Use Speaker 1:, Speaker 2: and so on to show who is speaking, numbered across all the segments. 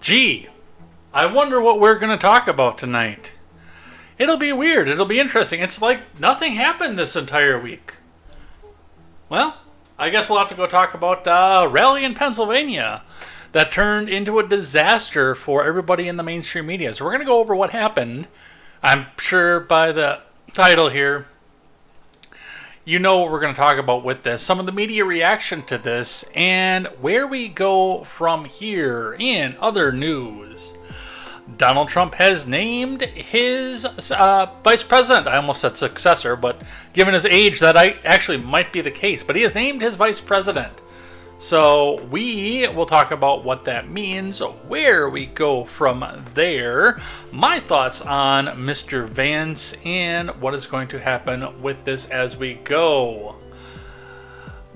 Speaker 1: Gee, I wonder what we're going to talk about tonight. It'll be weird. It'll be interesting. It's like nothing happened this entire week. Well, I guess we'll have to go talk about a rally in Pennsylvania that turned into a disaster for everybody in the mainstream media. So we're going to go over what happened. I'm sure by the title here, you know what we're going to talk about with this. Some of the media reaction to this and where we go from here in other news. Donald Trump has named his vice president. I almost said successor, but given his age, that actually might be the case. But he has named his vice president. So we will talk about what that means, where we go from there, my thoughts on Mr. Vance, and what is going to happen with this as we go.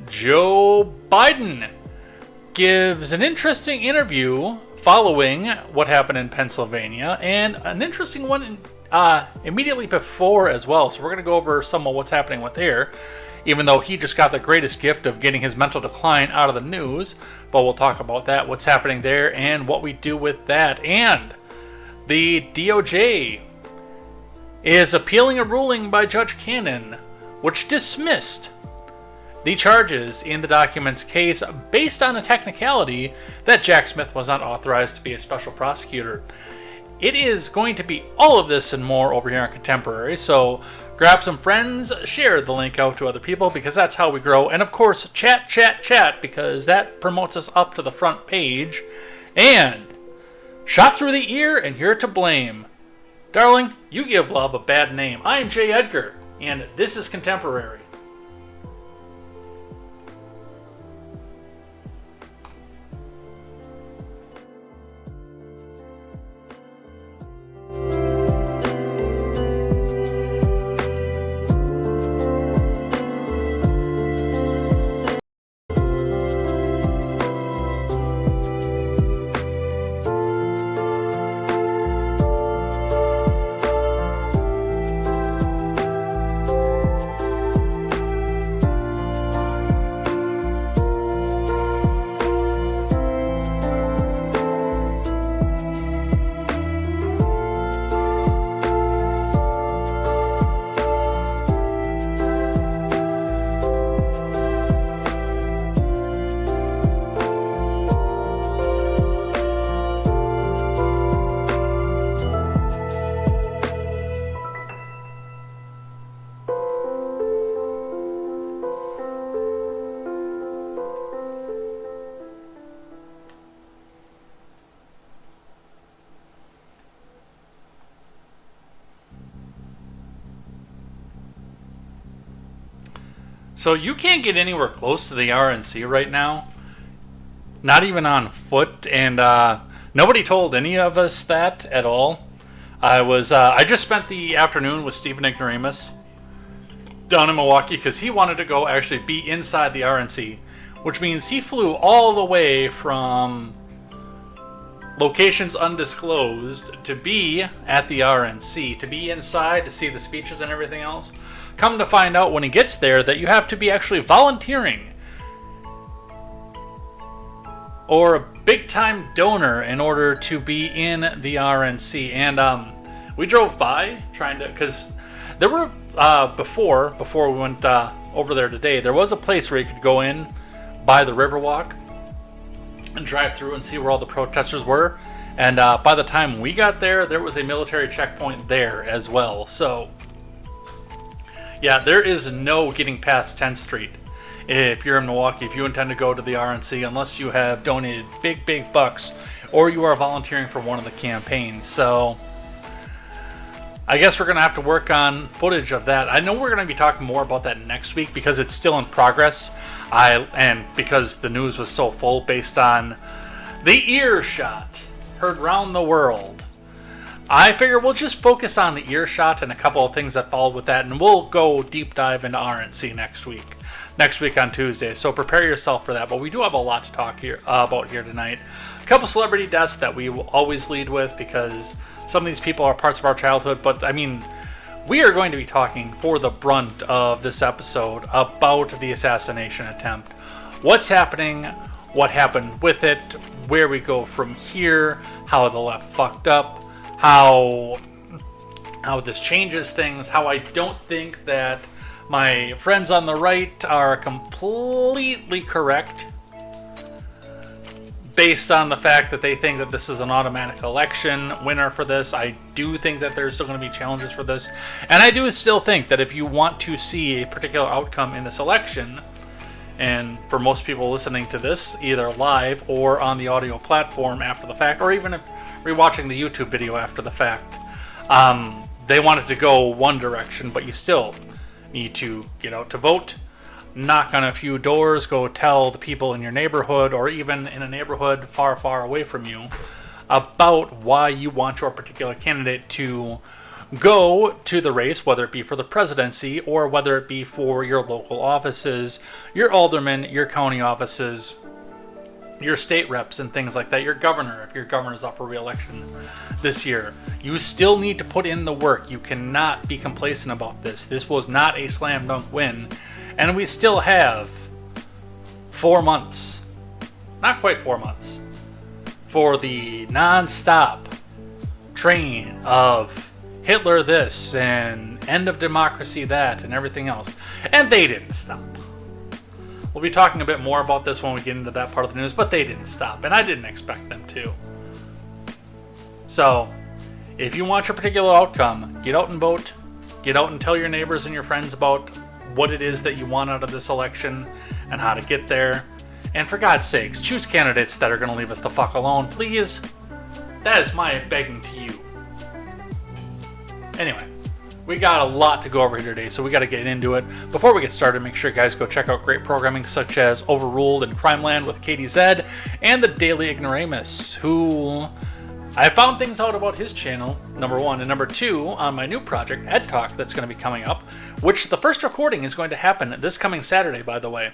Speaker 1: Joe Biden gives an interesting interview following what happened in Pennsylvania, and an interesting one immediately before as well. So we're going to go over some of what's happening with there, even though he just got the greatest gift of getting his mental decline out of the news. But we'll talk about that, what's happening there, and what we do with that. And the DOJ is appealing a ruling by Judge Cannon, which dismissed the charges in the documents case based on a technicality that Jack Smith was not authorized to be a special prosecutor. It is going to be all of this and more over here on Contemporary, so grab some friends, share the link out to other people, because that's how we grow. And of course, chat, because that promotes us up to the front page. And shot through the ear and you're to blame. Darling, you give love a bad name. I'm Jay Edgar, and this is Contemporary. So you can't get anywhere close to the RNC right now, not even on foot, and nobody told any of us that at all. I just spent the afternoon with Stephen Ignoramus down in Milwaukee because he wanted to go actually be inside the RNC, which means he flew all the way from locations undisclosed to be at the RNC, to be inside, to see the speeches and everything else. Come to find out when he gets there that you have to be actually volunteering or a big-time donor in order to be in the RNC. And we drove by trying to, because there were, before we went over there today, there was a place where you could go in by the Riverwalk and drive through and see where all the protesters were. And by the time we got there, there was a military checkpoint there as well. So yeah, there is no getting past 10th Street if you're in Milwaukee, if you intend to go to the RNC, unless you have donated big bucks or you are volunteering for one of the campaigns. So I guess we're going to have to work on footage of that. I know we're going to be talking more about that next week because it's still in progress. And because the news was so full based on the earshot heard round the world. I figure we'll just focus on the earshot and a couple of things that followed with that, and we'll go deep dive into RNC next week on Tuesday. So prepare yourself for that. But we do have a lot to talk about here tonight. A couple celebrity deaths that we will always lead with because some of these people are parts of our childhood. But I mean, we are going to be talking for the brunt of this episode about the assassination attempt. What's happening? what happened with it, where we go from here, how the left fucked up, how this changes things, how I don't think that my friends on the right are completely correct based on the fact that they think that this is an automatic election winner for this. I do think that there's still going to be challenges for this. And I do still think that if you want to see a particular outcome in this election, and for most people listening to this, either live or on the audio platform after the fact, or even if rewatching the YouTube video after the fact, they want it to go one direction, but you still need to get out to vote, knock on a few doors, go tell the people in your neighborhood or even in a neighborhood far, far away from you about why you want your particular candidate to go to the race, whether it be for the presidency or whether it be for your local offices, your aldermen, your county offices, your state reps and things like that, your governor, if your governor's up for re-election this year. You still need to put in the work. You cannot be complacent about this. This was not a slam dunk win. And we still have 4 months, not quite 4 months, for the non-stop train of Hitler this and end of democracy that and everything else. And they didn't stop. We'll be talking a bit more about this when we get into that part of the news, but they didn't stop, and I didn't expect them to. So, if you want your particular outcome, get out and vote. Get out and tell your neighbors and your friends about what it is that you want out of this election and how to get there. And for God's sakes, choose candidates that are going to leave us the fuck alone, please. That is my begging to you. Anyway, we got a lot to go over here today, so we got to get into it. Before we get started, make sure you guys go check out great programming such as Overruled and Crimeland with KTZed and the Daily Ignoramus, who I found things out about his channel, number one, and number two, on my new project, Ed Talk, that's going to be coming up, which the first recording is going to happen this coming Saturday, by the way,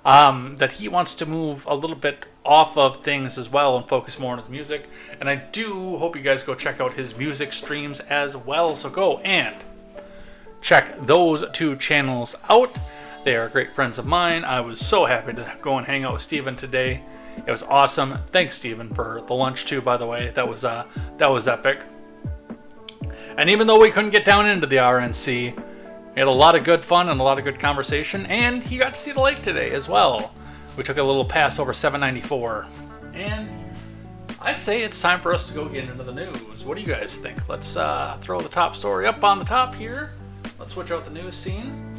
Speaker 1: that he wants to move a little bit off of things as well and focus more on his music, and I do hope you guys go check out his music streams as well, so go and check those two channels out. They are great friends of mine. I was so happy to go and hang out with Steven today. It was awesome. Thanks, Steven, for the lunch too, by the way. That was epic. And even though we couldn't get down into the RNC, we had a lot of good fun and a lot of good conversation, and he got to see the lake today as well. We took a little pass over 794. And I'd say it's time for us to go get into the news. What do you guys think? Let's throw the top story up on the top here. Let's switch out the news scene.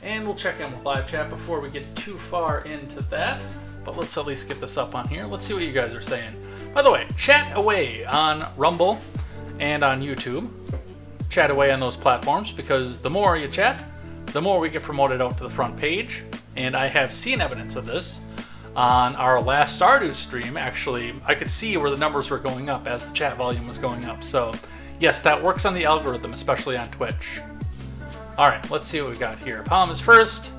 Speaker 1: And we'll check in with live chat before we get too far into that. But let's at least get this up on here. Let's see what you guys are saying. By the way, chat away on Rumble and on YouTube. Chat away on those platforms, because the more you chat, the more we get promoted out to the front page. And I have seen evidence of this on our last Stardew stream. Actually, I could see where the numbers were going up as the chat volume was going up. So yes, that works on the algorithm, especially on Twitch. Alright, let's see what we got here. Palm is first.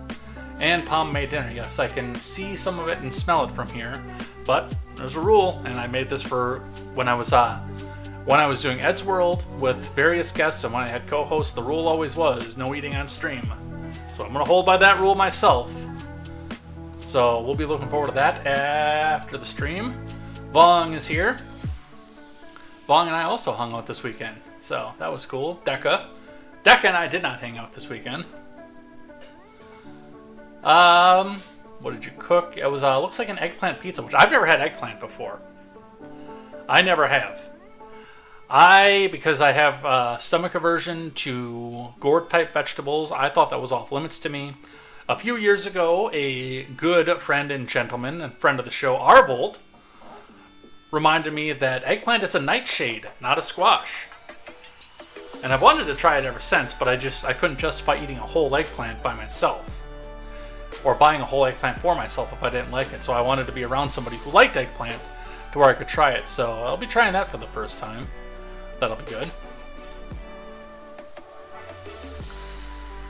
Speaker 1: And Palm made dinner. Yes, I can see some of it and smell it from here. But there's a rule, and I made this for when I was doing Ed's World with various guests, and when I had co-hosts, the rule always was no eating on stream. So I'm going to hold by that rule myself. So we'll be looking forward to that after the stream. Vong is here. Vong and I also hung out this weekend, so that was cool. Decca and I did not hang out this weekend. What did you cook? It was looks like an eggplant pizza, which I've never had eggplant before. I never have. Because I have stomach aversion to gourd type vegetables, I thought that was off limits to me. A few years ago, a good friend and gentleman and friend of the show, Arbold, reminded me that eggplant is a nightshade, not a squash. And I've wanted to try it ever since, but I couldn't justify eating a whole eggplant by myself. Or buying a whole eggplant for myself if I didn't like it. So I wanted to be around somebody who liked eggplant to where I could try it. So I'll be trying that for the first time. That'll be good.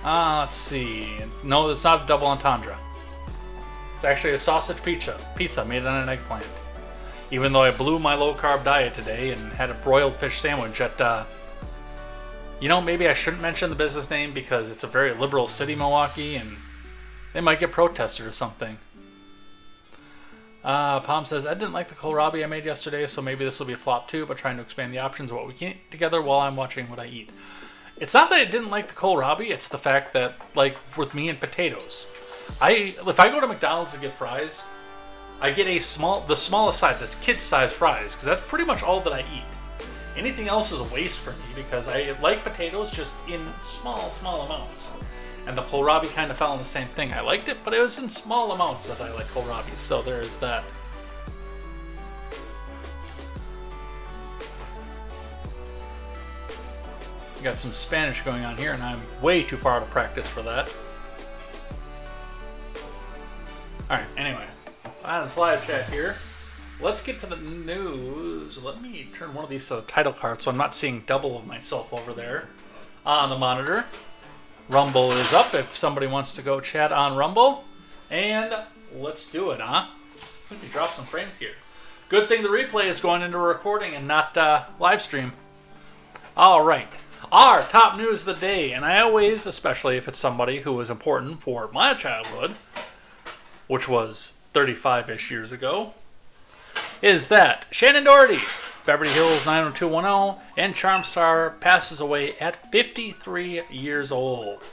Speaker 1: Let's see. No, it's not a double entendre. It's actually a sausage pizza made on an eggplant. Even though I blew my low-carb diet today and had a broiled fish sandwich at... maybe I shouldn't mention the business name because it's a very liberal city, Milwaukee, and they might get protested or something. Palm says, I didn't like the kohlrabi I made yesterday, so maybe this will be a flop too, but trying to expand the options of what we can eat together while I'm watching what I eat. It's not that I didn't like the kohlrabi, it's the fact that, like, with me and potatoes, if I go to McDonald's to get fries, I get the smallest size, the kid's size fries, because that's pretty much all that I eat. Anything else is a waste for me because I like potatoes just in small amounts. And the kohlrabi kind of fell in the same thing. I liked it, but it was in small amounts that I like kohlrabi. So there's that. We got some Spanish going on here, and I'm way too far out of practice for that. Alright, anyway. On the live chat here. Let's get to the news. Let me turn one of these to the title card so I'm not seeing double of myself over there on the monitor. Rumble is up if somebody wants to go chat on Rumble. And let's do it, huh? Let me drop some frames here. Good thing the replay is going into recording and not live stream. All right. Our top news of the day, and I always, especially if it's somebody who was important for my childhood, which was 35-ish years ago, is that Shannon Doherty, Beverly Hills 90210, and Charm Star passes away at 53 years old.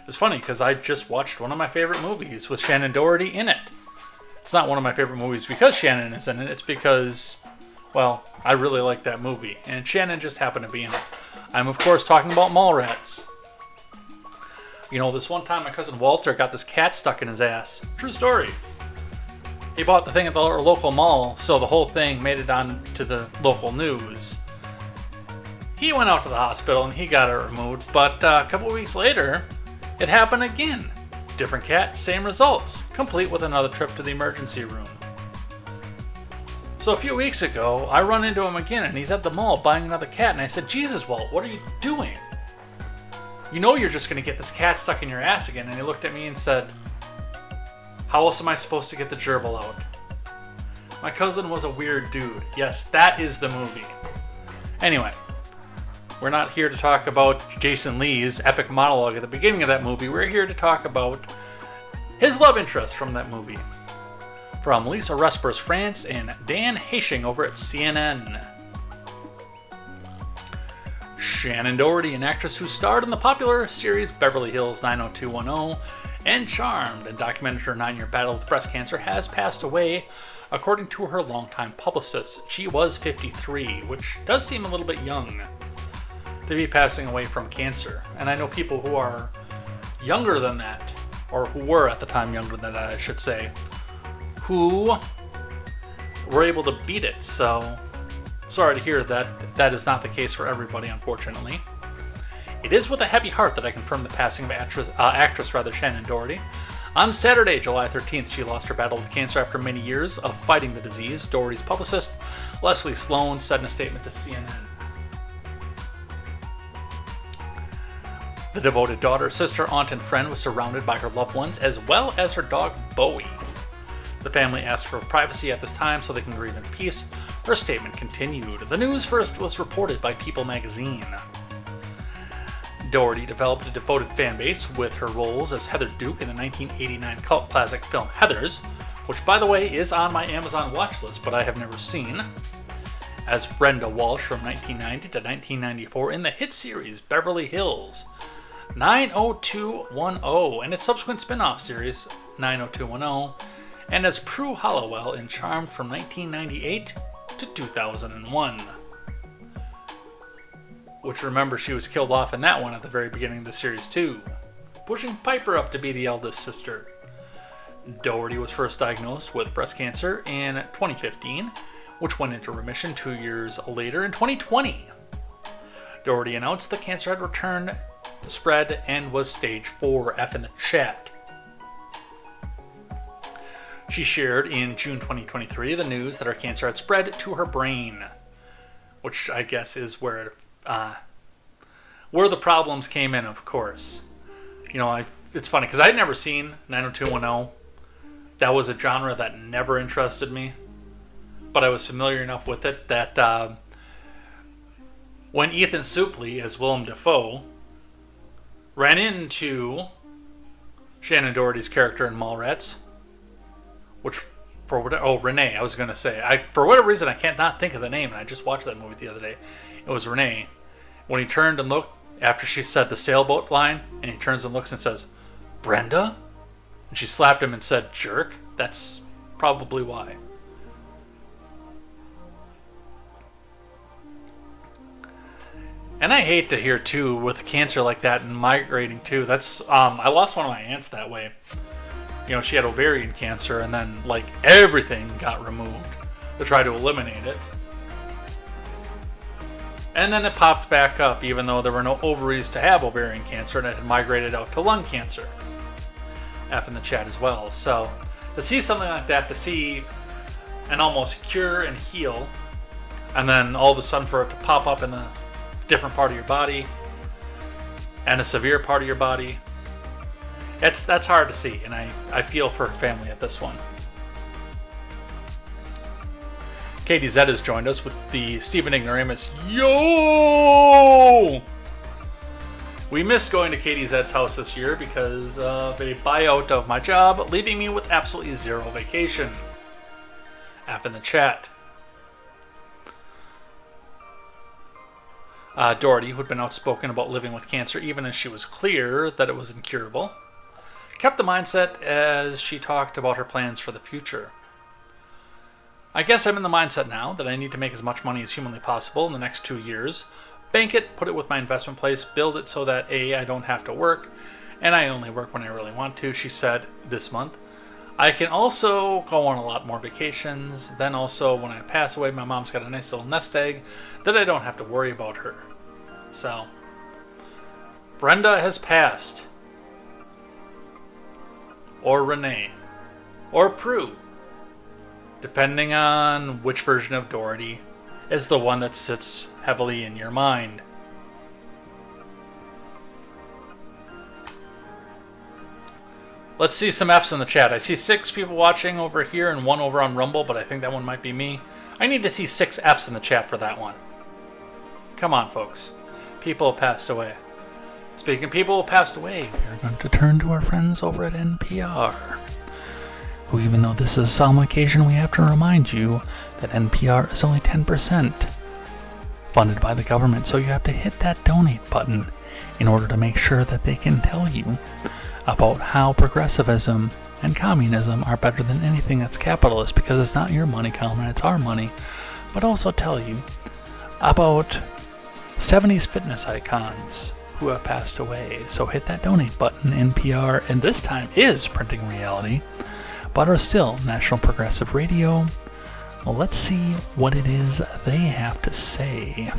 Speaker 1: It's funny because I just watched one of my favorite movies with Shannon Doherty in it. It's not one of my favorite movies because Shannon is in it. It's because, well, I really like that movie, and Shannon just happened to be in it. I'm, of course, talking about Mallrats. You know, this one time my cousin Walter got this cat stuck in his ass. True story. He bought the thing at the local mall, so the whole thing made it on to the local news. He went out to the hospital and he got it removed, but a couple weeks later, it happened again. Different cat, same results, complete with another trip to the emergency room. So a few weeks ago, I run into him again and he's at the mall buying another cat, and I said, Jesus, Walt, what are you doing? You know you're just going to get this cat stuck in your ass again. And he looked at me and said, how else am I supposed to get the gerbil out? My cousin was a weird dude. Yes, that is the movie. Anyway, we're not here to talk about Jason Lee's epic monologue at the beginning of that movie. We're here to talk about his love interest from that movie. From Lisa Respers, France, and Dan Hastings over at CNN. Shannon Doherty, an actress who starred in the popular series Beverly Hills 90210 and Charmed and documented her 9-year battle with breast cancer, has passed away, according to her longtime publicist. She was 53, which does seem a little bit young to be passing away from cancer. And I know people who are younger than that, or who were at the time younger than that, I should say, who were able to beat it. So, sorry to hear that that is not the case for everybody, unfortunately. It is with a heavy heart that I confirm the passing of actress Shannon Doherty. On Saturday, July 13th, she lost her battle with cancer after many years of fighting the disease. Doherty's publicist, Leslie Sloan, said in a statement to CNN. The devoted daughter, sister, aunt, and friend was surrounded by her loved ones, as well as her dog, Bowie. The family asked for privacy at this time so they can grieve in peace. Her statement continued. The news first was reported by People magazine. Doherty developed a devoted fan base with her roles as Heather Duke in the 1989 cult classic film Heathers, which, by the way, is on my Amazon watch list, but I have never seen, as Brenda Walsh from 1990 to 1994 in the hit series Beverly Hills 90210 and its subsequent spin-off series 90210, and as Prue Hollowell in Charmed from 1998 to 2001. Which, remember, she was killed off in that one at the very beginning of the series too, pushing Piper up to be the eldest sister. Doherty was first diagnosed with breast cancer in 2015, which went into remission 2 years later in 2020. Doherty announced the cancer had returned, spread, and was stage 4F in the chat. She shared in June 2023 the news that her cancer had spread to her brain, which I guess is where the problems came in, of course. You know, it's funny because I'd never seen 90210. That was a genre that never interested me, but I was familiar enough with it that when Ethan Suplee as Willem Dafoe ran into Shannon Doherty's character in Mallrats, which for whatever. Oh, Renee. I was gonna say. For whatever reason I can't not think of the name, and I just watched that movie the other day. It was Renee. When he turned and looked after she said the sailboat line, and he turns and looks and says, "Brenda," and she slapped him and said, "Jerk." That's probably why. And I hate to hear too, with cancer like that and migrating too. That's I lost one of my aunts that way. You know, she had ovarian cancer, and then like everything got removed to try to eliminate it. And then it popped back up, even though there were no ovaries to have ovarian cancer, and it had migrated out to lung cancer. F in the chat as well. So to see something like that, to see an almost cure and heal, and then all of a sudden for it to pop up in a different part of your body and a severe part of your body, that's hard to see, and I feel for her family at this one. KTZed has joined us with the Stephen Ignoramus. Yo! We missed going to KTZed's house this year because of a buyout of my job, leaving me with absolutely zero vacation. F in the chat. Doherty, who had been outspoken about living with cancer even as she was clear that it was incurable, kept the mindset as she talked about her plans for the future. I guess I'm in the mindset now that I need to make as much money as humanly possible in the next 2 years, bank it, put it with my investment place, build it so that A, I don't have to work, and I only work when I really want to, she said this month. I can also go on a lot more vacations. Then also, when I pass away, my mom's got a nice little nest egg that I don't have to worry about her. So, Brenda has passed. Or Renee. Or Prue. Depending on which version of Doherty is the one that sits heavily in your mind. Let's see some F's in the chat. I see 6 people watching over here and 1 over on Rumble, but I think that one might be me. I need to see 6 F's in the chat for that one. Come on, folks. People have passed away. Speaking of people who passed away, we're going to turn to our friends over at NPR. Who, even though this is a solemn occasion, we have to remind you that NPR is only 10% funded by the government. So you have to hit that donate button in order to make sure that they can tell you about how progressivism and communism are better than anything that's capitalist, because it's not your money, Colin, it's our money. But also tell you about 70s fitness icons who have passed away. So hit that donate button. NPR, and this time is Printing Reality, but are still National Progressive Radio. Well, let's see what it is they have to say.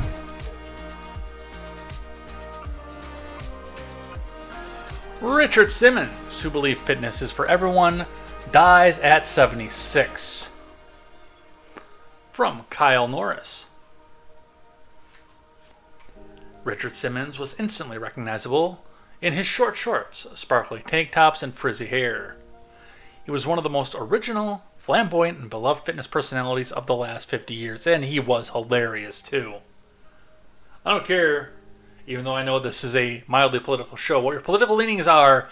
Speaker 1: Richard Simmons, who believed fitness is for everyone, dies at 76. From Kyle Norris. Richard Simmons was instantly recognizable in his short shorts, sparkly tank tops, and frizzy hair. He was one of the most original, flamboyant, and beloved fitness personalities of the last 50 years, and he was hilarious too. I don't care, even though I know this is a mildly political show, what your political leanings are.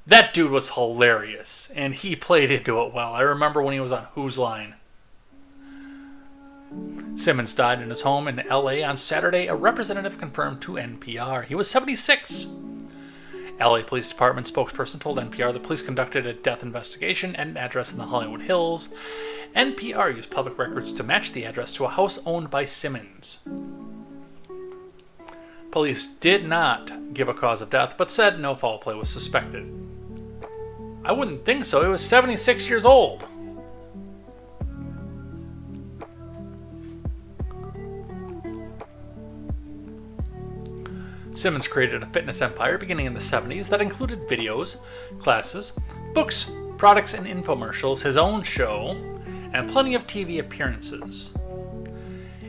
Speaker 1: That dude was hilarious, and he played into it well. I remember when he was on Who's Line. Simmons died in his home in LA on Saturday, a representative confirmed to NPR. He was 76. LA Police Department spokesperson told NPR the police conducted a death investigation at an address in the Hollywood Hills. NPR used public records to match the address to a house owned by Simmons. Police did not give a cause of death, but said no foul play was suspected. I wouldn't think so. He was 76 years old. Simmons created a fitness empire beginning in the 70s that included videos, classes, books, products, and infomercials, his own show, and plenty of TV appearances.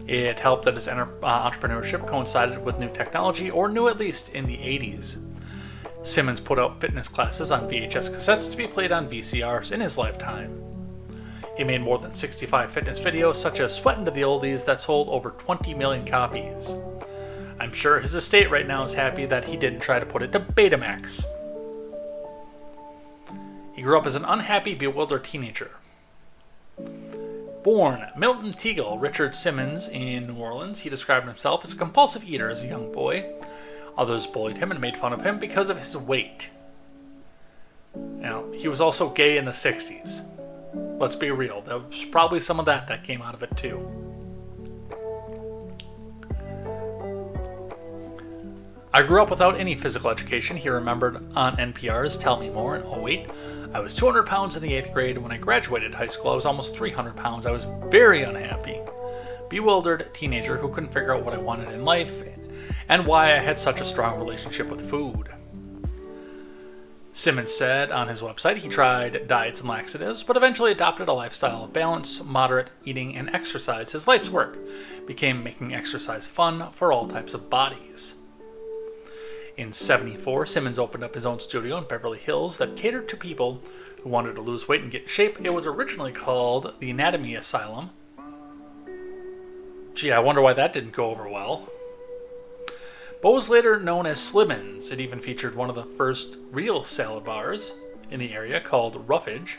Speaker 1: It helped that his entrepreneurship coincided with new technology, or new at least in the 80s. Simmons put out fitness classes on VHS cassettes to be played on VCRs in his lifetime. He made more than 65 fitness videos, such as Sweatin' to the Oldies, that sold over 20 million copies. I'm sure his estate right now is happy that he didn't try to put it to Betamax. He grew up as an unhappy, bewildered teenager. Born Milton Teagle Richard Simmons in New Orleans, he described himself as a compulsive eater as a young boy. Others bullied him and made fun of him because of his weight. Now, he was also gay in the 60s. Let's be real, there was probably some of that came out of it too. I grew up without any physical education, he remembered on NPR's Tell Me More in 2008. I was 200 pounds in the 8th grade. When I graduated high school, I was almost 300 pounds. I was very unhappy. Bewildered teenager who couldn't figure out what I wanted in life and why I had such a strong relationship with food. Simmons said on his website he tried diets and laxatives, but eventually adopted a lifestyle of balance, moderate eating, and exercise. His life's work became making exercise fun for all types of bodies. In '74, Simmons opened up his own studio in Beverly Hills that catered to people who wanted to lose weight and get in shape. It was originally called the Anatomy Asylum. Gee, I wonder why that didn't go over well. But was later known as Slimmins. It even featured one of the first real salad bars in the area called Roughage.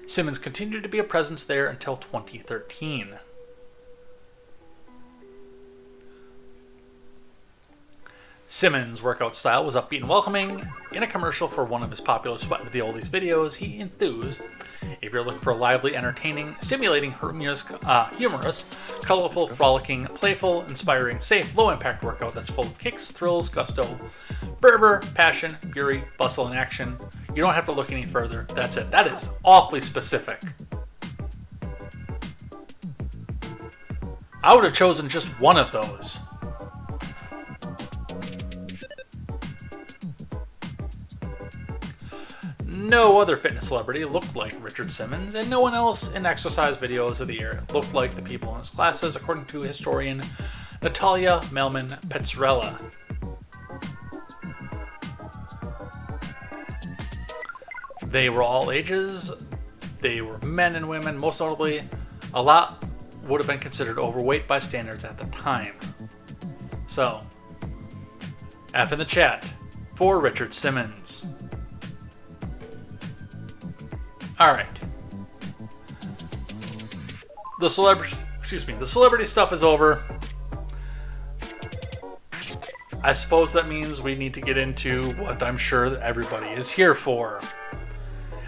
Speaker 1: Simmons continued to be a presence there until 2013. Simmons' workout style was upbeat and welcoming. In a commercial for one of his popular Sweat Into the Oldies videos, he enthused, if you're looking for a lively, entertaining, stimulating, humorous, colorful, frolicking, playful, inspiring, safe, low-impact workout that's full of kicks, thrills, gusto, fervor, passion, fury, bustle, and action, you don't have to look any further. That's it. That is awfully specific. I would have chosen just one of those. No other fitness celebrity looked like Richard Simmons, and no one else in exercise videos of the era looked like the people in his classes, according to historian Natalia Melman-Petzrella. They were all ages. They were men and women. Most notably, a lot would have been considered overweight by standards at the time. So, F in the chat for Richard Simmons. Alright. The celebrity stuff is over. I suppose that means we need to get into what I'm sure that everybody is here for.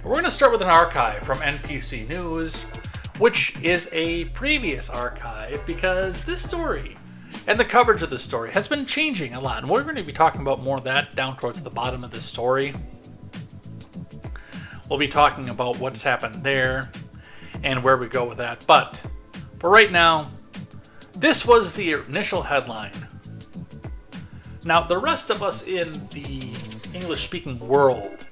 Speaker 1: We're going to start with an archive from NPC News, which is a previous archive because this story and the coverage of this story has been changing a lot. And we're going to be talking about more of that down towards the bottom of this story. We'll be talking about what's happened there and where we go with that. But for right now, this was the initial headline. Now, the rest of us in the English-speaking world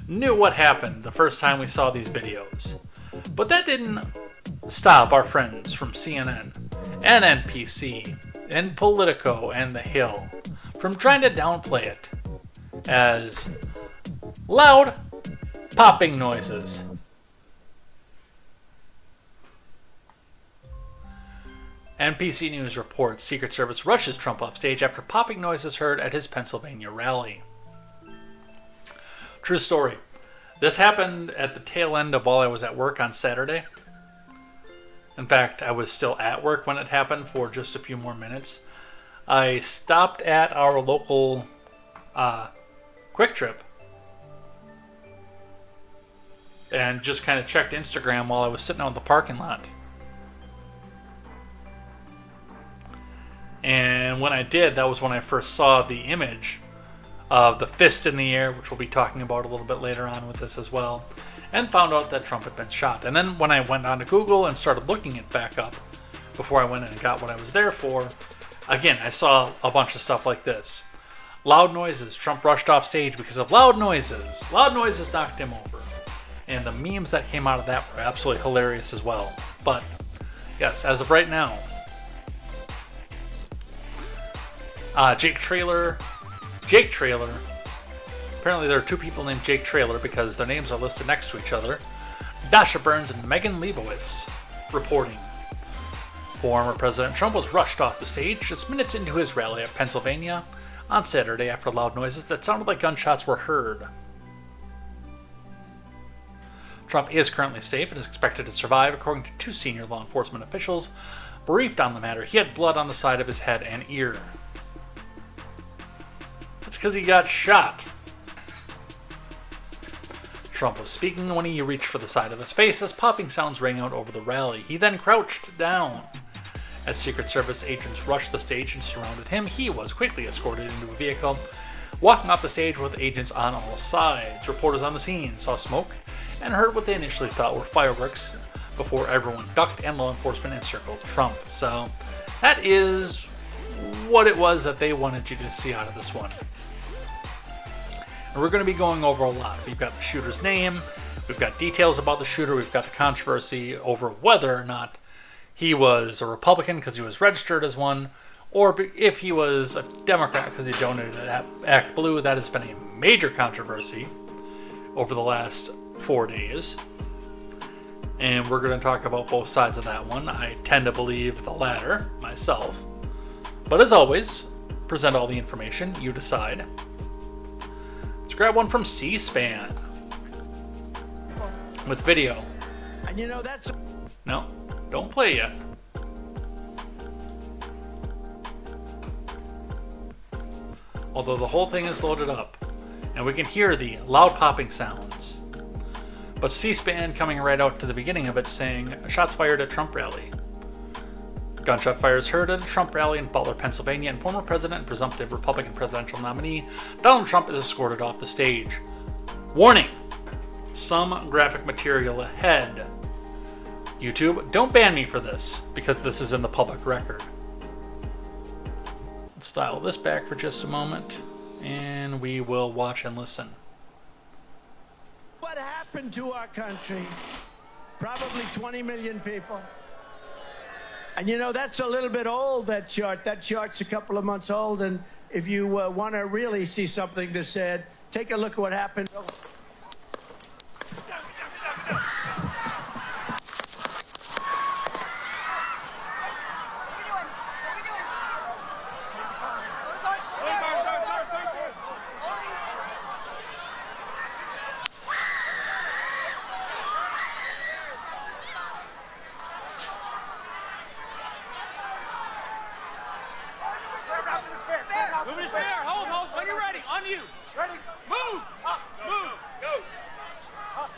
Speaker 1: knew what happened the first time we saw these videos. But that didn't stop our friends from CNN and NPC and Politico and The Hill from trying to downplay it as loud popping noises. NPC News reports Secret Service rushes Trump off stage after popping noises heard at his Pennsylvania rally. True story. This happened at the tail end of while I was at work on Saturday. In fact, I was still at work when it happened for just a few more minutes. I stopped at our local Quick Trip and just kind of checked Instagram while I was sitting out in the parking lot. And when I did, that was when I first saw the image of the fist in the air, which we'll be talking about a little bit later on with this as well, and found out that Trump had been shot. And then when I went onto Google and started looking it back up before I went in and got what I was there for, again, I saw a bunch of stuff like this. Loud noises. Trump rushed off stage because of loud noises. Loud noises knocked him over. And the memes that came out of that were absolutely hilarious as well. But, yes, as of right now, Jake Trailer. Apparently there are two people named Jake Trailer because their names are listed next to each other. Dasha Burns and Megan Leibowitz reporting. Former President Trump was rushed off the stage just minutes into his rally at Pennsylvania on Saturday after loud noises that sounded like gunshots were heard. Trump is currently safe and is expected to survive, according to 2 senior law enforcement officials briefed on the matter. He had blood on the side of his head and ear. That's because he got shot. Trump was speaking when he reached for the side of his face as popping sounds rang out over the rally. He then crouched down. As Secret Service agents rushed the stage and surrounded him, he was quickly escorted into a vehicle, walking off the stage with agents on all sides. Reporters on the scene saw smoke and heard what they initially thought were fireworks before everyone ducked and law enforcement encircled Trump. So that is what it was that they wanted you to see out of this one. And we're going to be going over a lot. We've got the shooter's name, we've got details about the shooter, we've got the controversy over whether or not he was a Republican because he was registered as one, or if he was a Democrat because he donated Act Blue. That has been a major controversy over the last 4 days. And we're going to talk about both sides of that one. I tend to believe the latter myself. But as always, present all the information, you decide. Let's grab one from C-SPAN with video.
Speaker 2: And you know, that's...
Speaker 1: No, don't play yet. Although the whole thing is loaded up, and we can hear the loud popping sounds. But C-SPAN coming right out to the beginning of it saying, shots fired at Trump rally. Gunshot fires heard at a Trump rally in Butler, Pennsylvania, and former president and presumptive Republican presidential nominee Donald Trump is escorted off the stage. Warning! Some graphic material ahead. YouTube, don't ban me for this, because this is in the public record. Let's dial this back for just a moment, and we will watch and listen.
Speaker 2: what happened to our country. Probably 20 million people. And you know, that's a little bit old, that chart. That chart's a couple of months old, and if you want to really see something that's said, take a look at what happened.
Speaker 3: Moving his hair. Hold. When you're ready. On you.
Speaker 4: Ready?
Speaker 3: Move.
Speaker 4: Up.
Speaker 3: Move.
Speaker 4: Go. Up.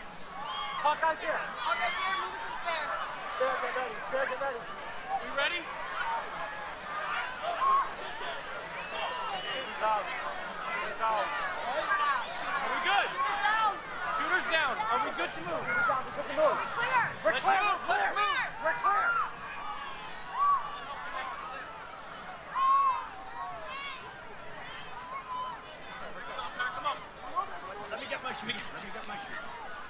Speaker 4: Hawkeye's here.
Speaker 3: Hawkeye's here. Move to the stair.
Speaker 4: Stair, get ready. Stair, get ready.
Speaker 3: We ready?
Speaker 4: Shooter's down. Shooter's down.
Speaker 3: Are we good? Shooter's down. Are we good to move?
Speaker 4: Shooter's down. We're good to move. We're
Speaker 3: Let's
Speaker 4: clear.
Speaker 3: move.
Speaker 4: We're clear.
Speaker 3: Let's move.
Speaker 4: We're clear.
Speaker 3: Come on.
Speaker 2: Let me get my shoes.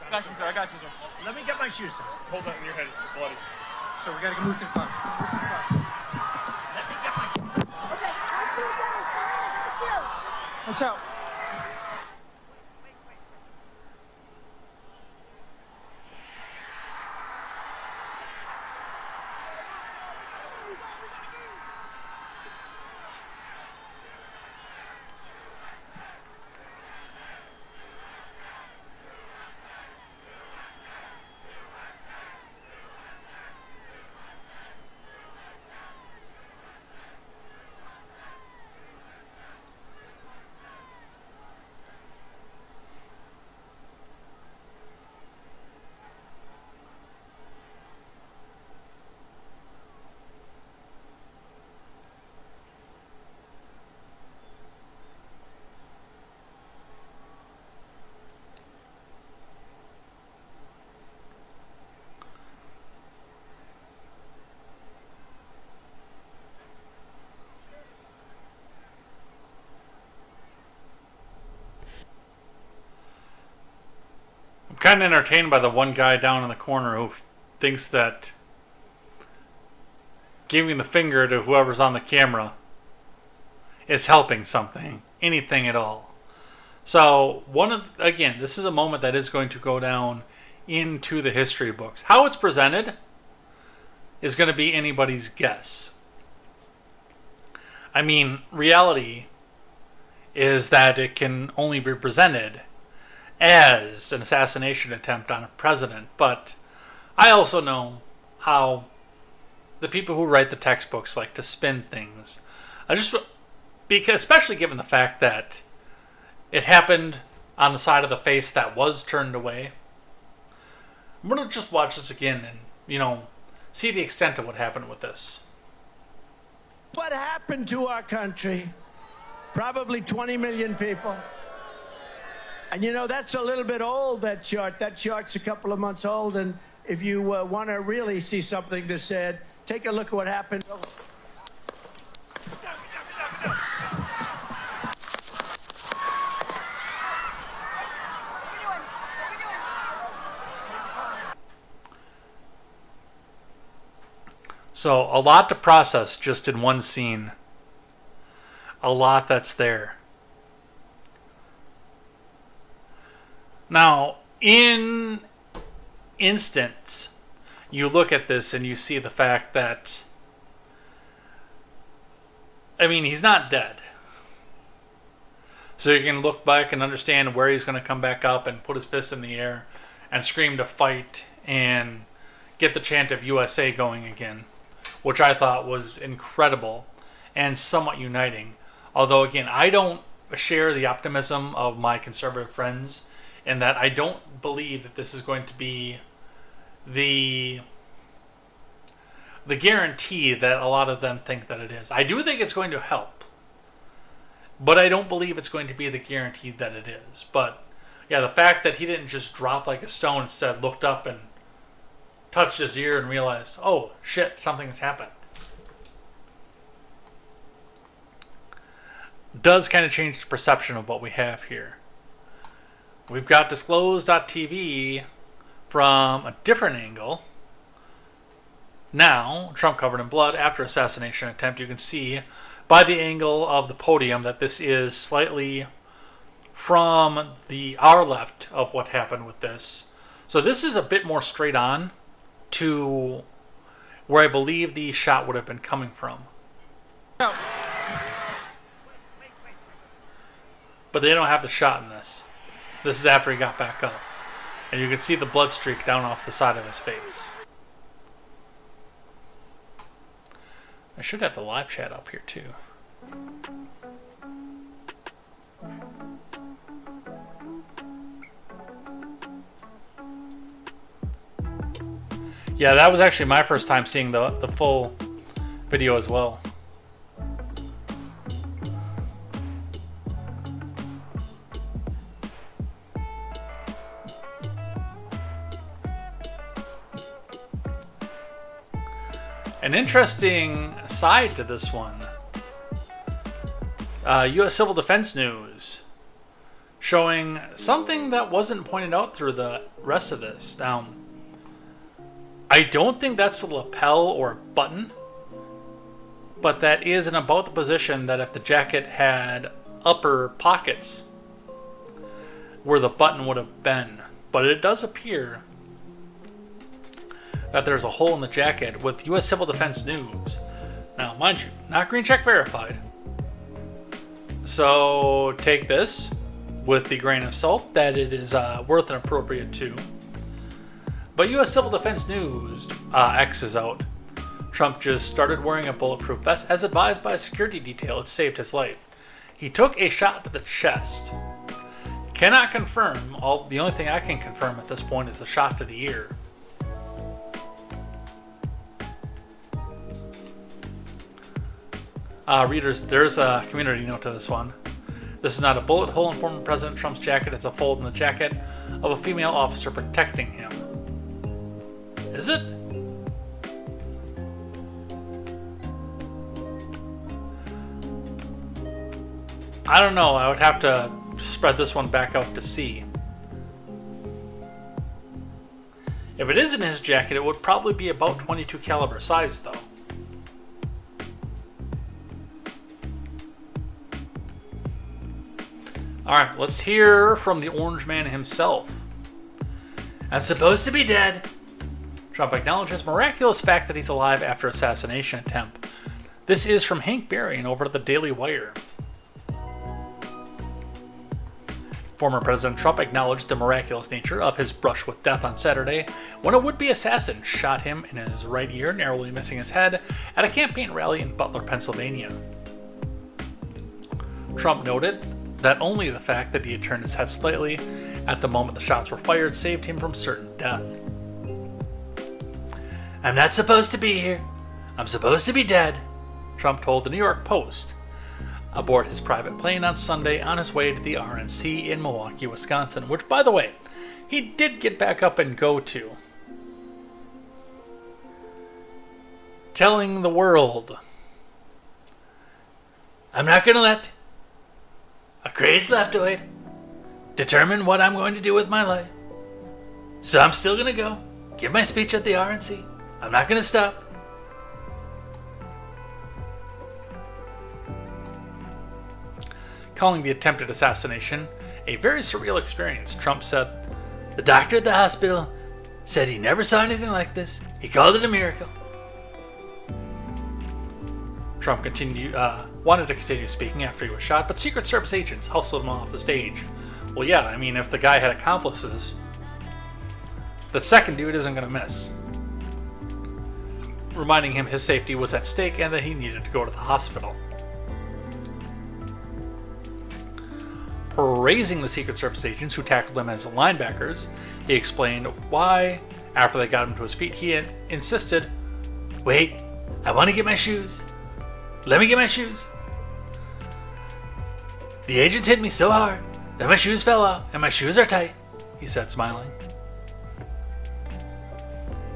Speaker 3: I got you, sir. I got you, sir.
Speaker 2: Let me get my shoes.
Speaker 3: Hold that in your head. It's bloody.
Speaker 4: So we gotta move to the bus. Move to the bus.
Speaker 2: Let me get my shoes.
Speaker 5: Okay, our shoes down. Our shoes.
Speaker 3: Watch out.
Speaker 1: I'm kind of entertained by the one guy down in the corner who thinks that giving the finger to whoever's on the camera is helping something, anything at all. So again, this is a moment that is going to go down into the history books. How it's presented is going to be anybody's guess. I mean, reality is that it can only be presented as an assassination attempt on a president, but I also know how the people who write the textbooks like to spin things. Because especially given the fact that it happened on the side of the face that was turned away. I'm going to just watch this again and, see the extent of what happened with this.
Speaker 2: What happened to our country? Probably 20 million people. And that's a little bit old, that chart. That chart's a couple of months old. And if you want to really see something that's said, take a look at what happened.
Speaker 1: So, a lot to process just in one scene. A lot that's there. Now, in instance, you look at this and you see the fact that, he's not dead. So you can look back and understand where he's going to come back up and put his fist in the air and scream to fight and get the chant of USA going again, which I thought was incredible and somewhat uniting. Although, again, I don't share the optimism of my conservative friends in that I don't believe that this is going to be the guarantee that a lot of them think that it is. I do think it's going to help, but I don't believe it's going to be the guarantee that it is. But, yeah, the fact that he didn't just drop like a stone, instead looked up and touched his ear and realized, oh, shit, something has happened, does kind of change the perception of what we have here. We've got Disclosed.tv from a different angle. Now, Trump covered in blood after assassination attempt. You can see by the angle of the podium that this is slightly from our left of what happened with this. So this is a bit more straight on to where I believe the shot would have been coming from. But they don't have the shot in this. This is after he got back up. And you can see the blood streak down off the side of his face. I should have the live chat up here too. Yeah, that was actually my first time seeing the full video as well. An interesting side to this one. U.S. Civil Defense News showing something that wasn't pointed out through the rest of this. Now, I don't think that's a lapel or button, but that is in about the position that if the jacket had upper pockets where the button would have been. But it does appear that there's a hole in the jacket with U.S. Civil Defense News. Now, mind you, not green check verified. So take this with the grain of salt that it is worth and appropriate to. But U.S. Civil Defense News X is out. Trump just started wearing a bulletproof vest as advised by a security detail. It saved his life. He took a shot to the chest. Cannot confirm. The only thing I can confirm at this point is the shot to the ear. Readers, there's a community note to this one. This is not a bullet hole in former President Trump's jacket. It's a fold in the jacket of a female officer protecting him. Is it? I don't know. I would have to spread this one back out to see. If it is in his jacket, it would probably be about 22 caliber size, though. Alright, let's hear from the Orange Man himself. I'm supposed to be dead. Trump acknowledges miraculous fact that he's alive after assassination attempt. This is from Hank Berrien over at the Daily Wire. Former President Trump acknowledged the miraculous nature of his brush with death on Saturday when a would-be assassin shot him in his right ear, narrowly missing his head, at a campaign rally in Butler, Pennsylvania. Trump noted that only the fact that he had turned his head slightly at the moment the shots were fired saved him from certain death. "I'm not supposed to be here. I'm supposed to be dead," Trump told the New York Post aboard his private plane on Sunday on his way to the RNC in Milwaukee, Wisconsin, which, by the way, he did get back up and go to, telling the world, "I'm not going to let a crazed leftoid determine what I'm going to do with my life. So I'm still going to go give my speech at the RNC. I'm not going to stop." Calling the attempted assassination a very surreal experience, Trump said, "The doctor at the hospital said he never saw anything like this. He called it a miracle." Trump wanted to continue speaking after he was shot, but Secret Service agents hustled him off the stage. Well, yeah, I mean, if the guy had accomplices, the second dude isn't going to miss. Reminding him his safety was at stake and that he needed to go to the hospital. Praising the Secret Service agents who tackled him as linebackers, he explained why, after they got him to his feet, he insisted, "Wait, I want to get my shoes. Let me get my shoes. The agents hit me so hard that my shoes fell off, and my shoes are tight," he said, smiling.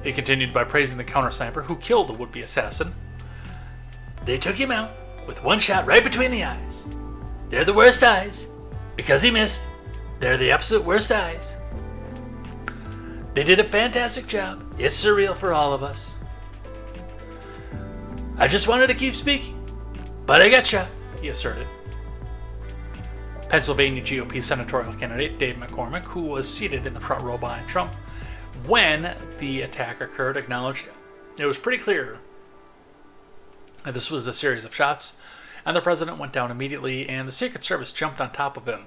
Speaker 1: He continued by praising the counter-sniper who killed the would-be assassin. "They took him out with one shot right between the eyes. They're the worst eyes. Because he missed, they're the absolute worst eyes. They did a fantastic job. It's surreal for all of us. I just wanted to keep speaking, but I got shot," he asserted. Pennsylvania GOP senatorial candidate Dave McCormick, who was seated in the front row behind Trump when the attack occurred, acknowledged it was pretty clear that this was a series of shots, and the president went down immediately, and the Secret Service jumped on top of him.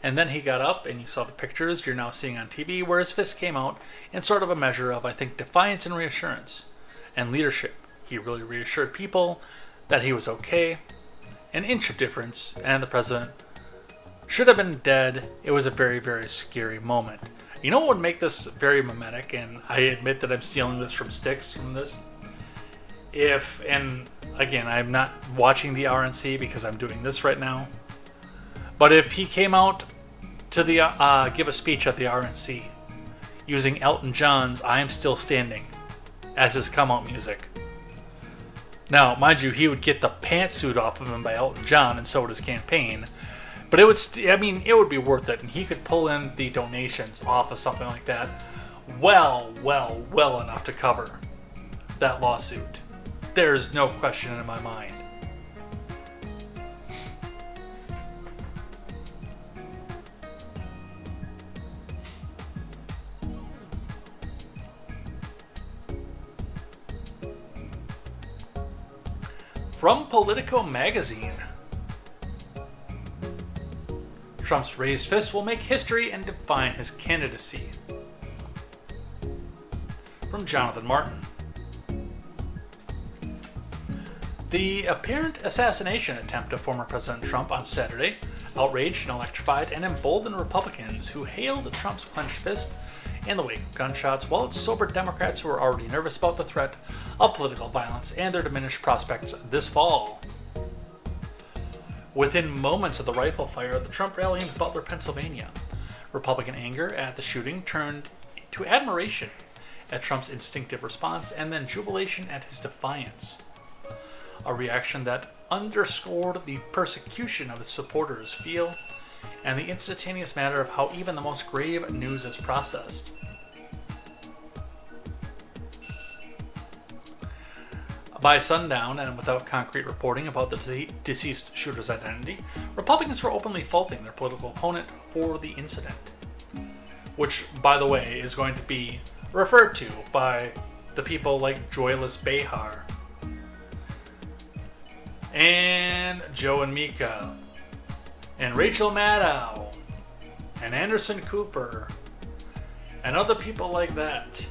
Speaker 1: And then he got up, and you saw the pictures you're now seeing on TV, where his fist came out in sort of a measure of, I think, defiance and reassurance and leadership. He really reassured people that he was okay, an inch of difference, and the president should have been dead. It was a very, very scary moment. You know what would make this very mimetic, and I admit that I'm stealing this from Styx from this? And again, I'm not watching the RNC because I'm doing this right now, but if he came out to give a speech at the RNC using Elton John's "I Am Still Standing" as his come-out music. Now, mind you, he would get the pantsuit off of him by Elton John, and so would his campaign, but it would it would be worth it, and he could pull in the donations off of something like that well enough to cover that lawsuit. There's no question in my mind. From Politico magazine, Trump's raised fist will make history and define his candidacy. From Jonathan Martin. The apparent assassination attempt of former President Trump on Saturday outraged and electrified and emboldened Republicans who hailed Trump's clenched fist in the wake of gunshots, while it sobered Democrats who were already nervous about the threat of political violence and their diminished prospects this fall. Within moments of the rifle fire at the Trump rally in Butler, Pennsylvania, Republican anger at the shooting turned to admiration at Trump's instinctive response and then jubilation at his defiance. A reaction that underscored the persecution of his supporters feel and the instantaneous matter of how even the most grave news is processed. By sundown, and without concrete reporting about the deceased shooter's identity, Republicans were openly faulting their political opponent for the incident, which, by the way, is going to be referred to by the people like Joyless Behar and Joe and Mika and Rachel Maddow and Anderson Cooper and other people like that.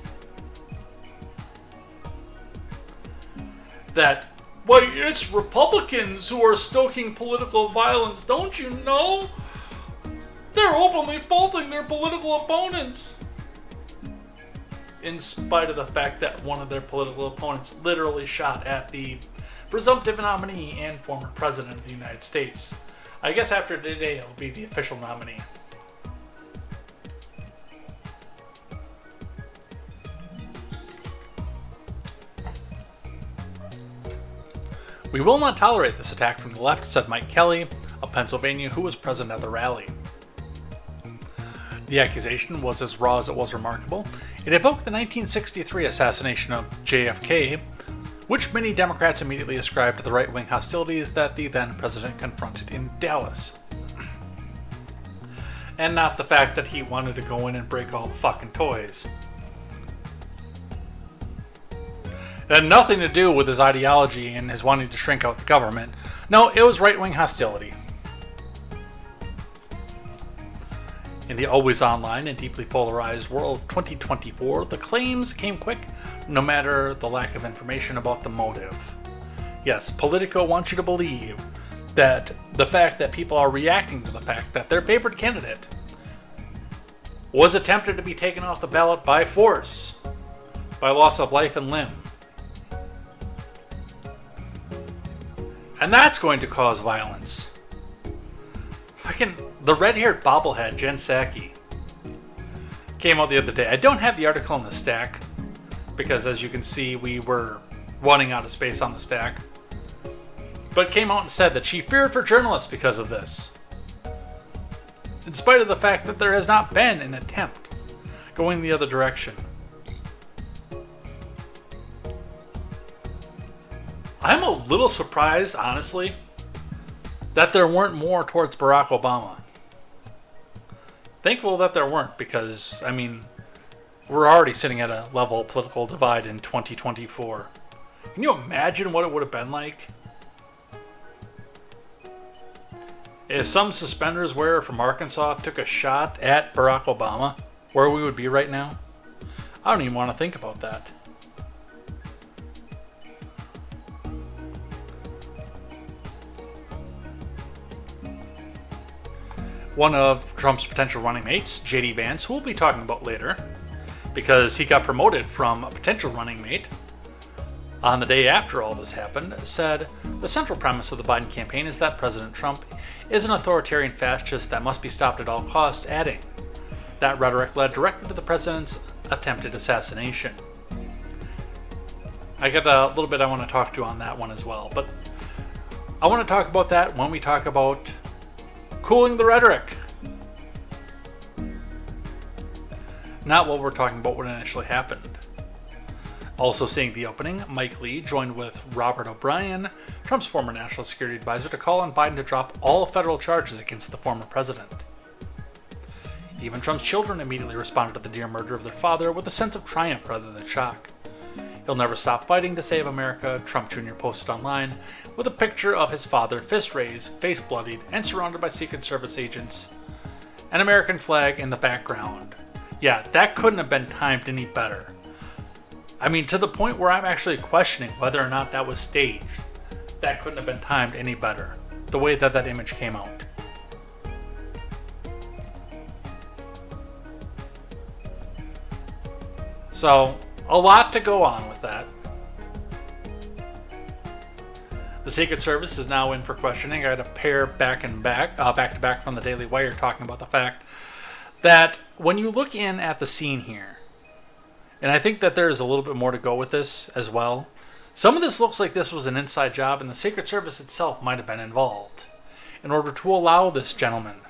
Speaker 1: Well, it's Republicans who are stoking political violence, don't you know? They're openly faulting their political opponents. In spite of the fact that one of their political opponents literally shot at the presumptive nominee and former president of the United States. I guess after today it'll be the official nominee. We will not tolerate this attack from the left, said Mike Kelly of Pennsylvania, who was present at the rally. The accusation was as raw as it was remarkable. It evoked the 1963 assassination of JFK, which many Democrats immediately ascribed to the right-wing hostilities that the then president confronted in Dallas. And not the fact that he wanted to go in and break all the fucking toys. It had nothing to do with his ideology and his wanting to shrink out the government. No, it was right-wing hostility. In the always online and deeply polarized world of 2024, the claims came quick, no matter the lack of information about the motive. Yes, Politico wants you to believe that the fact that people are reacting to the fact that their favorite candidate was attempted to be taken off the ballot by force, by loss of life and limb. And that's going to cause violence. Fucking the red-haired bobblehead, Jen Psaki, came out the other day. I don't have the article in the stack because, as you can see, we were running out of space on the stack. But came out and said that she feared for journalists because of this, in spite of the fact that there has not been an attempt going the other direction. I'm a little surprised, honestly, that there weren't more towards Barack Obama. Thankful that there weren't, because, I mean, we're already sitting at a level of political divide in 2024. Can you imagine what it would have been like if some suspenders wearer from Arkansas took a shot at Barack Obama? Where we would be right now? I don't even want to think about that. One of Trump's potential running mates, J.D. Vance, who we'll be talking about later, because he got promoted from a potential running mate on the day after all this happened, said, "The central premise of the Biden campaign is that President Trump is an authoritarian fascist that must be stopped at all costs," adding, "That rhetoric led directly to the president's attempted assassination." I got a little bit I want to talk to on that one as well, but I want to talk about that when we talk about cooling the rhetoric. Not what we're talking about what initially happened. Also seeing the opening, Mike Lee joined with Robert O'Brien, Trump's former national security advisor, to call on Biden to drop all federal charges against the former president. Even Trump's children immediately responded to the near murder of their father with a sense of triumph rather than shock. "He'll never stop fighting to save America," Trump Jr. posted online, with a picture of his father, fist raised, face bloodied, and surrounded by Secret Service agents. An American flag in the background. Yeah, that couldn't have been timed any better. I mean, to the point where I'm actually questioning whether or not that was staged. That couldn't have been timed any better, the way that that image came out. So, a lot to go on with that. The Secret Service is now in for questioning. I got a pair back to back from the Daily Wire talking about the fact that when you look in at the scene here, and I think that there's a little bit more to go with this as well, some of this looks like this was an inside job and the Secret Service itself might have been involved in order to allow this gentleman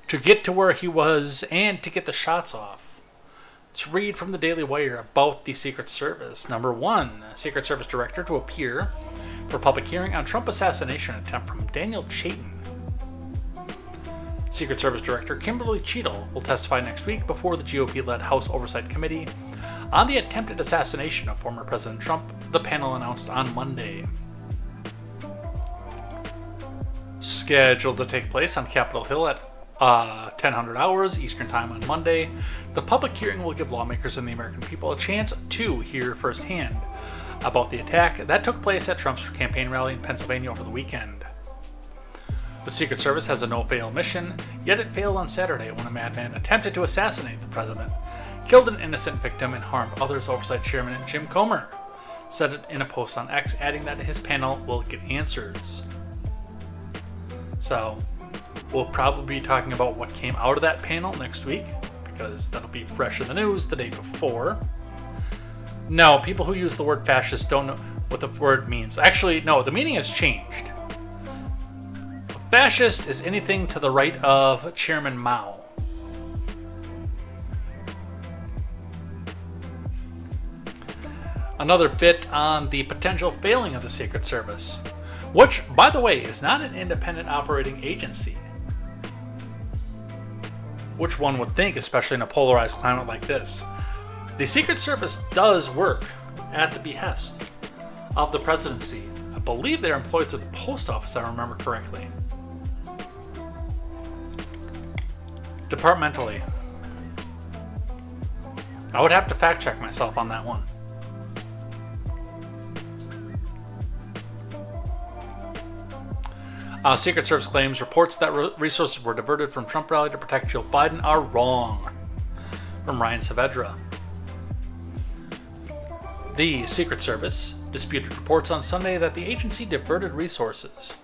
Speaker 1: to get to where he was and to get the shots off. Let's read from the Daily Wire about the Secret Service. Number 1, Secret Service Director to appear for public hearing on Trump assassination attempt from Daniel Chayton. Secret Service Director Kimberly Cheadle will testify next week before the GOP-led House Oversight Committee on the attempted assassination of former President Trump, the panel announced on Monday. Scheduled to take place on Capitol Hill at 1000 hours Eastern Time on Monday. The public hearing will give lawmakers and the American people a chance to hear firsthand about the attack that took place at Trump's campaign rally in Pennsylvania over the weekend. The Secret Service has a no-fail mission, yet it failed on Saturday when a madman attempted to assassinate the president, killed an innocent victim, and harmed others. Oversight Chairman Jim Comer said it in a post on X, adding that his panel will get answers. So, we'll probably be talking about what came out of that panel next week, because that'll be fresh in the news the day before. No, people who use the word fascist don't know what the word means. Actually, no, the meaning has changed. Fascist is anything to the right of Chairman Mao. Another bit on the potential failing of the Secret Service, which, by the way, is not an independent operating agency. Which one would think, especially in a polarized climate like this. The Secret Service does work at the behest of the presidency. I believe they're employed through the post office, I remember correctly. Departmentally. I would have to fact check myself on that one. Secret Service claims reports that resources were diverted from Trump rally to protect Joe Biden are wrong. From Ryan Saavedra. The Secret Service disputed reports on Sunday that the agency diverted resources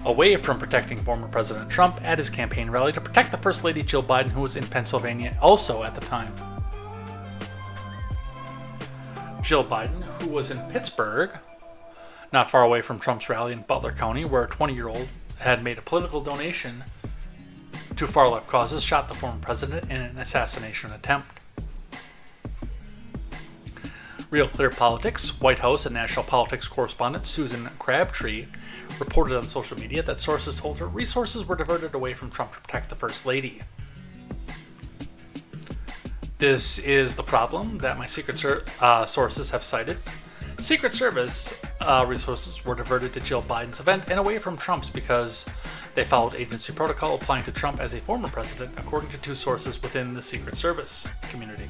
Speaker 1: away from protecting former President Trump at his campaign rally to protect the First Lady Jill Biden, who was in Pennsylvania also at the time. Jill Biden, who was in Pittsburgh, not far away from Trump's rally in Butler County, where a 20-year-old had made a political donation to far-left causes, shot the former president in an assassination attempt. Real Clear Politics, White House and national politics correspondent Susan Crabtree reported on social media that sources told her resources were diverted away from Trump to protect the First Lady. This is the problem that my Secret sources have cited. Secret Service resources were diverted to Jill Biden's event and away from Trump's because they followed agency protocol applying to Trump as a former president, according to two sources within the Secret Service community.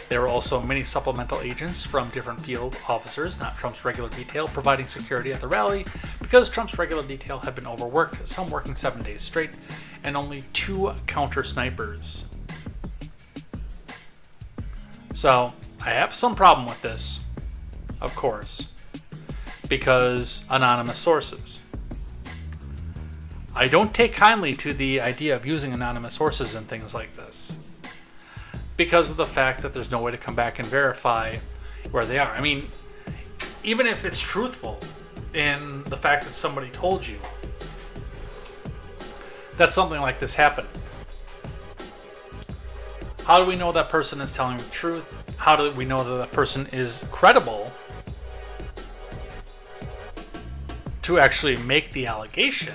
Speaker 1: There were also many supplemental agents from different field officers, not Trump's regular detail, providing security at the rally because Trump's regular detail had been overworked, some working 7 days straight, and only 2 counter snipers. So, I have some problem with this, of course, because anonymous sources. I don't take kindly to the idea of using anonymous sources in things like this, because of the fact that there's no way to come back and verify where they are. I mean, even if it's truthful in the fact that somebody told you that something like this happened, how do we know that person is telling the truth? How do we know that that person is credible to actually make the allegation?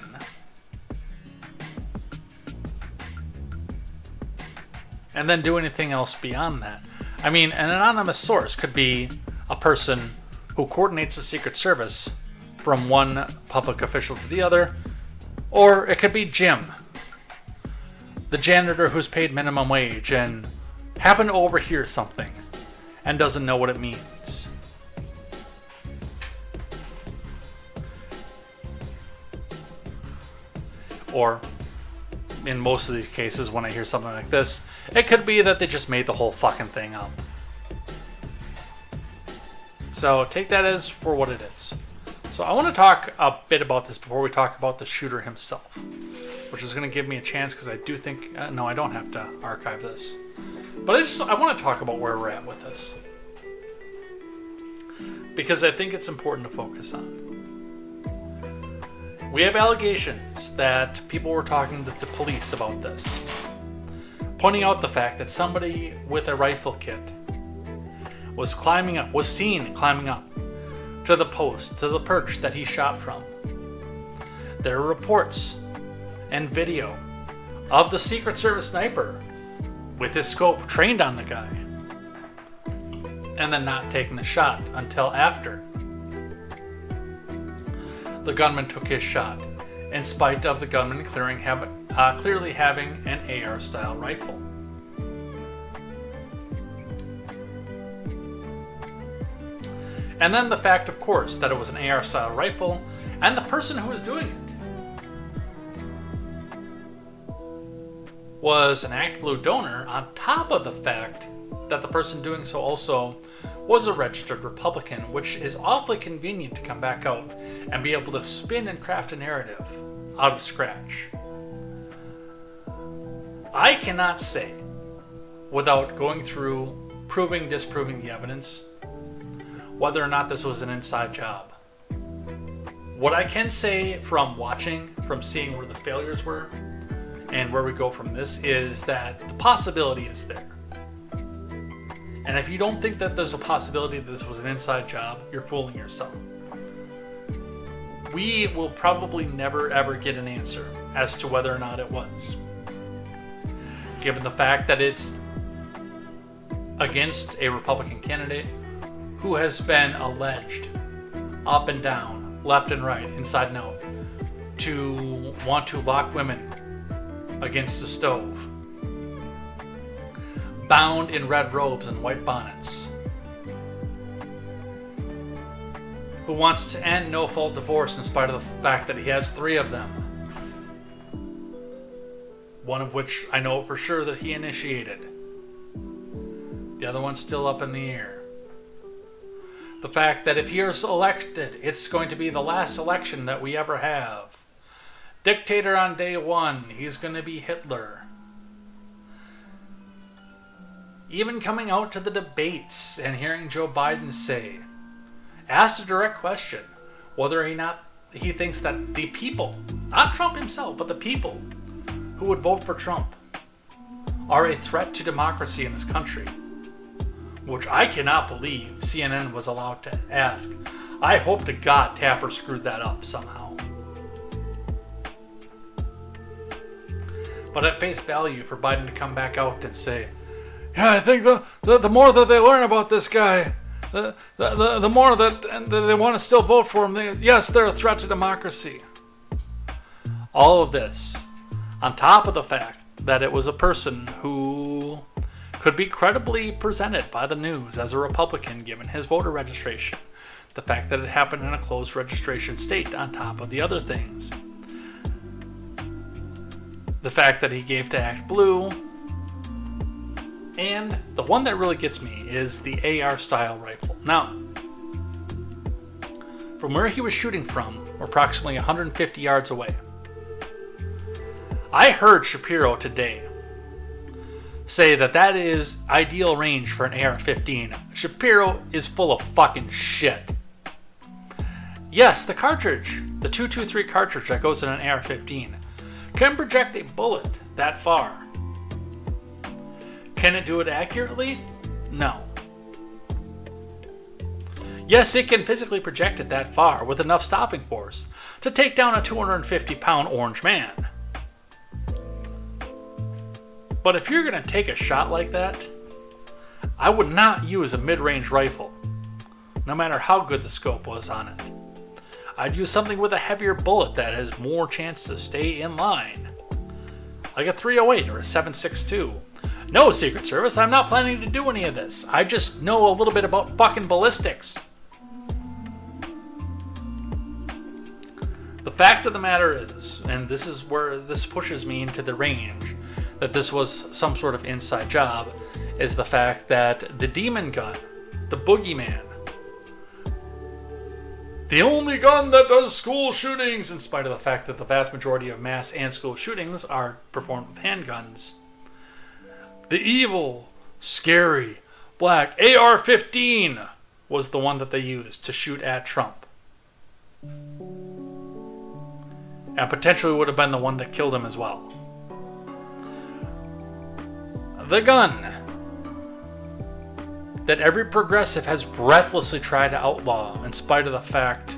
Speaker 1: And then do anything else beyond that. I mean, an anonymous source could be a person who coordinates the Secret Service from one public official to the other, or it could be Jim, the janitor who's paid minimum wage and happened to overhear something and doesn't know what it means. Or, in most of these cases, when I hear something like this, it could be that they just made the whole fucking thing up. So take that as for what it is. So I want to talk a bit about this before we talk about the shooter himself, which is going to give me a chance because I do think... no, I don't have to archive this. But I want to talk about where we're at with this, because I think it's important to focus on. We have allegations that people were talking to the police about this, pointing out the fact that somebody with a rifle kit was seen climbing up to the post, to the perch that he shot from. There are reports and video of the Secret Service sniper with his scope trained on the guy, and then not taking the shot until after the gunman took his shot in spite of the gunman clearly having an AR-style rifle. And then the fact, of course, that it was an AR-style rifle, and the person who was doing it was an ActBlue donor, on top of the fact that the person doing so also was a registered Republican, which is awfully convenient to come back out and be able to spin and craft a narrative out of scratch. I cannot say, without going through proving, disproving the evidence, whether or not this was an inside job. What I can say from watching, from seeing where the failures were, and where we go from this, is that the possibility is there. And if you don't think that there's a possibility that this was an inside job, you're fooling yourself. We will probably never ever get an answer as to whether or not it was. Given the fact that it's against a Republican candidate who has been alleged up and down, left and right, inside and out, to want to lock women against the stove, bound in red robes and white bonnets, who wants to end no-fault divorce in spite of the fact that he has 3 of them, one of which I know for sure that he initiated. The other one's still up in the air. The fact that if he is elected, it's going to be the last election that we ever have. Dictator on day 1, he's going to be Hitler. Even coming out to the debates and hearing Joe Biden say, asked a direct question, whether or not he thinks that the people, not Trump himself, but the people who would vote for Trump are a threat to democracy in this country. Which I cannot believe CNN was allowed to ask. I hope to God Tapper screwed that up somehow. But at face value, for Biden to come back out and say, yeah, I think the more that they learn about this guy, the more that they want to still vote for him. Yes, they're a threat to democracy. All of this, on top of the fact that it was a person who could be credibly presented by the news as a Republican given his voter registration. The fact that it happened in a closed registration state on top of the other things. The fact that he gave to ActBlue. And the one that really gets me is the AR-style rifle. Now, from where he was shooting from, approximately 150 yards away, I heard Shapiro today say that is ideal range for an AR-15. Shapiro is full of fucking shit. Yes, the cartridge, the 223 cartridge that goes in an AR-15, can project a bullet that far. Can it do it accurately? No. Yes, it can physically project it that far with enough stopping force to take down a 250-pound orange man. But if you're going to take a shot like that, I would not use a mid-range rifle, no matter how good the scope was on it. I'd use something with a heavier bullet that has more chance to stay in line, like a 308 or a 7.62. No, Secret Service, I'm not planning to do any of this. I just know a little bit about fucking ballistics. The fact of the matter is, and this is where this pushes me into the range, that this was some sort of inside job, is the fact that the demon gun, the boogeyman, the only gun that does school shootings, in spite of the fact that the vast majority of mass and school shootings are performed with handguns, the evil, scary, black AR-15 was the one that they used to shoot at Trump. And potentially would have been the one that killed him as well. The gun that every progressive has breathlessly tried to outlaw in spite of the fact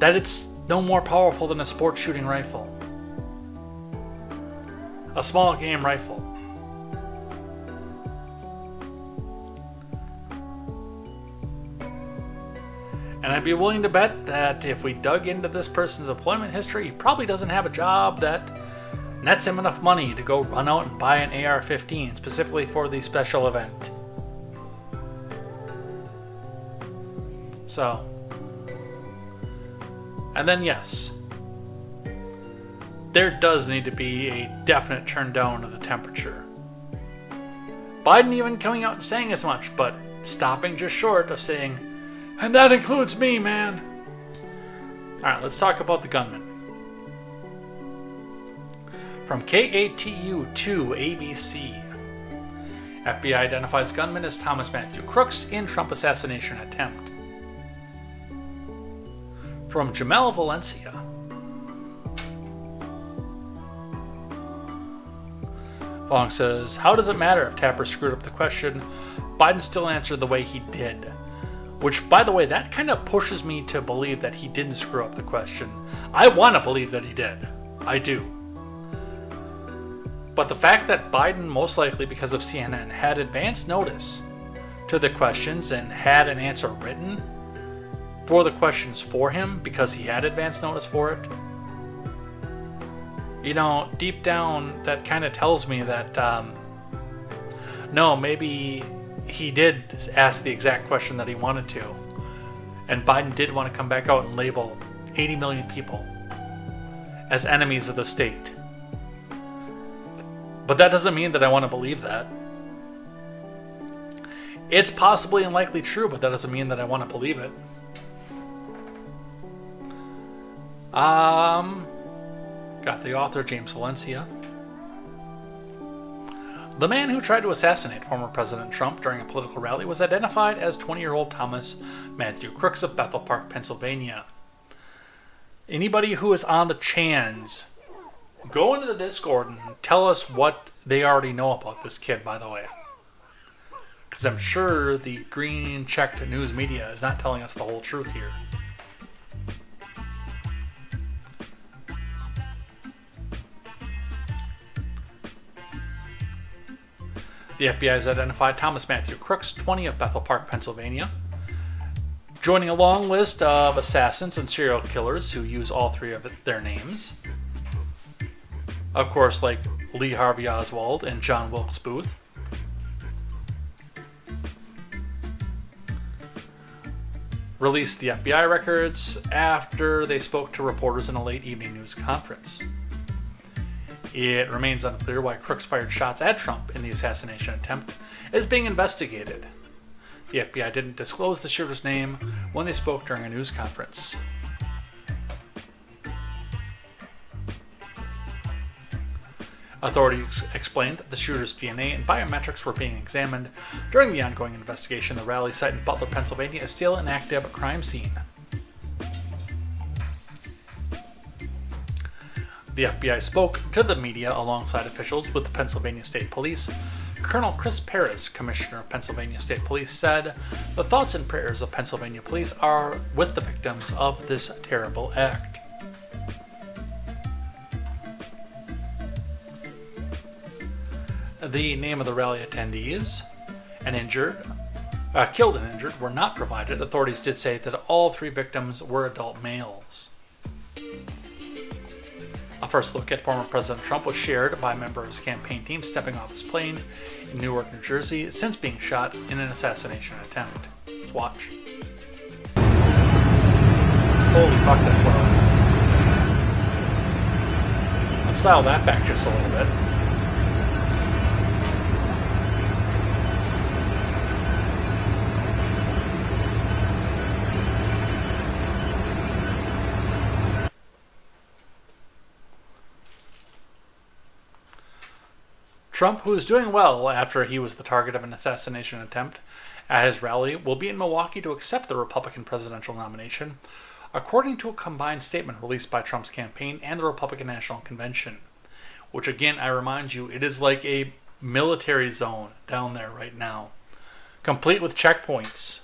Speaker 1: that it's no more powerful than a sports shooting rifle. A small game rifle. And I'd be willing to bet that if we dug into this person's employment history, he probably doesn't have a job that nets him enough money to go run out and buy an AR-15 specifically for the special event. So, and then yes, there does need to be a definite turn down of the temperature. Biden even coming out and saying as much, but stopping just short of saying, and that includes me, man. Alright, let's talk about the gunman. From KATU to ABC, FBI identifies gunman as Thomas Matthew Crooks in Trump assassination attempt. From Jamel Valencia, Fong says, how does it matter if Tapper screwed up the question? Biden still answered the way he did. Which, by the way, that kind of pushes me to believe that he didn't screw up the question. I want to believe that he did. I do. But the fact that Biden, most likely because of CNN, had advance notice to the questions and had an answer written for the questions for him because he had advance notice for it, you know, deep down, that kind of tells me that, no, maybe he did ask the exact question that he wanted to. And Biden did want to come back out and label 80 million people as enemies of the state. But that doesn't mean that I want to believe that. It's possibly and likely true, but that doesn't mean that I want to believe it. Got the author, James Valencia. The man who tried to assassinate former President Trump during a political rally was identified as 20-year-old Thomas Matthew Crooks of Bethel Park, Pennsylvania. Anybody who is on the Chans, go into the Discord and tell us what they already know about this kid, by the way. Because I'm sure the green-checked news media is not telling us the whole truth here. The FBI has identified Thomas Matthew Crooks, 20, of Bethel Park, Pennsylvania, joining a long list of assassins and serial killers who use all three of their names. Of course, like Lee Harvey Oswald and John Wilkes Booth. Released the FBI records after they spoke to reporters in a late evening news conference. It remains unclear why Crooks fired shots at Trump in the assassination attempt is being investigated. The FBI didn't disclose the shooter's name when they spoke during a news conference. Authorities explained that the shooter's DNA and biometrics were being examined during the ongoing investigation. The rally site in Butler, Pennsylvania is still an active crime scene. The FBI spoke to the media alongside officials with the Pennsylvania State Police. Colonel Chris Perez, Commissioner of Pennsylvania State Police, said, "The thoughts and prayers of Pennsylvania police are with the victims of this terrible act." The name of the rally attendees and killed and injured were not provided. Authorities did say that all three victims were adult males. A first look at former President Trump was shared by a member of his campaign team stepping off his plane in Newark, New Jersey, since being shot in an assassination attempt. Let's watch. Holy fuck, that's loud. Let's dial that back just a little bit. Trump, who is doing well after he was the target of an assassination attempt at his rally, will be in Milwaukee to accept the Republican presidential nomination, according to a combined statement released by Trump's campaign and the Republican National Convention. Which, again, I remind you, it is like a military zone down there right now, complete with checkpoints.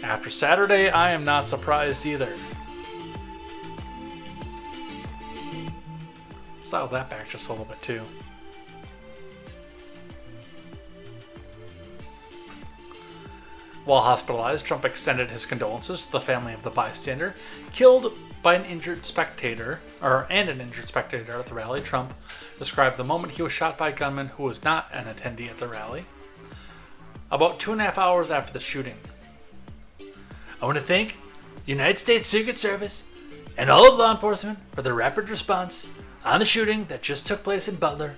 Speaker 1: After Saturday, I am not surprised either. Dial that back just a little bit too. While hospitalized, Trump extended his condolences to the family of the bystander killed by an injured spectator, and an injured spectator at the rally. Trump described the moment he was shot by a gunman who was not an attendee at the rally. About 2.5 hours after the shooting, I want to thank the United States Secret Service and all of law enforcement for their rapid response on the shooting that just took place in Butler.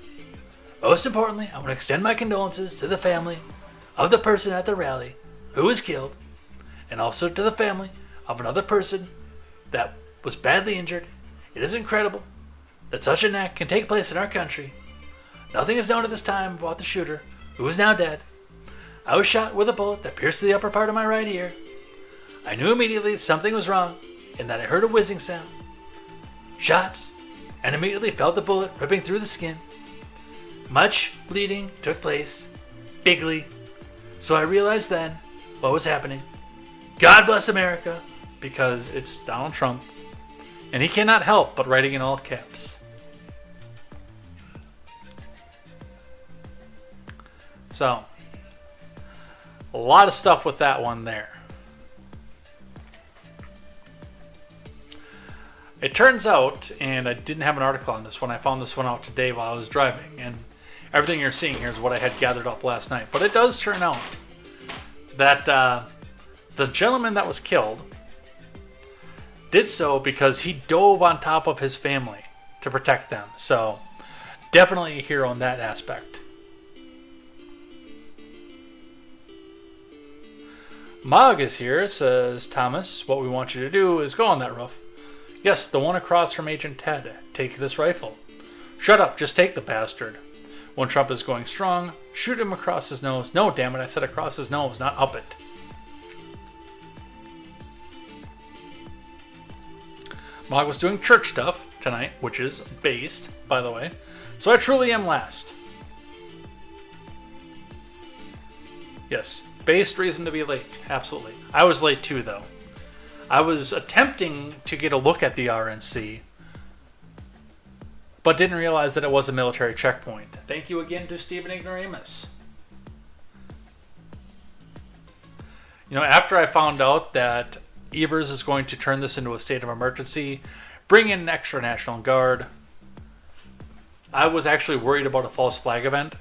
Speaker 1: Most importantly, I want to extend my condolences to the family of the person at the rally who was killed, and also to the family of another person that was badly injured. It is incredible that such an act can take place in our country. Nothing is known at this time about the shooter, who is now dead. I was shot with a bullet that pierced the upper part of my right ear. I knew immediately that something was wrong, and that I heard a whizzing sound. Shots, and immediately felt the bullet ripping through the skin. Much bleeding took place, bigly, so I realized then what was happening. God bless America, because it's Donald Trump, and he cannot help but writing in all caps. So, a lot of stuff with that one there. It turns out, and I didn't have an article on this one, I found this one out today while I was driving, and everything you're seeing here is what I had gathered up last night. But it does turn out that the gentleman that was killed did so because he dove on top of his family to protect them. So, definitely a hero in that aspect. Mog is here, says Thomas. What we want you to do is go on that roof. Yes, the one across from Agent Ted. Take this rifle. Shut up, just take the bastard. When Trump is going strong, shoot him across his nose. No, damn it, I said across his nose, not up it. Mog was doing church stuff tonight, which is based, by the way. So I truly am last. Yes, based reason to be late, absolutely. I was late too, though. I was attempting to get a look at the RNC, but didn't realize that it was a military checkpoint. Thank you again to Stephen Ignoramus. You know, after I found out that Evers is going to turn this into a state of emergency, bring in an extra National Guard, I was actually worried about a false flag event.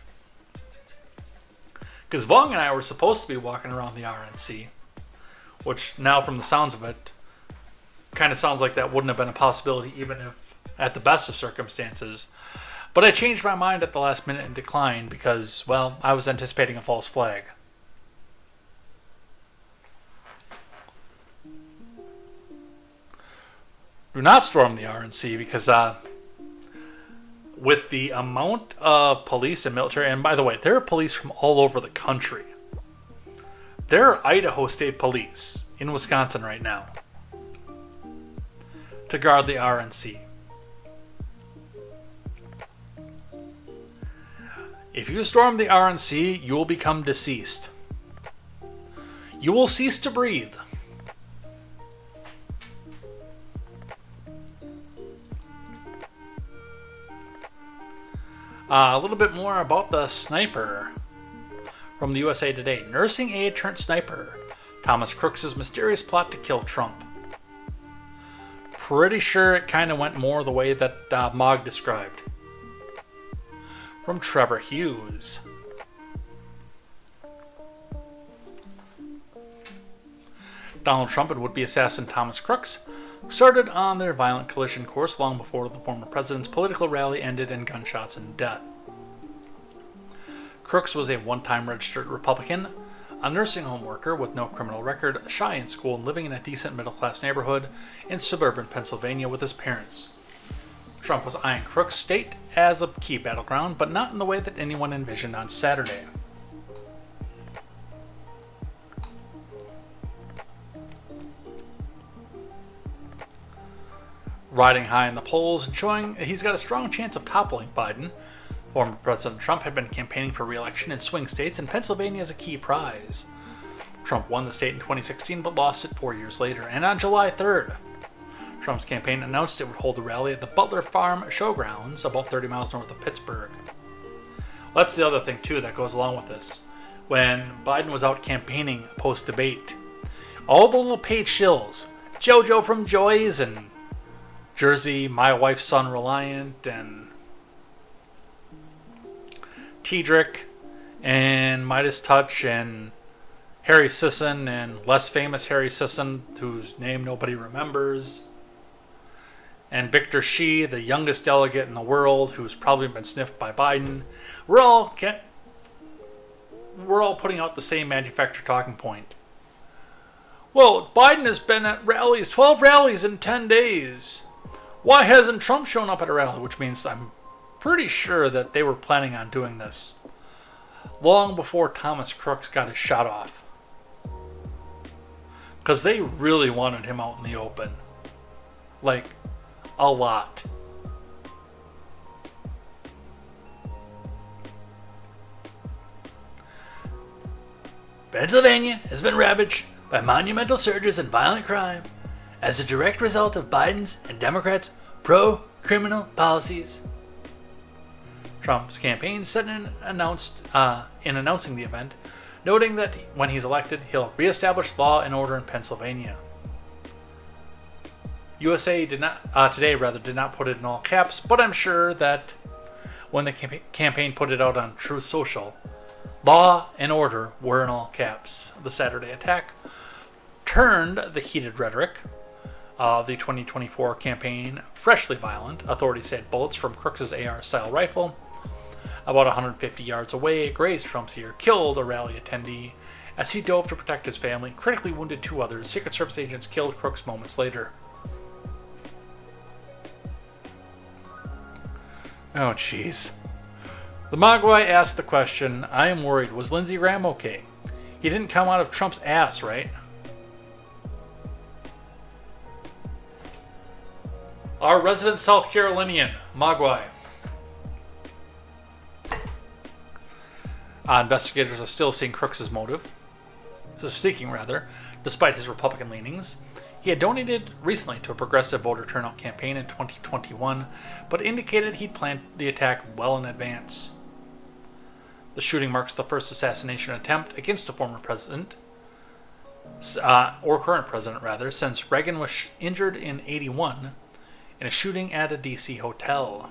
Speaker 1: Because Vong and I were supposed to be walking around the RNC, which now from the sounds of it, kind of sounds like that wouldn't have been a possibility even if at the best of circumstances. But I changed my mind at the last minute and declined because, well, I was anticipating a false flag. Do not storm the RNC because with the amount of police and military, and by the way, there are police from all over the country. There are Idaho State Police in Wisconsin right now to guard the RNC. If you storm the RNC, you will become deceased. You will cease to breathe. A little bit more about the sniper from the USA Today. Nursing aide turned sniper. Thomas Crooks' mysterious plot to kill Trump. Pretty sure it kind of went more the way that Mog described. From Trevor Hughes. Donald Trump and would-be assassin Thomas Crooks started on their violent collision course long before the former president's political rally ended in gunshots and death. Crooks was a one-time registered Republican, a nursing home worker with no criminal record, shy in school, and living in a decent middle-class neighborhood in suburban Pennsylvania with his parents. Trump was eyeing Crooks' state as a key battleground, but not in the way that anyone envisioned on Saturday. Riding high in the polls and showing he's got a strong chance of toppling Biden, former President Trump had been campaigning for re-election in swing states, and Pennsylvania is a key prize. Trump won the state in 2016 but lost it 4 years later, and on July 3rd, Trump's campaign announced it would hold a rally at the Butler Farm Showgrounds, about 30 miles north of Pittsburgh. Well, that's the other thing, too, that goes along with this. when Biden was out campaigning post-debate. All the little paid shills, JoJo from Joy's and Jersey, My Wife's Son Reliant, and Tedrick, and Midas Touch, and Harry Sisson, and less famous Harry Sisson, whose name nobody remembers, and Victor Shi, the youngest delegate in the world, who's probably been sniffed by Biden. We're all putting out the same manufactured talking point. Well, Biden has been at rallies, 12 rallies in 10 days. Why hasn't Trump shown up at a rally? Which means I'm pretty sure that they were planning on doing this long before Thomas Crooks got his shot off. Because they really wanted him out in the open. Like, a lot. Pennsylvania has been ravaged by monumental surges in violent crime as a direct result of Biden's and Democrats' pro-criminal policies. Trump's campaign said in announcing the event, noting that when he's elected, he'll reestablish law and order in Pennsylvania. USA did not put it in all caps, but I'm sure that when the campaign put it out on Truth Social, law and order were in all caps. The Saturday attack turned the heated rhetoric of the 2024 campaign freshly violent. Authorities said bullets from Crooks' AR-style rifle about 150 yards away grazed Trump's ear, killed a rally attendee as he dove to protect his family, critically wounded 2 others. Secret Service agents killed Crooks moments later. Oh, jeez. The Mogwai asked the question, I am worried, was Lindsey Graham okay? He didn't come out of Trump's ass, right? Our resident South Carolinian, Mogwai. Investigators are still seeking Crooks' motive, despite his Republican leanings. He had donated recently to a progressive voter turnout campaign in 2021, but indicated he'd planned the attack well in advance. The shooting marks the first assassination attempt against a former president, or current president rather, since Reagan was injured in '81 in a shooting at a D.C. hotel.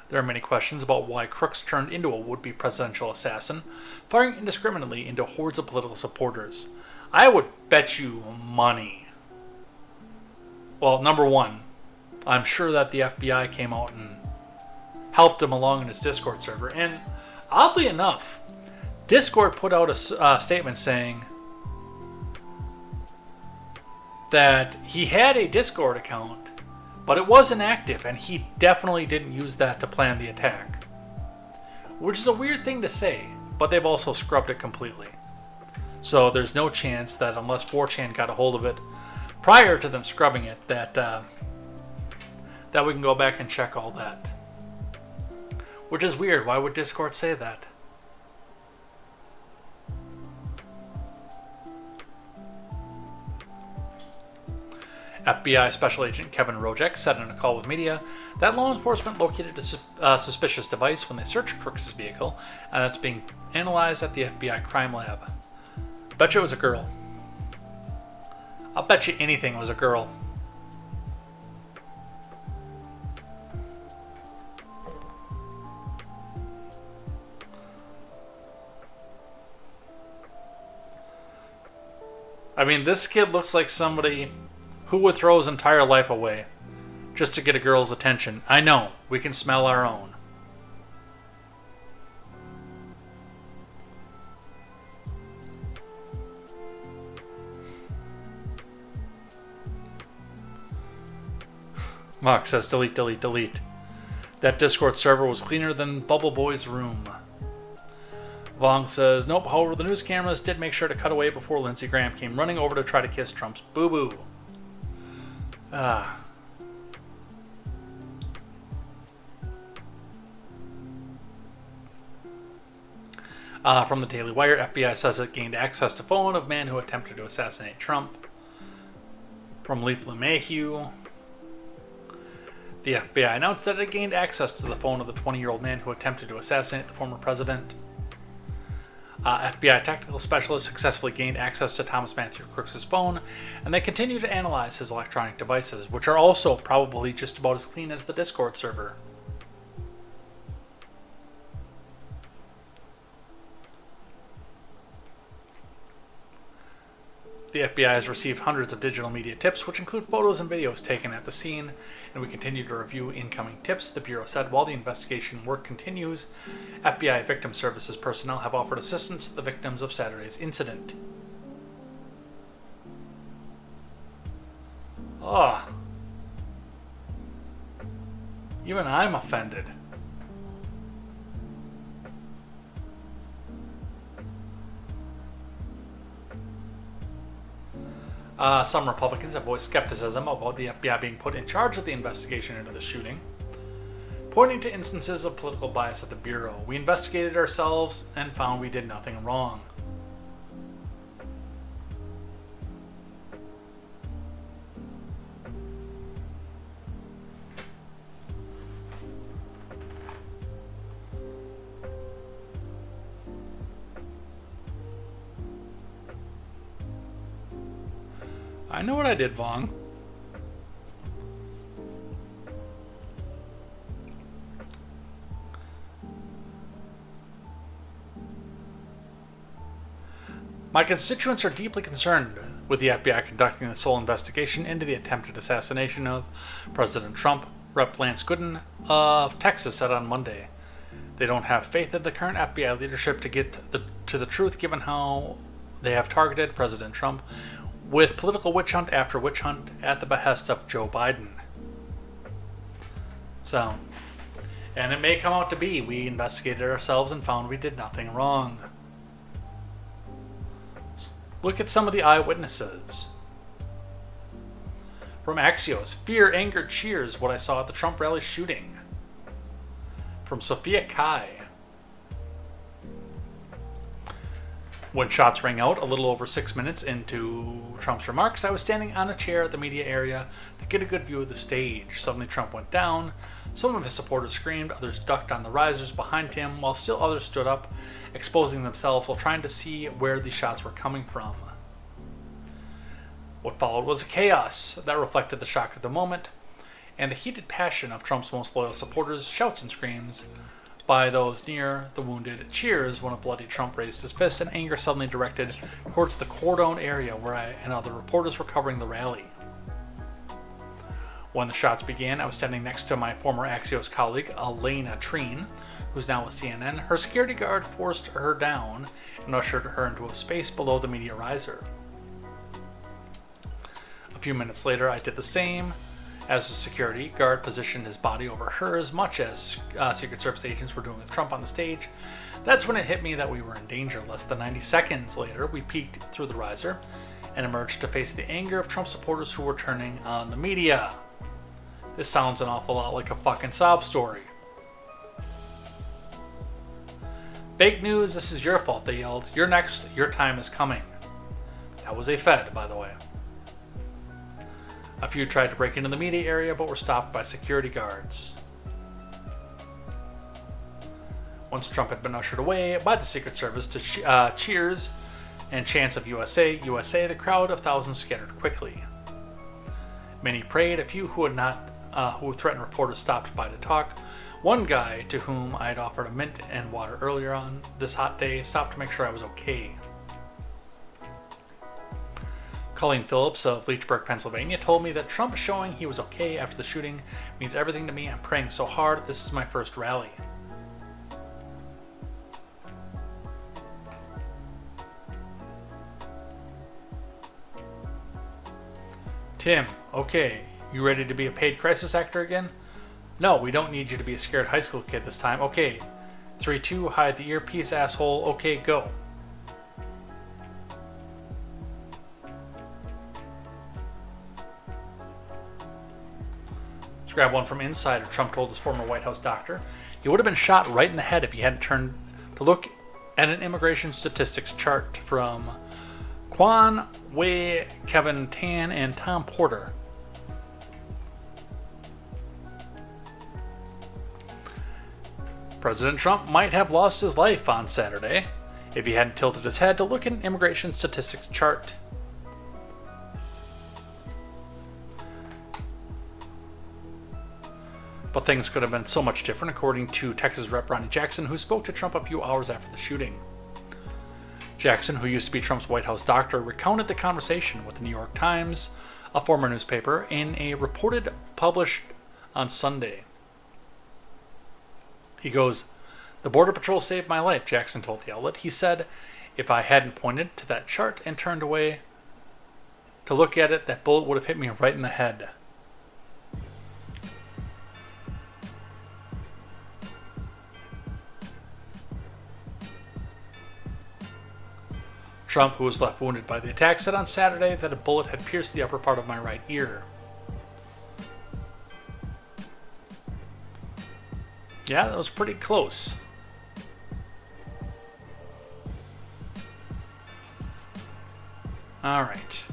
Speaker 1: There are many questions about why Crooks turned into a would-be presidential assassin, firing indiscriminately into hordes of political supporters. I would bet you money. Well, number one, I'm sure that the FBI came out and helped him along in his Discord server. And oddly enough, Discord put out a statement saying that he had a Discord account, but it was inactive, and he definitely didn't use that to plan the attack. Which is a weird thing to say, but they've also scrubbed it completely. So there's no chance that unless 4chan got a hold of it prior to them scrubbing it, that we can go back and check all that. Which is weird. Why would Discord say that? FBI Special Agent Kevin Rojek said in a call with media that law enforcement located a suspicious device when they searched Crooks' vehicle, and that's being analyzed at the FBI crime lab. Bet you it was a girl. I'll bet you anything was a girl. I mean, this kid looks like somebody who would throw his entire life away just to get a girl's attention. I know, we can smell our own. Mark says delete, delete, delete. That Discord server was cleaner than Bubble Boy's room. Vong says, nope, however, the news cameras did make sure to cut away before Lindsey Graham came running over to try to kiss Trump's boo-boo. From the Daily Wire, FBI says it gained access to phone of man who attempted to assassinate Trump. From Leaf LeMahieu, The FBI announced that it gained access to the phone of the 20-year-old man who attempted to assassinate the former president. FBI technical specialists successfully gained access to Thomas Matthew Crooks' phone, and they continue to analyze his electronic devices, which are also probably just about as clean as the Discord server. The FBI has received hundreds of digital media tips, which include photos and videos taken at the scene, and we continue to review incoming tips, the Bureau said. While the investigation work continues, FBI Victim Services personnel have offered assistance to the victims of Saturday's incident. Ah. Even I'm offended. Some Republicans have voiced skepticism about the FBI being put in charge of the investigation into the shooting, pointing to instances of political bias at the Bureau. We investigated ourselves and found we did nothing wrong. I know what I did, Vong. My constituents are deeply concerned with the FBI conducting the sole investigation into the attempted assassination of President Trump, Rep. Lance Gooden of Texas said on Monday. They don't have faith in the current FBI leadership to get to the truth, given how they have targeted President Trump with political witch hunt after witch hunt at the behest of Joe Biden. So, and it may come out to be we investigated ourselves and found we did nothing wrong. Look at some of the eyewitnesses. From Axios, fear, anger, cheers, what I saw at the Trump rally shooting. From Sophia Kai. When shots rang out a little over 6 minutes into Trump's remarks, I was standing on a chair at the media area to get a good view of the stage. Suddenly Trump went down. Some of his supporters screamed, others ducked on the risers behind him, while still others stood up, exposing themselves while trying to see where the shots were coming from. What followed was chaos that reflected the shock of the moment and the heated passion of Trump's most loyal supporters, shouts and screams by those near the wounded, cheers when a bloody Trump raised his fist, and anger suddenly directed towards the cordon area where I and other reporters were covering the rally. When the shots began, I was standing next to my former Axios colleague, Elena Treen, who's now with CNN. Her security guard forced her down and ushered her into a space below the media riser. A few minutes later, I did the same. As the security guard positioned his body over hers, much as Secret Service agents were doing with Trump on the stage. That's when it hit me that we were in danger. Less than 90 seconds later, we peeked through the riser and emerged to face the anger of Trump supporters who were turning on the media. This sounds an awful lot like a fucking sob story. Fake news, this is your fault, they yelled. You're next, your time is coming. That was a Fed, by the way. A few tried to break into the media area but were stopped by security guards. Once Trump had been ushered away by the Secret Service to cheers and chants of USA, USA, the crowd of thousands scattered quickly. Many prayed, a few who threatened reporters stopped by to talk. One guy, to whom I had offered a mint and water earlier on this hot day, stopped to make sure I was okay. Colleen Phillips of Leechburg, Pennsylvania, told me that Trump showing he was okay after the shooting means everything to me. I'm praying so hard. This is my first rally. Tim, okay, you ready to be a paid crisis actor again? No, we don't need you to be a scared high school kid this time. Okay, 3-2, hide the earpiece, asshole. Okay, go. Let's grab one from Insider. Trump told his former White House doctor he would have been shot right in the head if he hadn't turned to look at an immigration statistics chart from Quan Wei, Kevin Tan, and Tom Porter. President Trump might have lost his life on Saturday if he hadn't tilted his head to look at an immigration statistics chart. But things could have been so much different, according to Texas Rep. Ronnie Jackson, who spoke to Trump a few hours after the shooting. Jackson, who used to be Trump's White House doctor, recounted the conversation with the New York Times, a former newspaper, in a reported published on Sunday. He goes, "The Border Patrol saved my life," Jackson told the outlet. He said, "If I hadn't pointed to that chart and turned away to look at it, that bullet would have hit me right in the head." Trump, who was left wounded by the attack, said on Saturday that a bullet had pierced the upper part of my right ear. Yeah, that was pretty close. All right.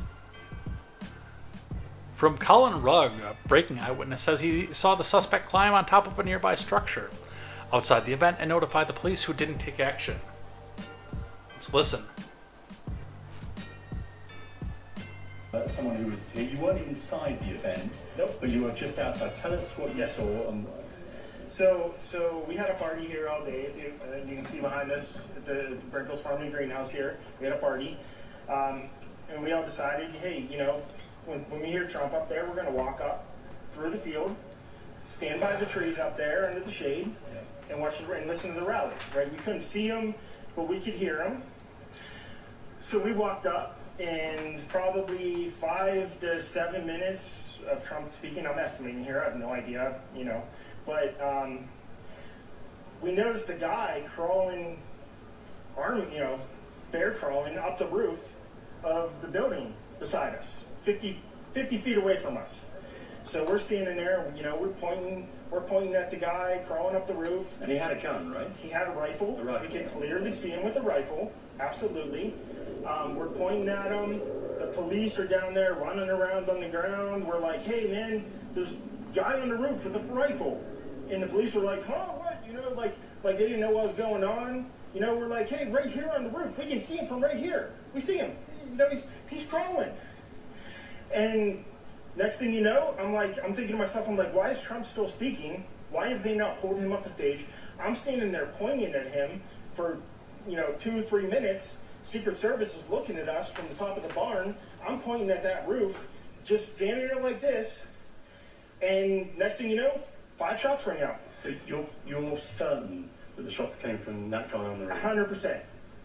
Speaker 1: From Colin Rugg, a breaking eyewitness says he saw the suspect climb on top of a nearby structure outside the event and notify the police, who didn't take action. Let's listen.
Speaker 6: Someone who was here. You weren't inside the event,
Speaker 7: Nope.
Speaker 6: but you were just outside. Tell us what you
Speaker 7: Yes.
Speaker 6: saw.
Speaker 7: So we had a party here all day. You can see behind us at the Brinkles Farming Greenhouse here. We had a party, and we all decided, hey, you know, when we hear Trump up there, we're going to walk up through the field, stand by the trees up there under the shade, and watch and listen to the rally. Right? We couldn't see him, but we could hear him. So we walked up. And probably 5 to 7 minutes of Trump speaking, I'm estimating here, I have no idea, you know, but we noticed a guy crawling, bear crawling up the roof of the building beside us, 50 feet away from us. So we're standing there, you know, we're pointing at the guy crawling up the roof.
Speaker 6: And he had a gun, right?
Speaker 7: He had a rifle. We could clearly see him with a rifle, absolutely. We're pointing at him. The police are down there running around on the ground. We're like, hey, man, there's a guy on the roof with a rifle. And the police were like, huh, what? You know, like they didn't know what was going on. You know, we're like, hey, right here on the roof. We can see him from right here. We see him. You know, he's crawling. And next thing you know, I'm thinking to myself, I'm like, why is Trump still speaking? Why have they not pulled him off the stage? I'm standing there pointing at him for, 2 or 3 minutes. Secret Service is looking at us from the top of the barn. I'm pointing at that roof, just standing there like this. And next thing you know, 5 shots rang out.
Speaker 6: So you're certain that the shots came from that guy on the roof?
Speaker 7: 100%.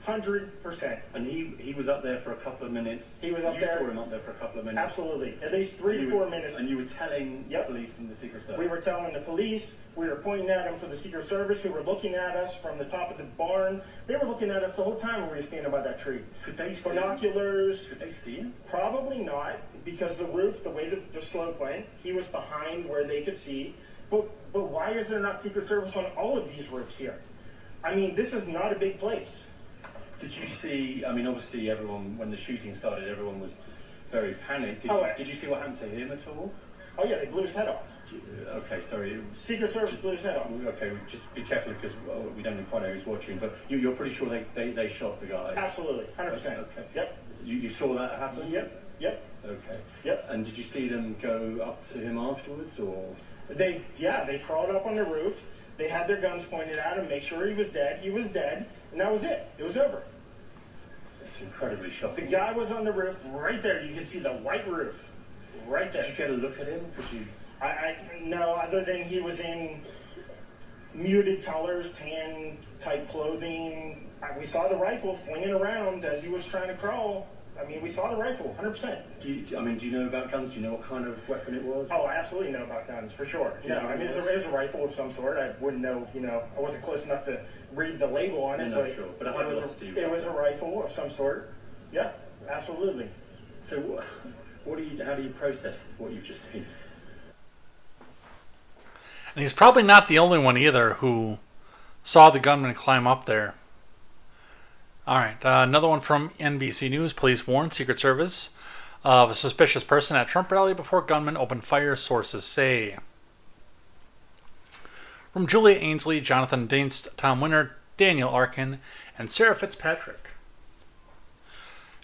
Speaker 7: 100%.
Speaker 6: And he was up there for a couple of minutes?
Speaker 7: He was up there.
Speaker 6: You saw him up there for a couple of minutes?
Speaker 7: Absolutely. At least 3 to 4 minutes.
Speaker 6: And you were telling
Speaker 7: Yep.
Speaker 6: the police and the Secret Service?
Speaker 7: We were telling the police. We were pointing at them for the Secret Service, who were looking at us from the top of the barn. They were looking at us the whole time when we were standing by that tree.
Speaker 6: Could they see
Speaker 7: Binoculars.
Speaker 6: Could they see him?
Speaker 7: Probably not, because the roof, the way the slope went, he was behind where they could see. But why is there not Secret Service on all of these roofs here? I mean, this is not a big place.
Speaker 6: Did you see, I mean, obviously everyone, when the shooting started, everyone was very panicked. Did you see what happened to him at all?
Speaker 7: Oh yeah, they blew his head off.
Speaker 6: Okay, sorry.
Speaker 7: Secret Service blew his head off.
Speaker 6: Okay, just be careful because we don't quite know who's watching, but you're pretty sure they shot the guy?
Speaker 7: Absolutely, 100%.
Speaker 6: Okay.
Speaker 7: Yep.
Speaker 6: You saw that happen?
Speaker 7: Yep.
Speaker 6: Okay.
Speaker 7: Yep.
Speaker 6: And did you see them go up to him afterwards, or?
Speaker 7: They crawled up on the roof. They had their guns pointed at him, make sure he was dead. He was dead, and that was it. It was over.
Speaker 6: It's incredibly shocking.
Speaker 7: The guy was on the roof right there. You can see the white roof right there.
Speaker 6: Did you get a look at him? Could you?
Speaker 7: No, other than he was in muted colors, tan type clothing. We saw the rifle flinging around as he was trying to crawl. I mean, we saw the rifle, 100%.
Speaker 6: Do you know about guns? Do you know what kind of weapon it was?
Speaker 7: Oh, I absolutely know about guns, for sure. No, I mean, it was a rifle of some sort. I wouldn't know, I wasn't close enough to read the label on it,
Speaker 6: No, sure. But
Speaker 7: it was a rifle of some sort. Yeah, absolutely.
Speaker 6: So how do you process what you've just seen?
Speaker 1: And he's probably not the only one either who saw the gunman climb up there. All right, another one from NBC News. Police warn Secret Service of a suspicious person at Trump rally before gunman opened fire, sources say. from Julia Ainsley, Jonathan Dinst, Tom Winter, Daniel Arkin, and Sarah Fitzpatrick.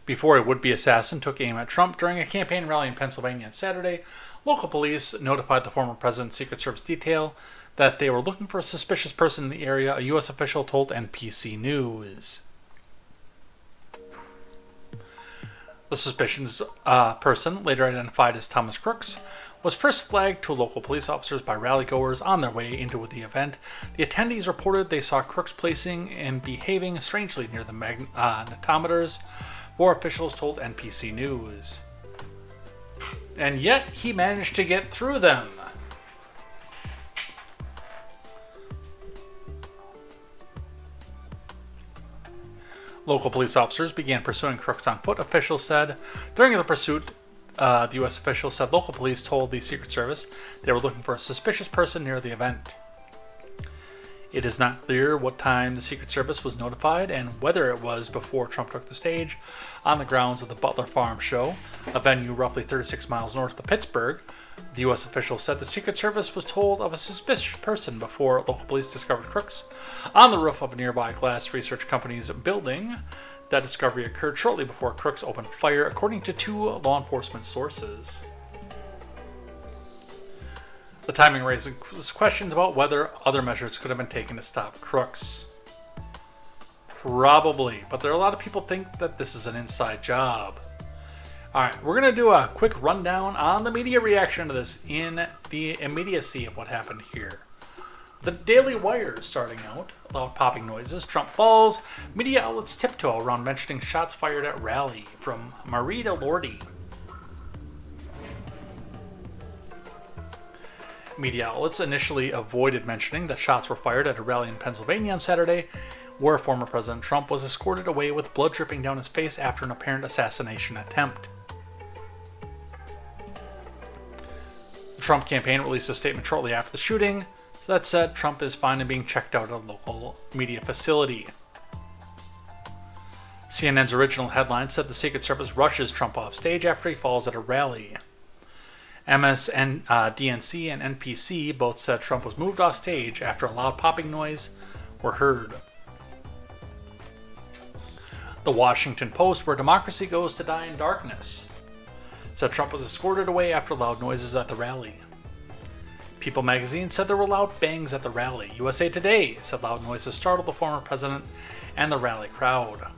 Speaker 1: Before a would-be assassin took aim at Trump during a campaign rally in Pennsylvania on Saturday, local police notified the former president's Secret Service detail that they were looking for a suspicious person in the area, a U.S. official told NBC News. The suspicious person, later identified as Thomas Crooks, was first flagged to local police officers by rally-goers on their way into the event. The attendees reported they saw Crooks placing and behaving strangely near the magnetometers, 4 officials told NBC News. And yet, he managed to get through them. Local police officers began pursuing Crooks on foot, officials said. During the pursuit, the U.S. official said local police told the Secret Service they were looking for a suspicious person near the event. It is not clear what time the Secret Service was notified and whether it was before Trump took the stage on the grounds of the Butler Farm Show, a venue roughly 36 miles north of Pittsburgh. The U.S. official said the Secret Service was told of a suspicious person before local police discovered Crooks on the roof of a nearby glass research company's building. That discovery occurred shortly before Crooks opened fire, according to 2 law enforcement sources. The timing raises questions about whether other measures could have been taken to stop Crooks. Probably, but there are a lot of people think that this is an inside job. Alright, we're going to do a quick rundown on the media reaction to this in the immediacy of what happened here. The Daily Wire starting out, loud popping noises, Trump falls, media outlets tiptoe around mentioning shots fired at rally, from Marita Lordy. Media outlets initially avoided mentioning that shots were fired at a rally in Pennsylvania on Saturday, where former President Trump was escorted away with blood dripping down his face after an apparent assassination attempt. The Trump campaign released a statement shortly after the shooting that said Trump is fine and being checked out at a local media facility. CNN's original headline said the Secret Service rushes Trump off stage after he falls at a rally. DNC and NPC both said Trump was moved off stage after a loud popping noise were heard. The Washington Post, where democracy goes to die in darkness, said Trump was escorted away after loud noises at the rally. People magazine said there were loud bangs at the rally. USA Today said loud noises startled the former president and the rally crowd.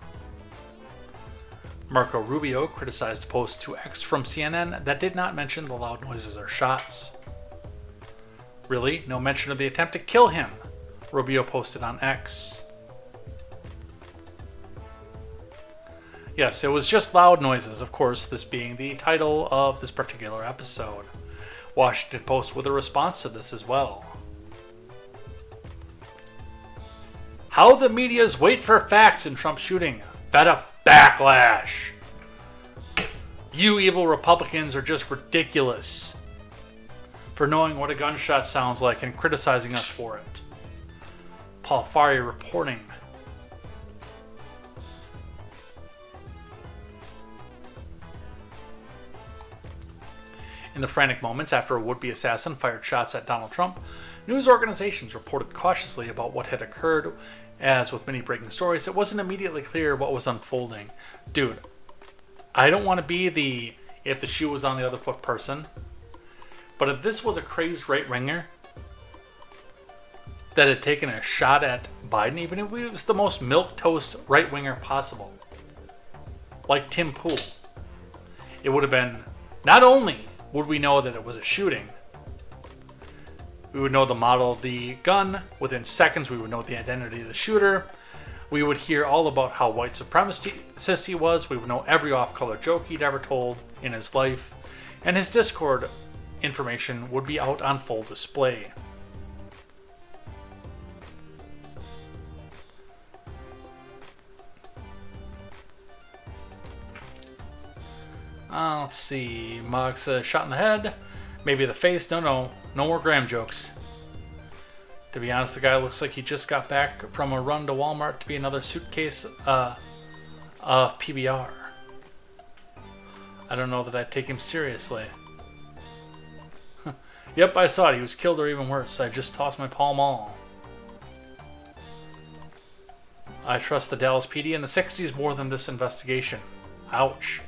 Speaker 1: Marco Rubio criticized a post to X from CNN that did not mention the loud noises or shots. Really? No mention of the attempt to kill him, Rubio posted on X. Yes, it was just loud noises, of course, this being the title of this particular episode. Washington Post with a response to this as well. How the media's wait for facts in Trump shooting fed a backlash. You evil Republicans are just ridiculous for knowing what a gunshot sounds like and criticizing us for it. Paul Fari reporting. In the frantic moments after a would-be assassin fired shots at Donald Trump, news organizations reported cautiously about what had occurred. As with many breaking stories, it wasn't immediately clear what was unfolding. Dude, I don't want to be the if the shoe was on the other foot person, but if this was a crazed right-winger that had taken a shot at Biden, even if it was the most milquetoast right-winger possible, like Tim Pool, it would have been, not only would we know that it was a shooting, we would know the model of the gun. Within seconds, we would know the identity of the shooter. We would hear all about how white supremacist he was. We would know every off-color joke he'd ever told in his life. And his Discord information would be out on full display. Let's see. Mog says, shot in the head. Maybe the face. No more Graham jokes. To be honest, the guy looks like he just got back from a run to Walmart to be another suitcase of PBR. I don't know that I'd take him seriously. Yep, I saw it. He was killed or even worse. I just tossed my Pall Mall. I trust the Dallas PD in the 60s more than this investigation. Ouch.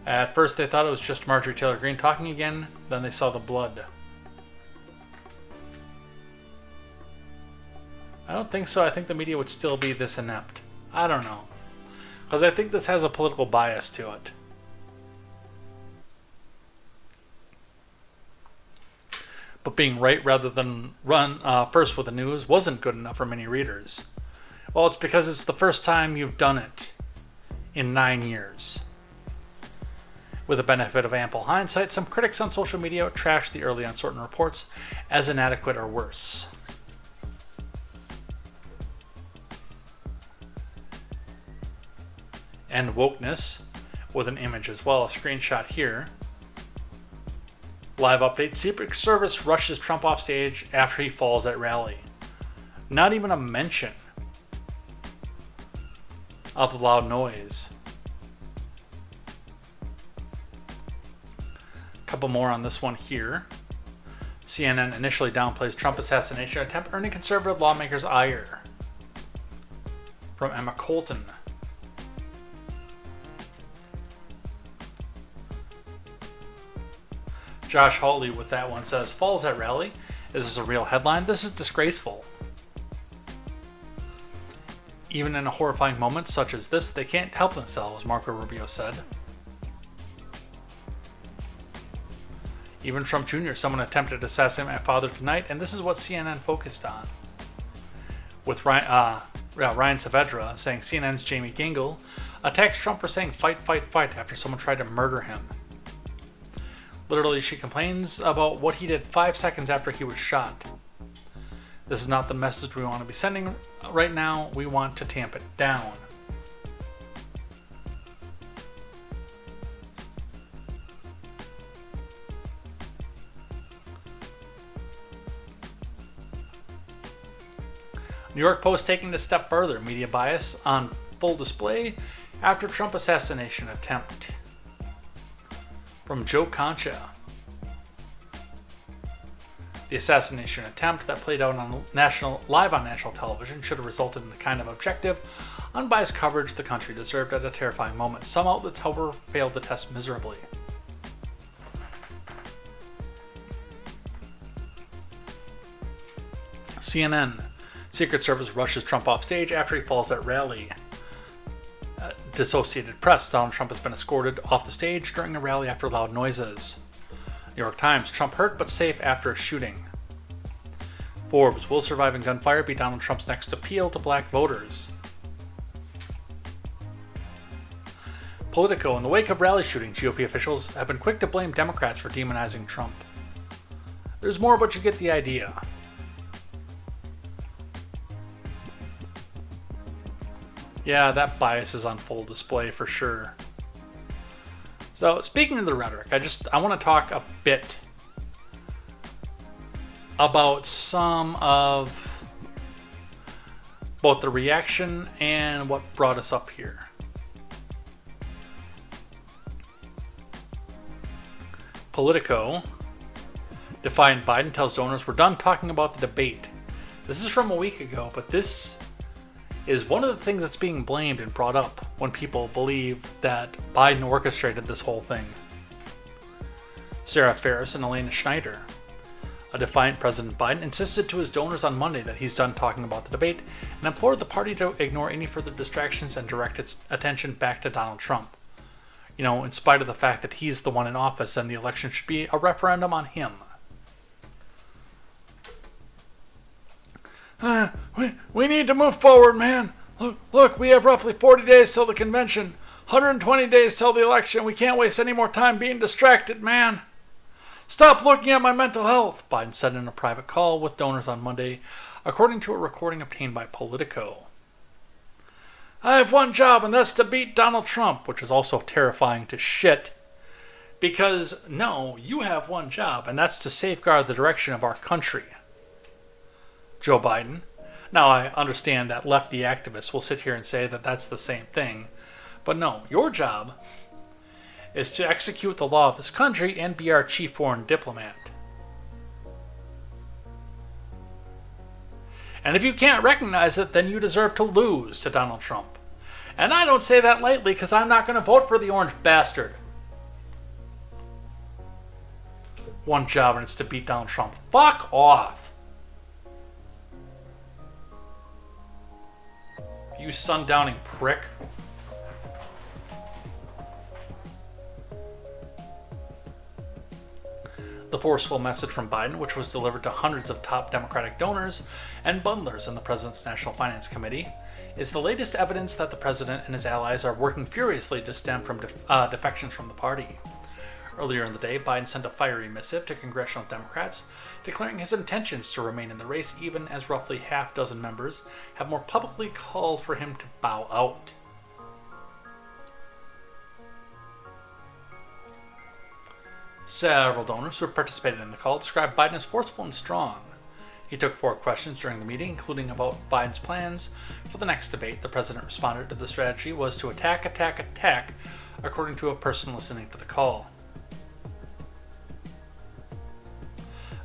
Speaker 1: At first they thought it was just Marjorie Taylor Greene talking again, then they saw the blood. I don't think so. I think the media would still be this inept. I don't know. Because I think this has a political bias to it. But being right rather than run first with the news wasn't good enough for many readers. Well, it's because it's the first time you've done it in 9 years. With the benefit of ample hindsight, some critics on social media trashed the early uncertain reports as inadequate or worse. And wokeness, with an image as well, a screenshot here. Live update, Secret Service rushes Trump off stage after he falls at rally. Not even a mention of the loud noise. Couple more on this one here. CNN initially downplays Trump assassination attempt, earning conservative lawmakers' ire. From Emma Colton. Josh Hawley with that one says, falls at rally? Is this a real headline? This is disgraceful. Even in a horrifying moment such as this, they can't help themselves, Marco Rubio said. Even Trump Jr., someone attempted to assassinate my father tonight, and this is what CNN focused on. With Ryan Saavedra saying CNN's Jamie Gingle attacks Trump for saying fight, fight, fight after someone tried to murder him. Literally, she complains about what he did 5 seconds after he was shot. This is not the message we want to be sending right now. We want to tamp it down. New York Post taking it a step further. Media bias on full display after Trump assassination attempt. From Joe Concha. The assassination attempt that played out on live on national television should have resulted in the kind of objective, unbiased coverage the country deserved at a terrifying moment. Some outlets, however, failed the test miserably. CNN. Secret Service rushes Trump off stage after he falls at rally. Dissociated Press. Donald Trump has been escorted off the stage during a rally after loud noises. New York Times. Trump hurt but safe after a shooting. Forbes. Will surviving gunfire be Donald Trump's next appeal to black voters? Politico. In the wake of rally shootings, GOP officials have been quick to blame Democrats for demonizing Trump. There's more, but you get the idea. Yeah, that bias is on full display for sure. So, speaking of the rhetoric, I want to talk a bit about some of both the reaction and what brought us up here. Politico. Defiant Biden tells donors we're done talking about the debate. This is from a week ago, but this is one of the things that's being blamed and brought up when people believe that Biden orchestrated this whole thing. Sarah Ferris and Elena Schneider. A defiant President Biden insisted to his donors on Monday that he's done talking about the debate and implored the party to ignore any further distractions and direct its attention back to Donald Trump. You know, in spite of the fact that he's the one in office and the election should be a referendum on him. We need to move forward, man. Look, we have roughly 40 days till the convention. 120 days till the election. We can't waste any more time being distracted, man. Stop looking at my mental health, Biden said in a private call with donors on Monday, according to a recording obtained by Politico. I have one job, and that's to beat Donald Trump, which is also terrifying to shit. Because, no, you have one job, and that's to safeguard the direction of our country. Joe Biden. Now, I understand that lefty activists will sit here and say that that's the same thing. But no, your job is to execute the law of this country and be our chief foreign diplomat. And if you can't recognize it, then you deserve to lose to Donald Trump. And I don't say that lightly because I'm not going to vote for the orange bastard. One job and it's to beat Donald Trump. Fuck off. You sundowning prick. The forceful message from Biden, which was delivered to hundreds of top Democratic donors and bundlers in the President's National Finance Committee, is the latest evidence that the President and his allies are working furiously to stem from defections from the party. Earlier in the day, Biden sent a fiery missive to congressional Democrats, declaring his intentions to remain in the race even as roughly half-dozen members have more publicly called for him to bow out. Several donors who participated in the call described Biden as forceful and strong. He took 4 questions during the meeting, including about Biden's plans for the next debate. The president responded to the strategy was to attack, attack, attack, according to a person listening to the call.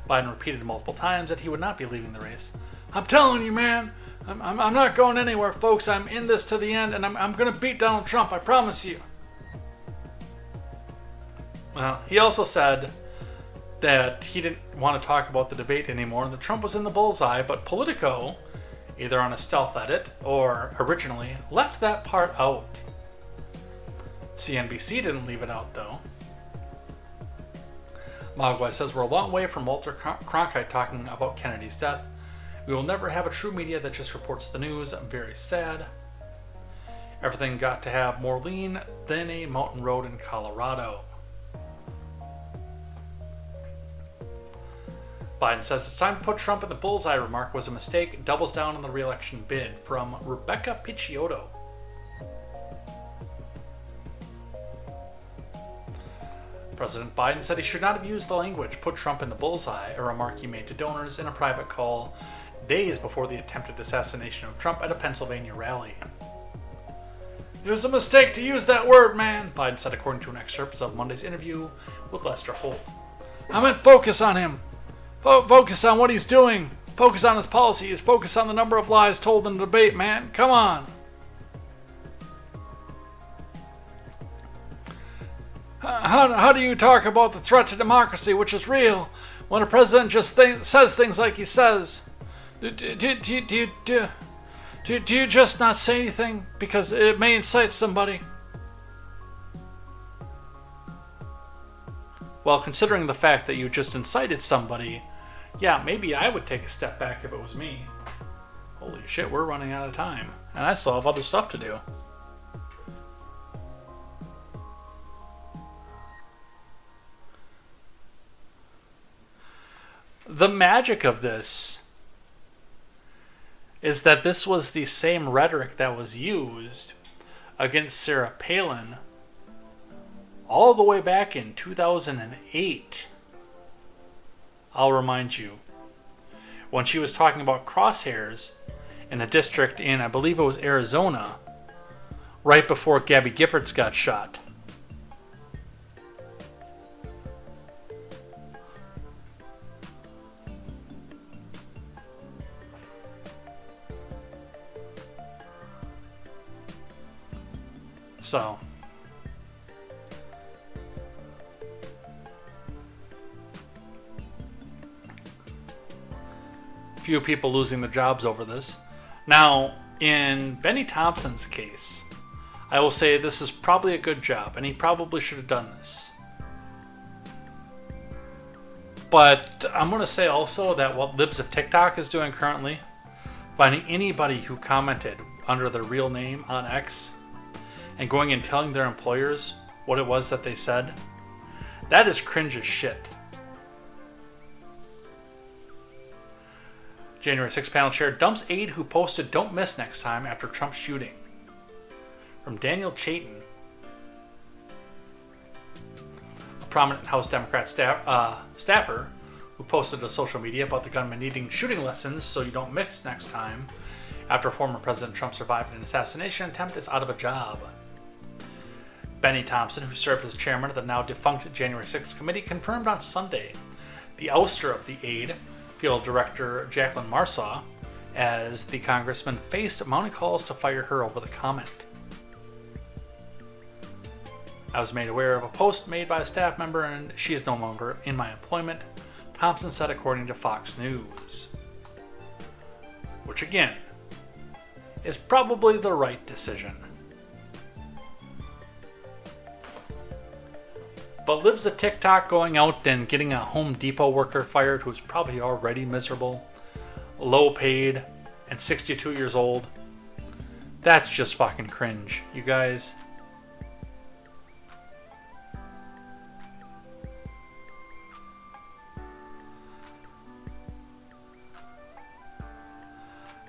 Speaker 1: Biden repeated multiple times that he would not be leaving the race. I'm telling you, man, I'm not going anywhere, folks. I'm in this to the end, and I'm going to beat Donald Trump, I promise you. Well, he also said that he didn't want to talk about the debate anymore, and that Trump was in the bullseye, but Politico, either on a stealth edit or originally, left that part out. CNBC didn't leave it out, though. Mogwai says we're a long way from Walter Cronkite talking about Kennedy's death. We will never have a true media that just reports the news. I'm very sad. Everything got to have more lean than a mountain road in Colorado. Biden says it's time to put Trump in the bullseye remark was a mistake, doubles down on the re-election bid, from Rebecca Picciotto. President Biden said he should not have used the language "put Trump in the bullseye," a remark he made to donors in a private call days before the attempted assassination of Trump at a Pennsylvania rally. It was a mistake to use that word, man, Biden said according to an excerpt of Monday's interview with Lester Holt. I meant focus on him. Focus on what he's doing. Focus on his policies. Focus on the number of lies told in the debate, man. Come on. How do you talk about the threat to democracy, which is real, when a president just says things like he says? Do you just not say anything because it may incite somebody? Well, considering the fact that you just incited somebody, yeah, maybe I would take a step back if it was me. Holy shit, we're running out of time. And I still have other stuff to do. The magic of this is that this was the same rhetoric that was used against Sarah Palin all the way back in 2008. I'll remind you, when she was talking about crosshairs in a district in, I believe it was Arizona, right before Gabby Giffords got shot. So, few people losing their jobs over this. Now, in Benny Thompson's case, I will say this is probably a good job, and he probably should have done this. But I'm going to say also that what Libs of TikTok is doing currently, finding anybody who commented under their real name on X and going and telling their employers what it was that they said, that is cringe as shit. January 6th panel chair dumps aide who posted "Don't miss next time" after Trump shooting. From Daniel Chayton, a prominent House Democrat staffer who posted to social media about the gunman needing shooting lessons so you don't miss next time after former President Trump survived an assassination attempt, is out of a job. Benny Thompson, who served as chairman of the now defunct January 6th committee, confirmed on Sunday the ouster of the aide, field director Jacqueline Marsaw, as the congressman faced mounting calls to fire her over the comment. I was made aware of a post made by a staff member and she is no longer in my employment, Thompson said according to Fox News. Which again, is probably the right decision. But libs of TikTok going out and getting a Home Depot worker fired who's probably already miserable, low paid, and 62 years old. That's just fucking cringe, you guys.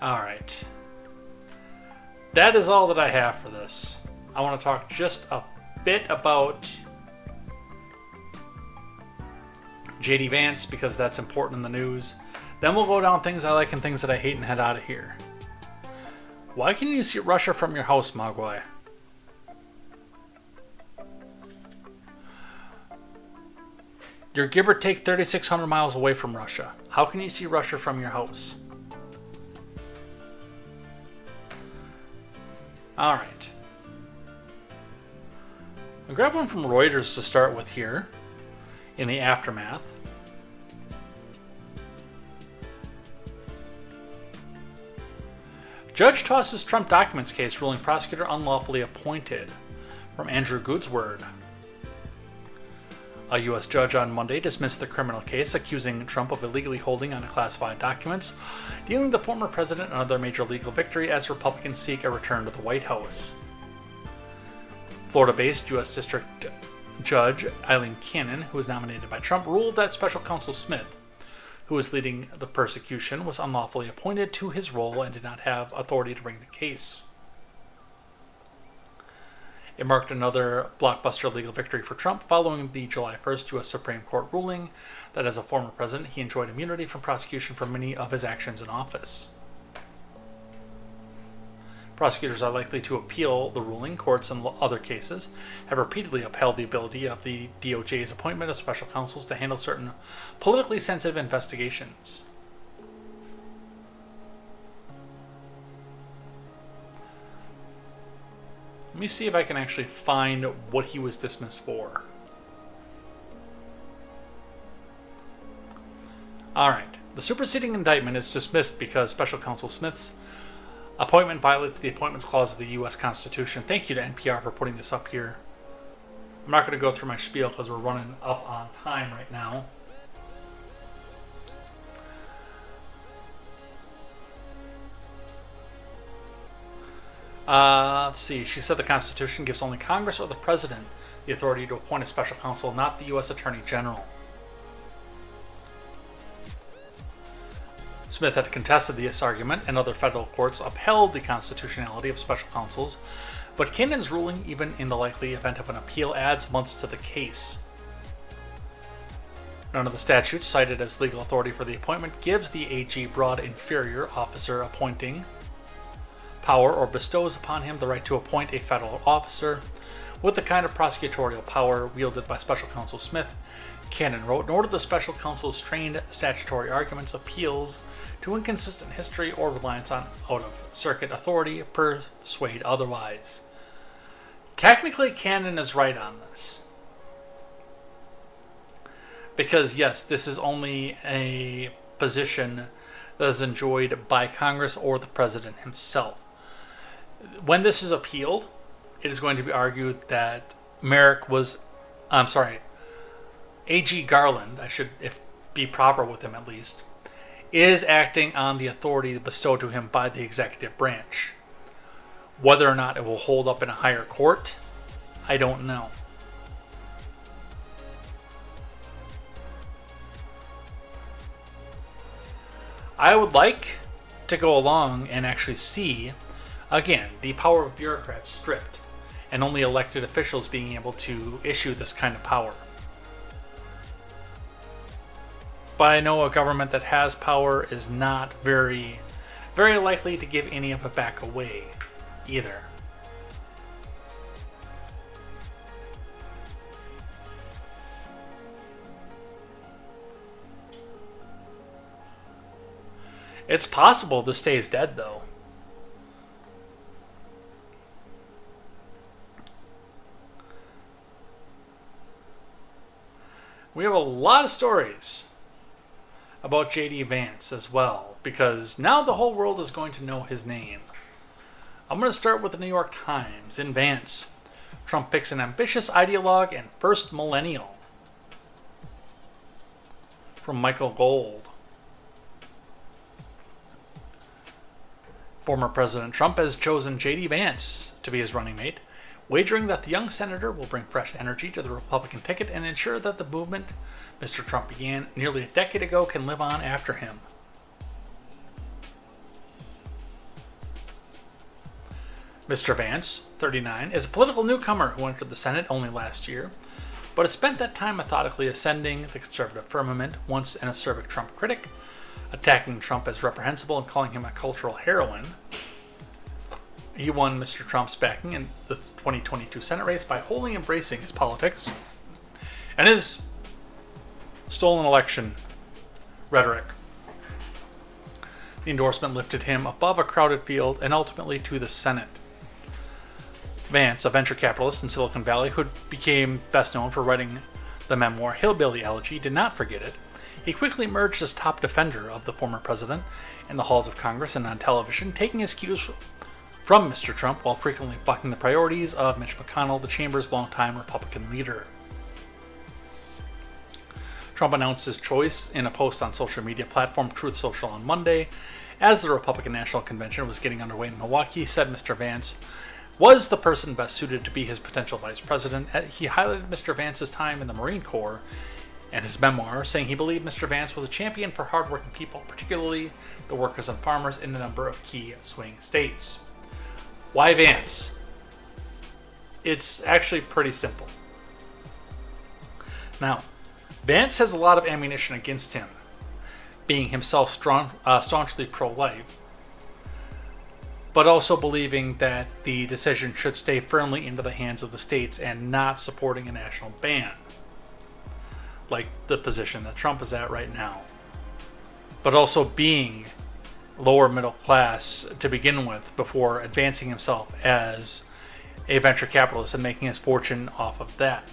Speaker 1: Alright. That is all that I have for this. I want to talk just a bit about JD Vance because that's important in the news. Then we'll go down things I like and things that I hate and head out of here. Why can you see Russia from your house, Mogwai? You're give or take 3,600 miles away from Russia. How can you see Russia from your house? Alright. I'll grab one from Reuters to start with here in the aftermath. Judge tosses Trump documents case, ruling prosecutor unlawfully appointed. From Andrew Goodsword. A U.S. judge on Monday dismissed the criminal case accusing Trump of illegally holding unclassified documents, dealing the former president another major legal victory as Republicans seek a return to the White House. Florida-based U.S. District Judge Eileen Cannon, who was nominated by Trump, ruled that Special Counsel Smith, who was leading the prosecution, was unlawfully appointed to his role and did not have authority to bring the case. It marked another blockbuster legal victory for Trump following the July 1st U.S. Supreme Court ruling that as a former president he enjoyed immunity from prosecution for many of his actions in office. Prosecutors are likely to appeal the ruling. Courts in other cases have repeatedly upheld the ability of the DOJ's appointment of special counsels to handle certain politically sensitive investigations. Let me see if I can actually find what he was dismissed for. Alright, the superseding indictment is dismissed because Special Counsel Smith's appointment violates the Appointments Clause of the U.S. Constitution. Thank you to NPR for putting this up here. I'm not going to go through my spiel because we're running up on time right now. Let's see. She said the Constitution gives only Congress or the President the authority to appoint a special counsel, not the U.S. Attorney General. Smith had contested this argument, and other federal courts upheld the constitutionality of special counsels, but Cannon's ruling, even in the likely event of an appeal, adds months to the case. None of the statutes cited as legal authority for the appointment gives the AG broad inferior officer appointing power or bestows upon him the right to appoint a federal officer with the kind of prosecutorial power wielded by Special Counsel Smith. Cannon wrote, nor do the special counsel's trained statutory arguments, appeals to inconsistent history, or reliance on out-of-circuit authority persuade otherwise. Technically, Cannon is right on this. Because, yes, this is only a position that is enjoyed by Congress or the President himself. When this is appealed, it is going to be argued that A.G. Garland, I should be proper with him at least, is acting on the authority bestowed to him by the executive branch. Whether or not it will hold up in a higher court, I don't know. I would like to go along and actually see, again, the power of bureaucrats stripped and only elected officials being able to issue this kind of power. But I know a government that has power is not very likely to give any of it back away either. It's possible this stays dead, though. We have a lot of stories about J.D. Vance as well, because now the whole world is going to know his name. I'm going to start with the New York Times. In Vance, Trump picks an ambitious ideologue and first millennial. From Michael Gold. Former President Trump has chosen J.D. Vance to be his running mate, wagering that the young senator will bring fresh energy to the Republican ticket and ensure that the movement Mr. Trump began nearly a decade ago can live on after him. Mr. Vance, 39, is a political newcomer who entered the Senate only last year, but has spent that time methodically ascending the conservative firmament, once an acerbic Trump critic, attacking Trump as reprehensible and calling him a cultural heroine. He won Mr. Trump's backing in the 2022 Senate race by wholly embracing his politics and his stolen election rhetoric. The endorsement lifted him above a crowded field and ultimately to the Senate. Vance, a venture capitalist in Silicon Valley who became best known for writing the memoir Hillbilly Elegy, did not forget it. He quickly emerged as top defender of the former president in the halls of Congress and on television, taking his cues from Mr. Trump while frequently bucking the priorities of Mitch McConnell, the chamber's longtime Republican leader. Trump announced his choice in a post on social media platform Truth Social on Monday. As the Republican National Convention was getting underway in Milwaukee, he said Mr. Vance was the person best suited to be his potential vice president. He highlighted Mr. Vance's time in the Marine Corps and his memoir, saying he believed Mr. Vance was a champion for hardworking people, particularly the workers and farmers in a number of key swing states. Why Vance? It's actually pretty simple. Now, Vance has a lot of ammunition against him, being himself staunchly pro-life, but also believing that the decision should stay firmly into the hands of the states and not supporting a national ban, like the position that Trump is at right now. But also being lower middle class to begin with before advancing himself as a venture capitalist and making his fortune off of that.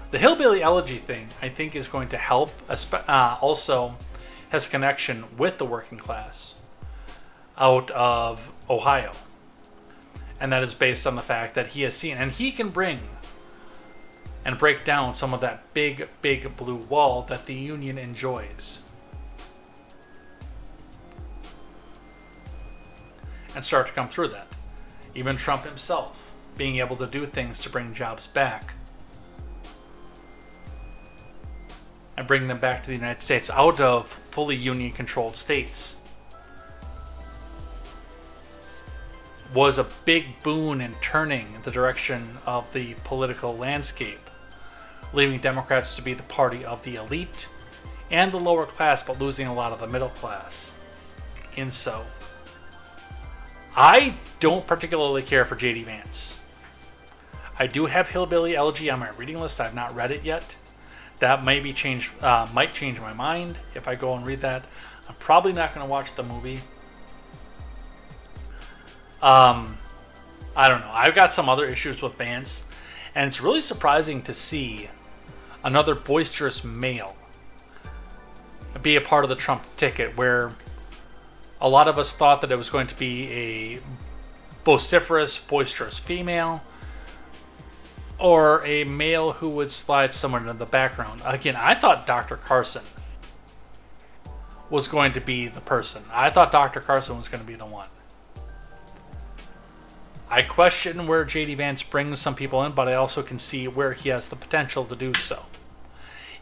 Speaker 1: The Hillbilly Elegy thing, I think, is going to help. Also has a connection with the working class out of Ohio. And that is based on the fact that he has seen, and he can bring and break down some of that big, big blue wall that the union enjoys. And start to come through that. Even Trump himself being able to do things to bring jobs back and bring them back to the United States out of fully union-controlled states was a big boon in turning the direction of the political landscape, leaving Democrats to be the party of the elite and the lower class, but losing a lot of the middle class. And so, I don't particularly care for J.D. Vance. I do have Hillbilly Elegy on my reading list. I've not read it yet. That might change my mind if I go and read that. I'm probably not going to watch the movie. I don't know. I've got some other issues with Vance, and it's really surprising to see another boisterous male be a part of the Trump ticket, where a lot of us thought that it was going to be a vociferous, boisterous female, or a male who would slide somewhere into the background. Again, I thought Dr. Carson was going to be the person. I thought Dr. Carson was going to be the one. I question where J.D. Vance brings some people in, but I also can see where he has the potential to do so.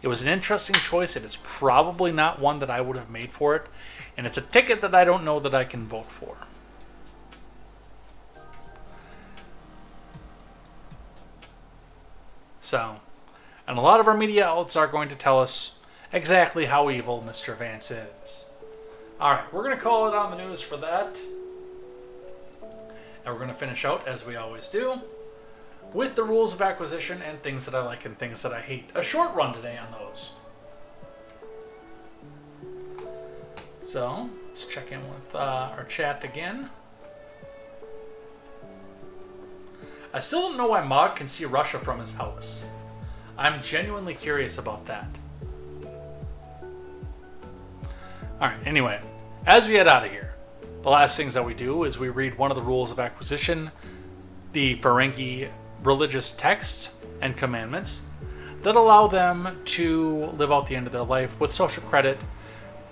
Speaker 1: It was an interesting choice. It is probably not one that I would have made for it, and it's a ticket that I don't know that I can vote for. So, and a lot of our media outlets are going to tell us exactly how evil Mr. Vance is. Alright, we're going to call it on the news for that. And we're going to finish out, as we always do, with the rules of acquisition and things that I like and things that I hate. A short run today on those. So let's check in with our chat again. I still don't know why Mog can see Russia from his house. I'm genuinely curious about that. Alright, anyway, as we head out of here, the last things that we do is we read one of the rules of acquisition, the Ferengi religious text and commandments that allow them to live out the end of their life with social credit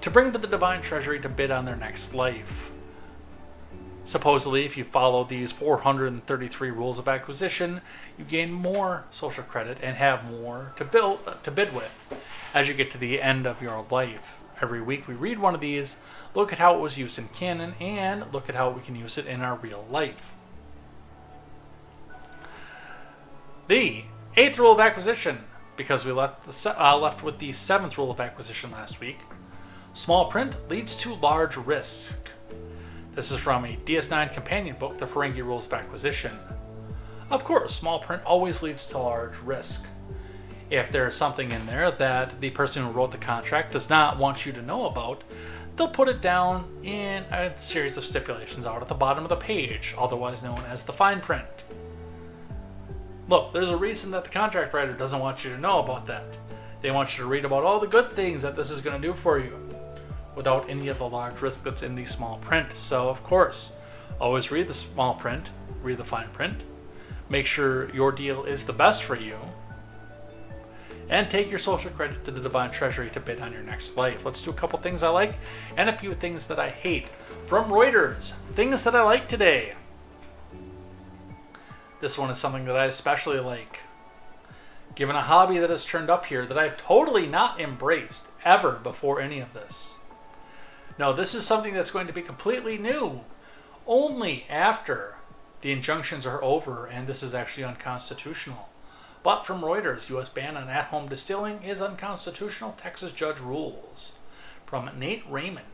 Speaker 1: to bring to the divine treasury to bid on their next life. Supposedly, if you follow these 433 rules of acquisition, you gain more social credit and have more to bid with as you get to the end of your life. Every week we read one of these, look at how it was used in canon, and look at how we can use it in our real life. The 8th rule of acquisition, because we left with the 7th rule of acquisition last week. Small print leads to large risk. This is from a DS9 companion book, The Ferengi Rules of Acquisition. Of course, small print always leads to large risk. If there is something in there that the person who wrote the contract does not want you to know about, they'll put it down in a series of stipulations out at the bottom of the page, otherwise known as the fine print. Look, there's a reason that the contract writer doesn't want you to know about that. They want you to read about all the good things that this is going to do for you, without any of the large risk that's in the small print. So, of course, always read the small print, read the fine print, make sure your deal is the best for you, and take your social credit to the divine treasury to bid on your next life. Let's do a couple things I like and a few things that I hate. From Reuters, things that I like today. This one is something that I especially like. Given a hobby that has turned up here that I've totally not embraced ever before any of this. No, this is something that's going to be completely new only after the injunctions are over and this is actually unconstitutional. But from Reuters, U.S. ban on at-home distilling is unconstitutional, Texas judge rules. From Nate Raymond.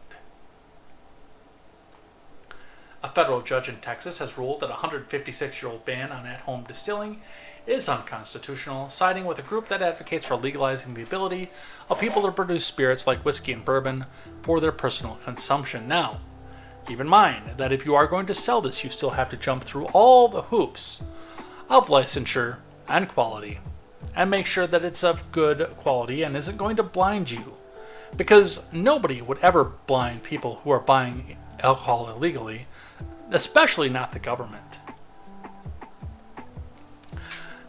Speaker 1: A federal judge in Texas has ruled that a 156-year-old ban on at-home distilling is unconstitutional, siding with a group that advocates for legalizing the ability of people to produce spirits like whiskey and bourbon for their personal consumption. Now, keep in mind that if you are going to sell this, you still have to jump through all the hoops of licensure and quality, and make sure that it's of good quality and isn't going to blind you, because nobody would ever blind people who are buying alcohol illegally, especially not the government.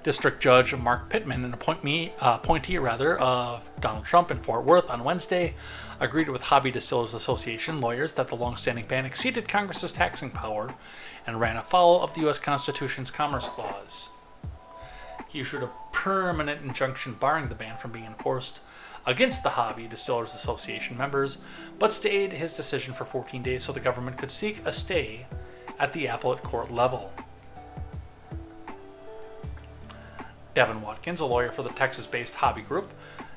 Speaker 1: District Judge Mark Pittman, an appointee of Donald Trump in Fort Worth on Wednesday, agreed with Hobby Distillers Association lawyers that the long-standing ban exceeded Congress's taxing power and ran afoul of the U.S. Constitution's Commerce Clause. He issued a permanent injunction barring the ban from being enforced against the Hobby Distillers Association members, but stayed his decision for 14 days so the government could seek a stay at the appellate court level. Devin Watkins, a lawyer for the Texas-based hobby group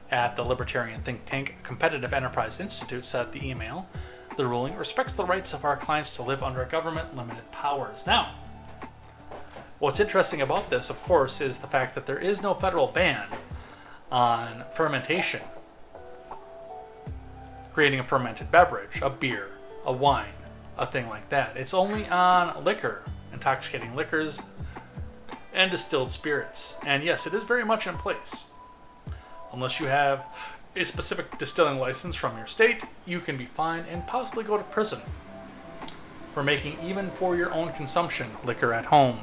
Speaker 1: at the libertarian think tank Competitive Enterprise Institute, said the email, "The ruling respects the rights of our clients to live under a government-limited powers." Now, what's interesting about this, of course, is the fact that there is no federal ban on fermentation, creating a fermented beverage, a beer, a wine, a thing like that. It's only on liquor, intoxicating liquors, and distilled spirits. And yes, it is very much in place. Unless you have a specific distilling license from your state, you can be fined and possibly go to prison for making, even for your own consumption, liquor at home,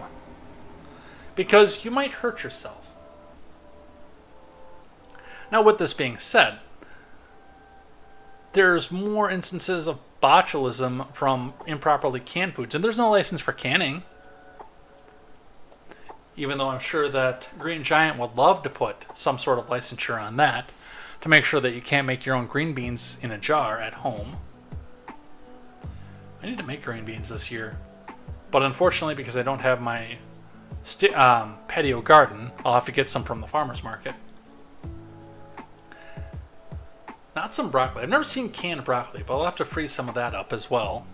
Speaker 1: because you might hurt yourself. Now, with this being said, there's more instances of botulism from improperly canned foods, and there's no license for canning. Even though I'm sure that Green Giant would love to put some sort of licensure on that to make sure that you can't make your own green beans in a jar at home. I need to make green beans this year, but unfortunately, because I don't have my patio garden, I'll have to get some from the farmer's market. Not some broccoli. I've never seen canned broccoli, but I'll have to freeze some of that up as well.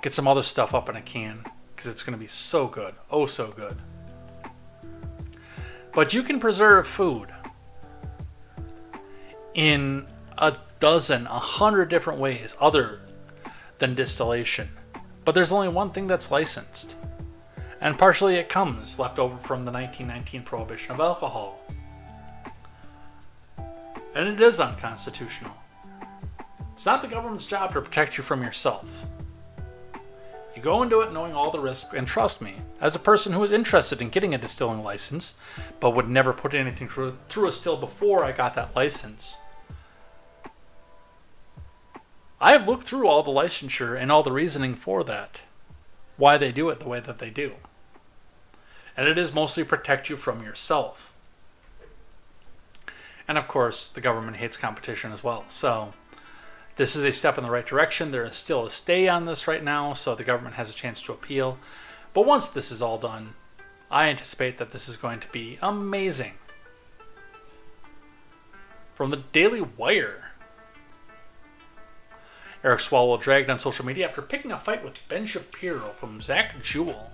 Speaker 1: Get some other stuff up in a can, because it's going to be so good. Oh, so good. But you can preserve food in a 100 different ways other than distillation. But there's only one thing that's licensed. And partially it comes left over from the 1919 prohibition of alcohol. And it is unconstitutional. It's not the government's job to protect you from yourself. You go into it knowing all the risks, and trust me, as a person who was interested in getting a distilling license, but would never put anything through a still before I got that license, I have looked through all the licensure and all the reasoning for that, why they do it the way that they do. And it is mostly protect you from yourself. And of course, the government hates competition as well. So this is a step in the right direction. There is still a stay on this right now, so the government has a chance to appeal. But once this is all done, I anticipate that this is going to be amazing. From the Daily Wire, Eric Swalwell dragged on social media after picking a fight with Ben Shapiro from Zach Jewell.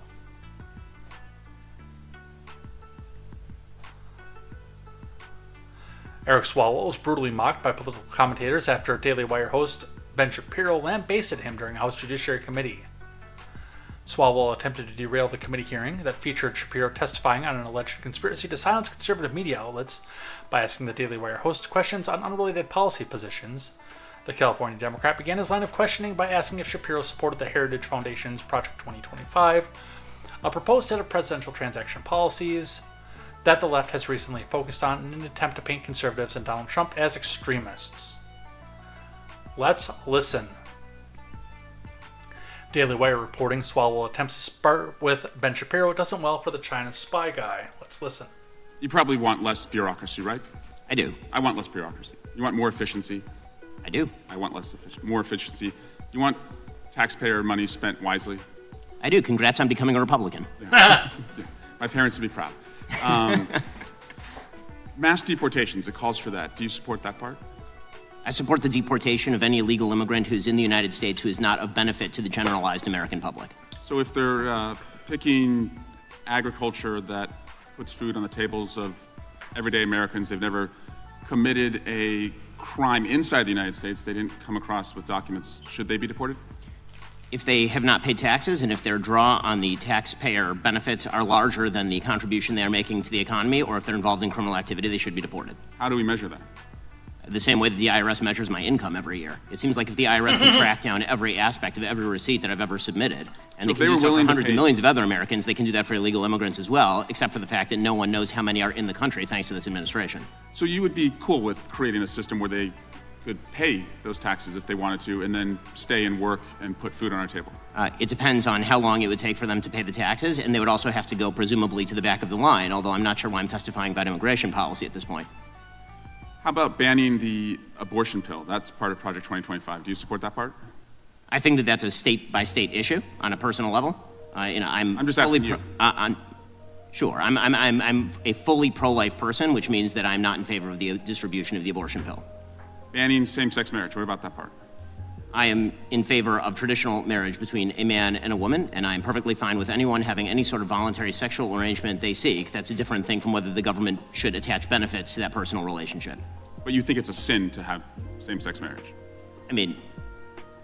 Speaker 1: Eric Swalwell was brutally mocked by political commentators after Daily Wire host Ben Shapiro lambasted him during House Judiciary Committee. Swalwell attempted to derail the committee hearing that featured Shapiro testifying on an alleged conspiracy to silence conservative media outlets by asking the Daily Wire host questions on unrelated policy positions. The California Democrat began his line of questioning by asking if Shapiro supported the Heritage Foundation's Project 2025, a proposed set of presidential transaction policies that the left has recently focused on in an attempt to paint conservatives and Donald Trump as extremists. Let's listen. Daily Wire reporting Swalwell attempts to spar with Ben Shapiro doesn't well for the China spy guy. Let's listen.
Speaker 8: You probably want less bureaucracy, right?
Speaker 9: I do.
Speaker 8: I want less bureaucracy. You want more efficiency?
Speaker 9: I do.
Speaker 8: I want more efficiency. You want taxpayer money spent wisely?
Speaker 9: I do. Congrats on becoming a Republican.
Speaker 8: Yeah. My parents would be proud. Mass deportations, it calls for that. Do you support that part?
Speaker 9: I support the deportation of any illegal immigrant who's in the United States who is not of benefit to the generalized American public.
Speaker 8: So if they're picking agriculture that puts food on the tables of everyday Americans, they've never committed a crime inside the United States, they didn't come across with documents, should they be deported?
Speaker 9: If they have not paid taxes and if their draw on the taxpayer benefits are larger than the contribution they are making to the economy, or if they're involved in criminal activity, they should be deported.
Speaker 8: How do we measure that?
Speaker 9: The same way that the IRS measures my income every year. It seems like if the IRS can track down every aspect of every receipt that I've ever submitted, and
Speaker 8: So
Speaker 9: they can do
Speaker 8: were
Speaker 9: so for
Speaker 8: willing to
Speaker 9: hundreds
Speaker 8: pay-
Speaker 9: of millions of other Americans, they can do that for illegal immigrants as well, except for the fact that no one knows how many are in the country thanks to this administration.
Speaker 8: So you would be cool with creating a system where they could pay those taxes if they wanted to and then stay and work and put food on our table?
Speaker 9: It depends on how long it would take for them to pay the taxes, and they would also have to go presumably to the back of the line, although I'm not sure why I'm testifying about immigration policy at this point.
Speaker 8: How about banning the abortion pill? That's part of Project 2025. Do you support that part?
Speaker 9: I think that that's a state-by-state issue on a personal level.
Speaker 8: I'm just asking you.
Speaker 9: Sure, I'm a fully pro-life person, which means that I'm not in favor of the distribution of the abortion pill.
Speaker 8: Banning same-sex marriage, what about that part?
Speaker 9: I am in favor of traditional marriage between a man and a woman, and I'm perfectly fine with anyone having any sort of voluntary sexual arrangement they seek. That's a different thing from whether the government should attach benefits to that personal relationship.
Speaker 8: But you think it's a sin to have same-sex marriage?
Speaker 9: I mean,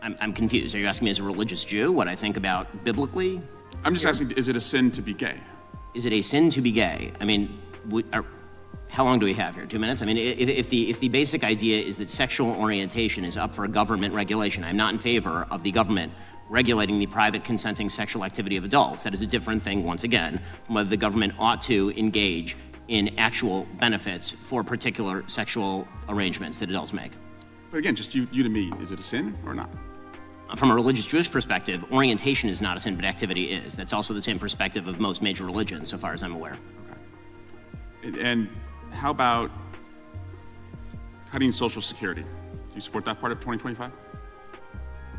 Speaker 9: I'm confused. Are you asking me as a religious Jew what I think about biblically?
Speaker 8: I'm just asking, is it a sin to be gay?
Speaker 9: Is it a sin to be gay? I mean, how long do we have here? 2 minutes? I mean, if the basic idea is that sexual orientation is up for government regulation, I'm not in favor of the government regulating the private consenting sexual activity of adults. That is a different thing, once again, from whether the government ought to engage in actual benefits for particular sexual arrangements that adults make.
Speaker 8: But again, just you to me, is it a sin or not?
Speaker 9: From a religious Jewish perspective, orientation is not a sin, but activity is. That's also the same perspective of most major religions, so far as I'm aware.
Speaker 8: Okay. And how about cutting Social Security? Do you support that part of 2025?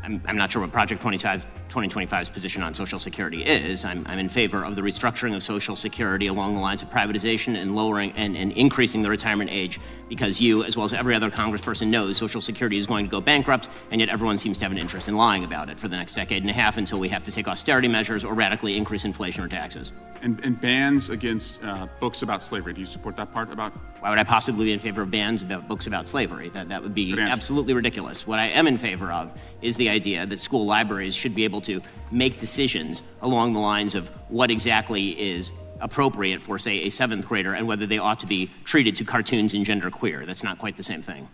Speaker 9: I'm not sure what Project 2025's position on Social Security is. I'm in favor of the restructuring of Social Security along the lines of privatization and lowering and increasing the retirement age, because you, as well as every other congressperson, knows Social Security is going to go bankrupt, and yet everyone seems to have an interest in lying about it for the next decade and a half until we have to take austerity measures or radically increase inflation or taxes.
Speaker 8: And bans against books about slavery. Do you support that part about
Speaker 9: Why would I possibly be in favor of bans about books about slavery? That would be absolutely ridiculous. What I am in favor of is the idea that school libraries should be able to make decisions along the lines of what exactly is appropriate for, say, a 7th grader and whether they ought to be treated to cartoons and genderqueer. That's not quite the same thing.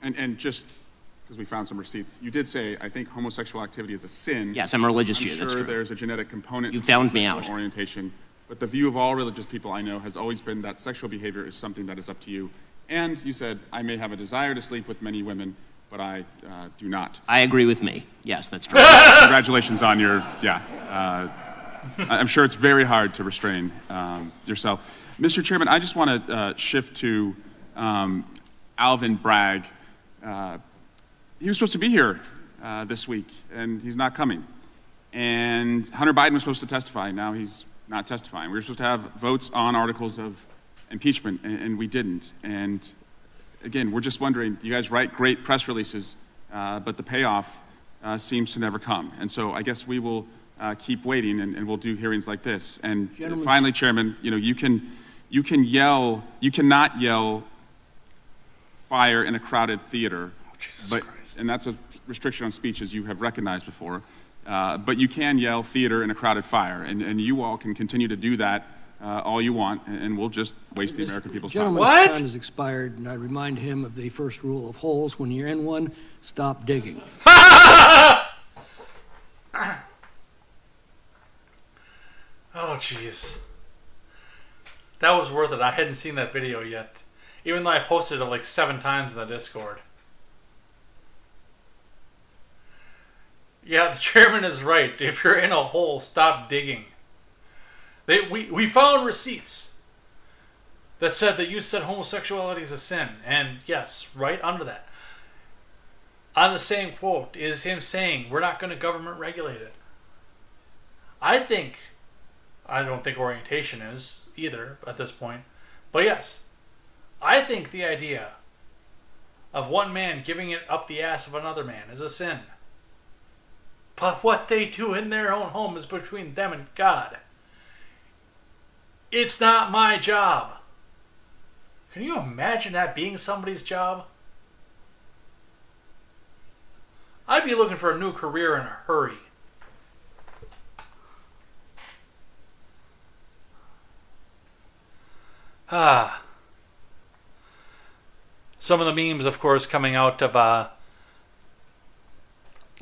Speaker 8: And just because we found some receipts, you did say, I think homosexual activity is a sin.
Speaker 9: Yes, I'm a religious Jew, that's true.
Speaker 8: There's a genetic component
Speaker 9: You
Speaker 8: to
Speaker 9: found me
Speaker 8: sexual
Speaker 9: out.
Speaker 8: orientation, but the view of all religious people I know has always been that sexual behavior is something that is up to you. And you said, I may have a desire to sleep with many women, but I do not.
Speaker 9: I agree with me. Yes, that's true.
Speaker 8: Congratulations on your, I'm sure it's very hard to restrain yourself. Mr. Chairman, I just want to shift to Alvin Bragg. He was supposed to be here this week, and he's not coming. And Hunter Biden was supposed to testify. Now he's not testifying. We were supposed to have votes on articles of impeachment, and we didn't. And again, we're just wondering, you guys write great press releases, but the payoff seems to never come. And so I guess we will keep waiting, and we'll do hearings like this. And finally, Chairman, you cannot yell fire in a crowded theater. And that's a restriction on speech, as you have recognized before. But you can yell theater in a crowded fire, and you all can continue to do that all you want, and we'll just waste the American people's time.
Speaker 10: Gentleman's time has expired, and I remind him of the first rule of holes. When you're in one, stop digging.
Speaker 1: Oh, jeez. That was worth it. I hadn't seen that video yet, even though I posted it like 7 times in the Discord. Yeah, the chairman is right. If you're in a hole, stop digging. We found receipts that said that you said homosexuality is a sin. And yes, right under that, on the same quote, is him saying we're not going to government regulate it. I don't think orientation is either at this point. But yes, I think the idea of one man giving it up the ass of another man is a sin. But what they do in their own home is between them and God. It's not my job. Can you imagine that being somebody's job? I'd be looking for a new career in a hurry. Some of the memes, of course, coming out of a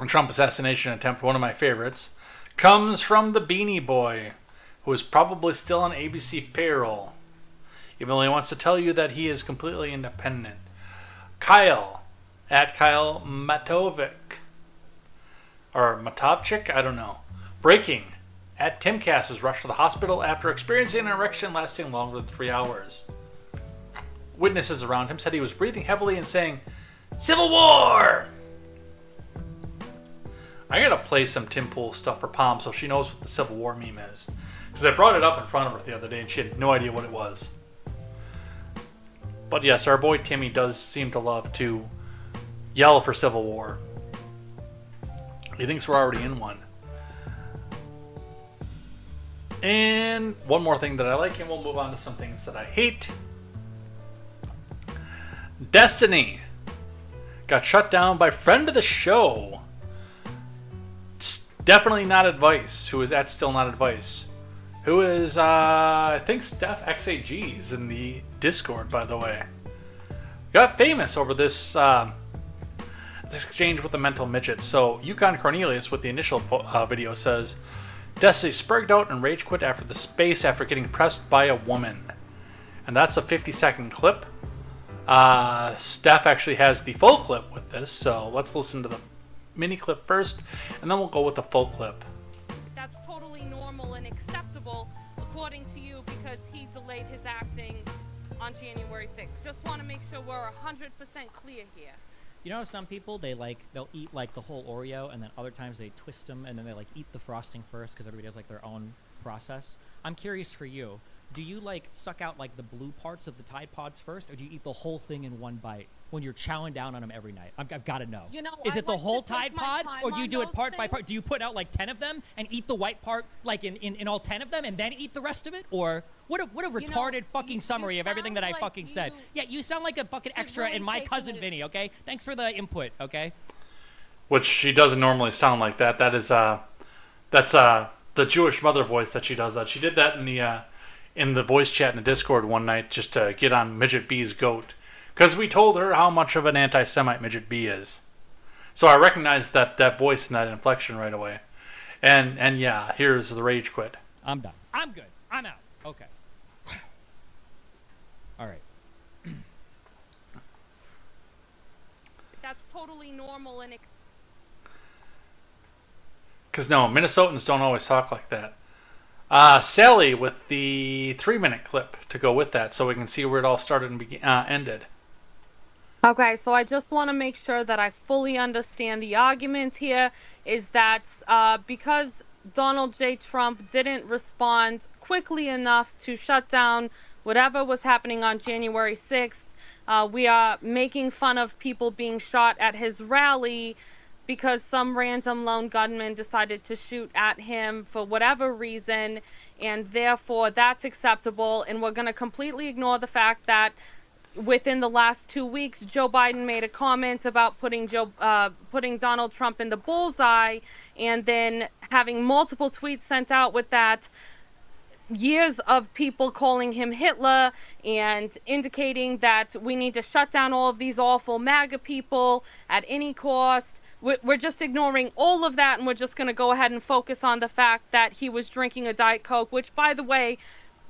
Speaker 1: Trump assassination attempt, one of my favorites, comes from the Beanie Boy, who is probably still on ABC payroll, even though he wants to tell you that he is completely independent. Kyle, at Kyle Matovic, or Matovchik, I don't know. Breaking, at Timcast is rushed to the hospital after experiencing an erection lasting longer than 3 hours. Witnesses around him said he was breathing heavily and saying, "Civil War!" I gotta play some Tim Pool stuff for Palm so she knows what the Civil War meme is. Because I brought it up in front of her the other day and she had no idea what it was. But yes, our boy Timmy does seem to love to yell for Civil War. He thinks we're already in one. And one more thing that I like, and we'll move on to some things that I hate. Destiny got shut down by friend of the show. Definitely not advice. Who is at still not advice? Who is I think Steph XAG's in the Discord, by the way. Got famous over this this exchange with the mental midget. So Yukon Cornelius with the initial video says, Destiny spurred out and rage quit after the space after getting pressed by a woman. And that's a 50-second clip. Steph actually has the full clip with this, so let's listen to the mini clip first, and then we'll go with the full clip.
Speaker 11: That's totally normal and acceptable, according to you, because he delayed his acting on January 6th. Just want to make sure we're 100% clear here.
Speaker 12: You know, some people, they'll eat like the whole Oreo, and then other times they twist them, and then they like eat the frosting first, because everybody has like their own process. I'm curious for you. Do you like suck out like the blue parts of the Tide Pods first, or do you eat the whole thing in one bite? when you're chowing down on them every night? I've got to know.
Speaker 11: You know,
Speaker 12: Is
Speaker 11: I
Speaker 12: it the
Speaker 11: like
Speaker 12: whole
Speaker 11: to take
Speaker 12: Tide
Speaker 11: my
Speaker 12: Pod,
Speaker 11: time
Speaker 12: or do you
Speaker 11: on
Speaker 12: do it
Speaker 11: those
Speaker 12: part by
Speaker 11: things.
Speaker 12: part? Do you put out like 10 of them and eat the white part like in all 10 of them and then eat the rest of it? Or what a retarded fucking summary of everything that I
Speaker 11: like
Speaker 12: fucking said. Yeah, you sound like a fucking extra
Speaker 11: really
Speaker 12: in My
Speaker 11: taking
Speaker 12: Cousin
Speaker 11: it-
Speaker 12: Vinny, okay? Thanks for the input, okay?
Speaker 1: Which she doesn't normally sound like that. That's the Jewish mother voice that she does. That she did that in the voice chat in the Discord one night just to get on Midget B's goat, because we told her how much of an anti-Semite Midget B is. So I recognized that voice and that inflection right away. And yeah, here's the rage quit.
Speaker 12: I'm done. I'm good. I'm out. Okay. All right.
Speaker 11: That's totally normal and
Speaker 1: Because no, Minnesotans don't always talk like that. Sally with the 3-minute clip to go with that, so we can see where it all started and ended.
Speaker 11: Okay, so I just want to make sure that I fully understand the argument here is that because Donald J. Trump didn't respond quickly enough to shut down whatever was happening on January 6th, we are making fun of people being shot at his rally because some random lone gunman decided to shoot at him for whatever reason, and therefore that's acceptable, and we're going to completely ignore the fact that within the last 2 weeks, Joe Biden made a comment about putting Donald Trump in the bullseye, and then having multiple tweets sent out with that. Years of people calling him Hitler and indicating that we need to shut down all of these awful MAGA people at any cost. We're just ignoring all of that, and we're just going to go ahead and focus on the fact that he was drinking a Diet Coke, which, by the way,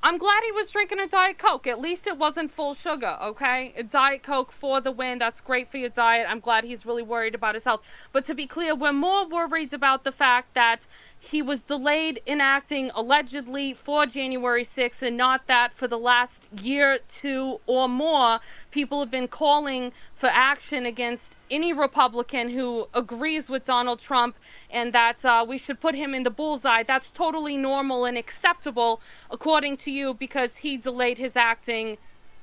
Speaker 11: I'm glad he was drinking a Diet Coke. At least it wasn't full sugar, okay? A Diet Coke for the win. That's great for your diet. I'm glad he's really worried about his health. But to be clear, we're more worried about the fact that he was delayed in acting allegedly for January 6th, and not that for the last year, 2 or more, people have been calling for action against any Republican who agrees with Donald Trump, and that we should put him in the bullseye. That's totally normal and acceptable, according to you, because he delayed his acting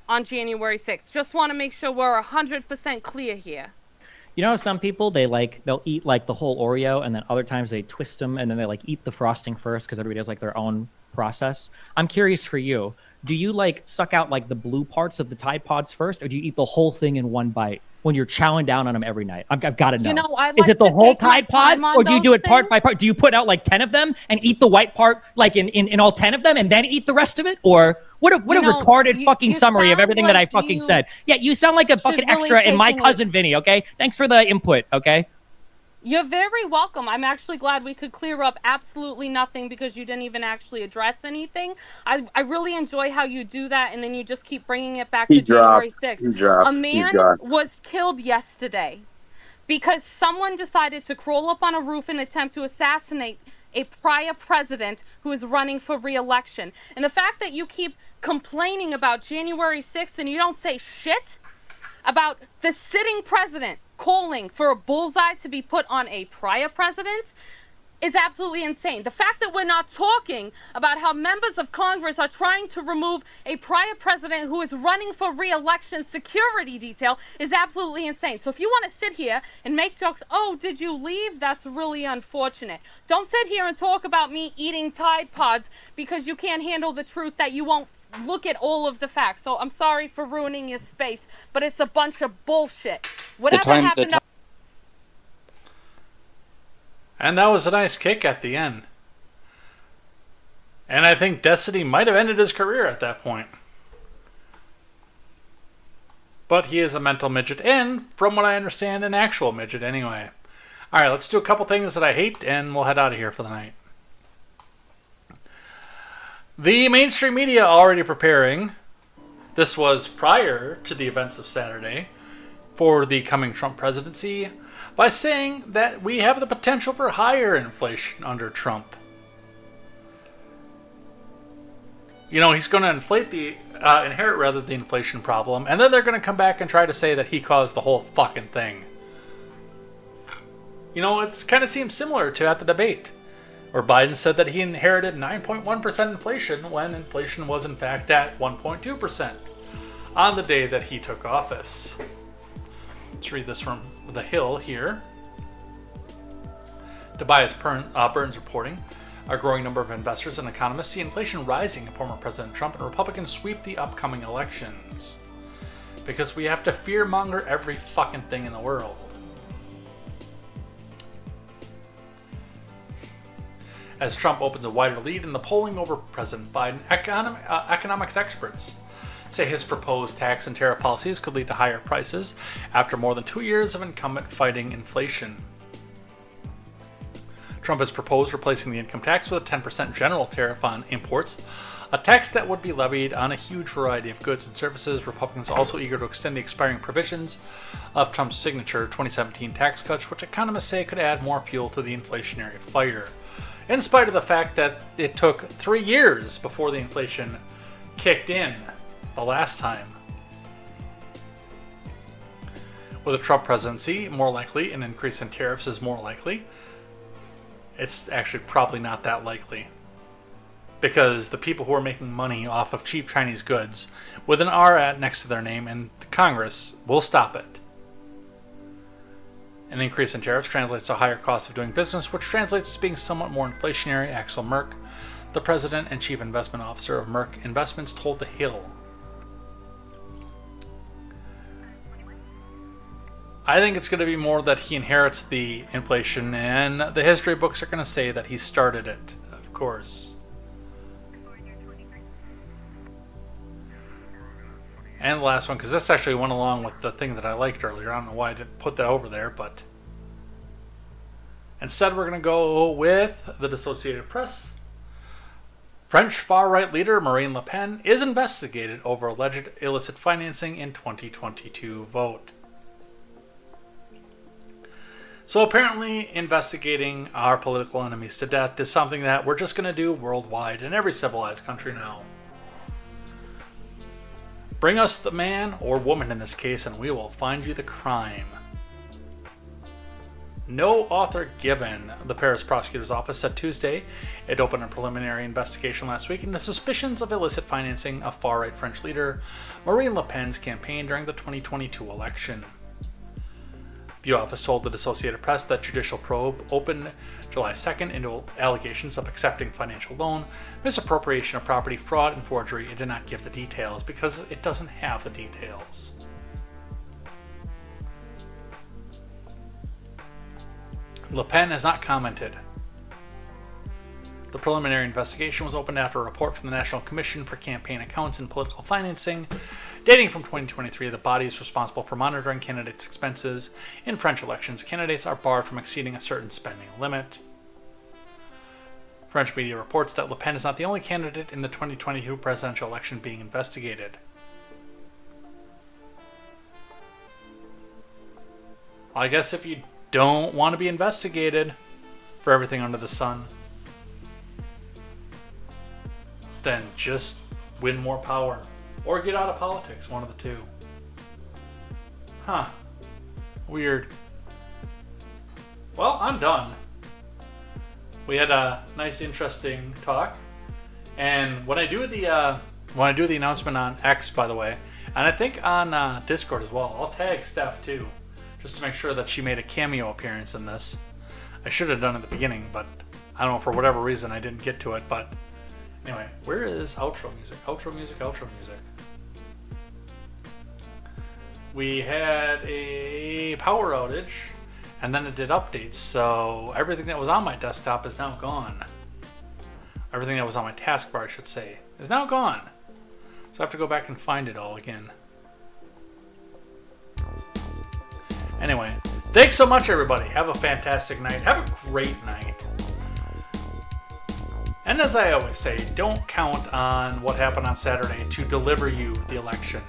Speaker 11: on January 6th. Just want to make sure we're 100% clear here.
Speaker 12: You know, some people they'll eat like the whole Oreo, and then other times they twist them and then they like eat the frosting first because everybody has like their own process. I'm curious for you. Do you like suck out like the blue parts of the Tide Pods first, or do you eat the whole thing in one bite when you're chowing down on them every night? I've got to know.
Speaker 11: You know, I
Speaker 12: Is
Speaker 11: like
Speaker 12: it the
Speaker 11: to
Speaker 12: whole
Speaker 11: take my
Speaker 12: Tide Pod,
Speaker 11: time on
Speaker 12: or do you do
Speaker 11: those
Speaker 12: it part
Speaker 11: things.
Speaker 12: by part? Do you put out like 10 of them and eat the white part like in all 10 of them and then eat the rest of it? Or what a retarded fucking summary of everything that I fucking said. Yeah, you sound like a fucking
Speaker 11: really
Speaker 12: extra in My
Speaker 11: taking it.
Speaker 12: Cousin Vinny, okay? Thanks for the input, okay?
Speaker 11: You're very welcome. I'm actually glad we could clear up absolutely nothing because you didn't even actually address anything. I really enjoy how you do that, and then you just keep bringing it back to January 6th. A man was killed yesterday because someone decided to crawl up on a roof and attempt to assassinate a prior president who is running for re-election. And the fact that you keep complaining about January 6th and you don't say shit about the sitting president calling for a bullseye to be put on a prior president is absolutely insane. The fact that we're not talking about how members of Congress are trying to remove a prior president who is running for re-election security detail is absolutely insane. So if you want to sit here and make jokes, oh, did you leave? That's really unfortunate. Don't sit here and talk about me eating Tide Pods because you can't handle the truth that you won't look at all of the facts. So I'm sorry for ruining your space, but it's a bunch of bullshit. Whatever happened to...
Speaker 1: And that was a nice kick at the end. And I think Destiny might have ended his career at that point. But he is a mental midget, and from what I understand, an actual midget anyway. Alright, let's do a couple things that I hate, and we'll head out of here for the night. The mainstream media already preparing, this was prior to the events of Saturday, for the coming Trump presidency, by saying that we have the potential for higher inflation under Trump. You know, he's going to inherit rather the inflation problem, and then they're going to come back and try to say that he caused the whole fucking thing. You know, it kind of seems similar to at the debate, where Biden said that he inherited 9.1% inflation when inflation was in fact at 1.2% on the day that he took office. Let's read this from The Hill here. Tobias Burns reporting. A growing number of investors and economists see inflation rising if former President Trump and Republicans sweep the upcoming elections. Because we have to fearmonger every fucking thing in the world. As Trump opens a wider lead in the polling over President Biden, economics experts say his proposed tax and tariff policies could lead to higher prices after more than 2 years of incumbent fighting inflation. Trump has proposed replacing the income tax with a 10% general tariff on imports, a tax that would be levied on a huge variety of goods and services. Republicans are also eager to extend the expiring provisions of Trump's signature 2017 tax cuts, which economists say could add more fuel to the inflationary fire, in spite of the fact that it took 3 years before the inflation kicked in the last time. With a Trump presidency, more likely an increase in tariffs is more likely. It's actually probably not that likely, because the people who are making money off of cheap Chinese goods with an R next to their name in Congress will stop it. An increase in tariffs translates to a higher cost of doing business, which translates to being somewhat more inflationary, Axel Merck, the president and chief investment officer of Merck Investments, told The Hill. I think it's going to be more that he inherits the inflation, and the history books are going to say that he started it, of course. And the last one, because this actually went along with the thing that I liked earlier. I don't know why I didn't put that over there, but instead we're going to go with the Associated Press. French far-right leader Marine Le Pen is investigated over alleged illicit financing in 2022 vote. So apparently investigating our political enemies to death is something that we're just going to do worldwide in every civilized country now. Bring us the man, or woman in this case, and we will find you the crime. No author given, the Paris prosecutor's office said Tuesday. It opened a preliminary investigation last week into suspicions of illicit financing of far-right French leader Marine Le Pen's campaign during the 2022 election. The office told the Associated Press that judicial probe opened July 2nd into allegations of accepting financial loan, misappropriation of property, fraud, and forgery. It did not give the details because it doesn't have the details. Le Pen has not commented. The preliminary investigation was opened after a report from the National Commission for Campaign Accounts and Political Financing, dating from 2023. The body is responsible for monitoring candidates' expenses. In French elections, candidates are barred from exceeding a certain spending limit. French media reports that Le Pen is not the only candidate in the 2022 presidential election being investigated. Well, I guess if you don't want to be investigated for everything under the sun, then just win more power. Or get out of politics, one of the two. Huh. Weird. Well, I'm done. We had a nice, interesting talk. And when I do the announcement on X, by the way, and I think on Discord as well, I'll tag Steph too, just to make sure that she made a cameo appearance in this. I should have done it at the beginning, but I don't know, for whatever reason I didn't get to it. But anyway, where is outro music? Outro music, outro music. We had a power outage, and then it did updates, so everything that was on my desktop is now gone. Everything that was on my taskbar, I should say, is now gone. So I have to go back and find it all again. Anyway, thanks so much, everybody. Have a fantastic night. Have a great night. And as I always say, don't count on what happened on Saturday to deliver you the election.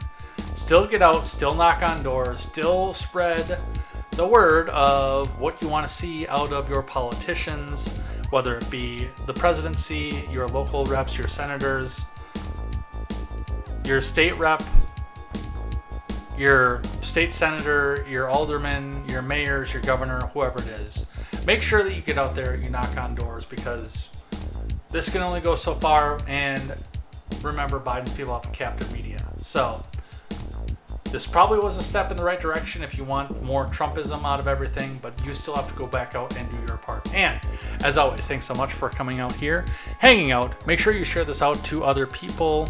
Speaker 1: Still get out, still knock on doors, still spread the word of what you want to see out of your politicians, whether it be the presidency, your local reps, your senators, your state rep, your state senator, your alderman, your mayors, your governor, whoever it is. Make sure that you get out there, you knock on doors, because this can only go so far, and remember, Biden's people have a captive media. So, this probably was a step in the right direction if you want more Trumpism out of everything, but you still have to go back out and do your part. And as always, thanks so much for coming out here, hanging out. Make sure you share this out to other people.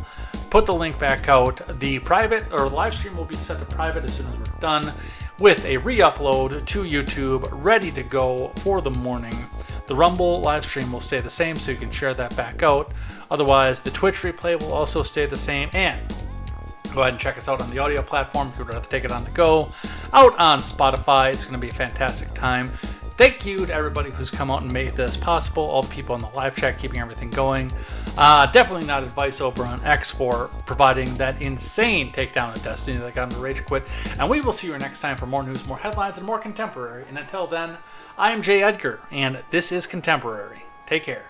Speaker 1: Put the link back out. The private or live stream will be set to private as soon as we're done, with a re-upload to YouTube ready to go for the morning. The Rumble live stream will stay the same, so you can share that back out. Otherwise, the Twitch replay will also stay the same. And go ahead and check us out on the audio platform if you would rather take it on the go. Out on Spotify. It's going to be a fantastic time. Thank you to everybody who's come out and made this possible. All the people in the live chat keeping everything going. Definitely not advice over on X for providing that insane takedown of Destiny that got him to rage quit. And we will see you next time for more news, more headlines, and more contemporary. And until then, I am Jay Edgar, and this is Contemporary. Take care.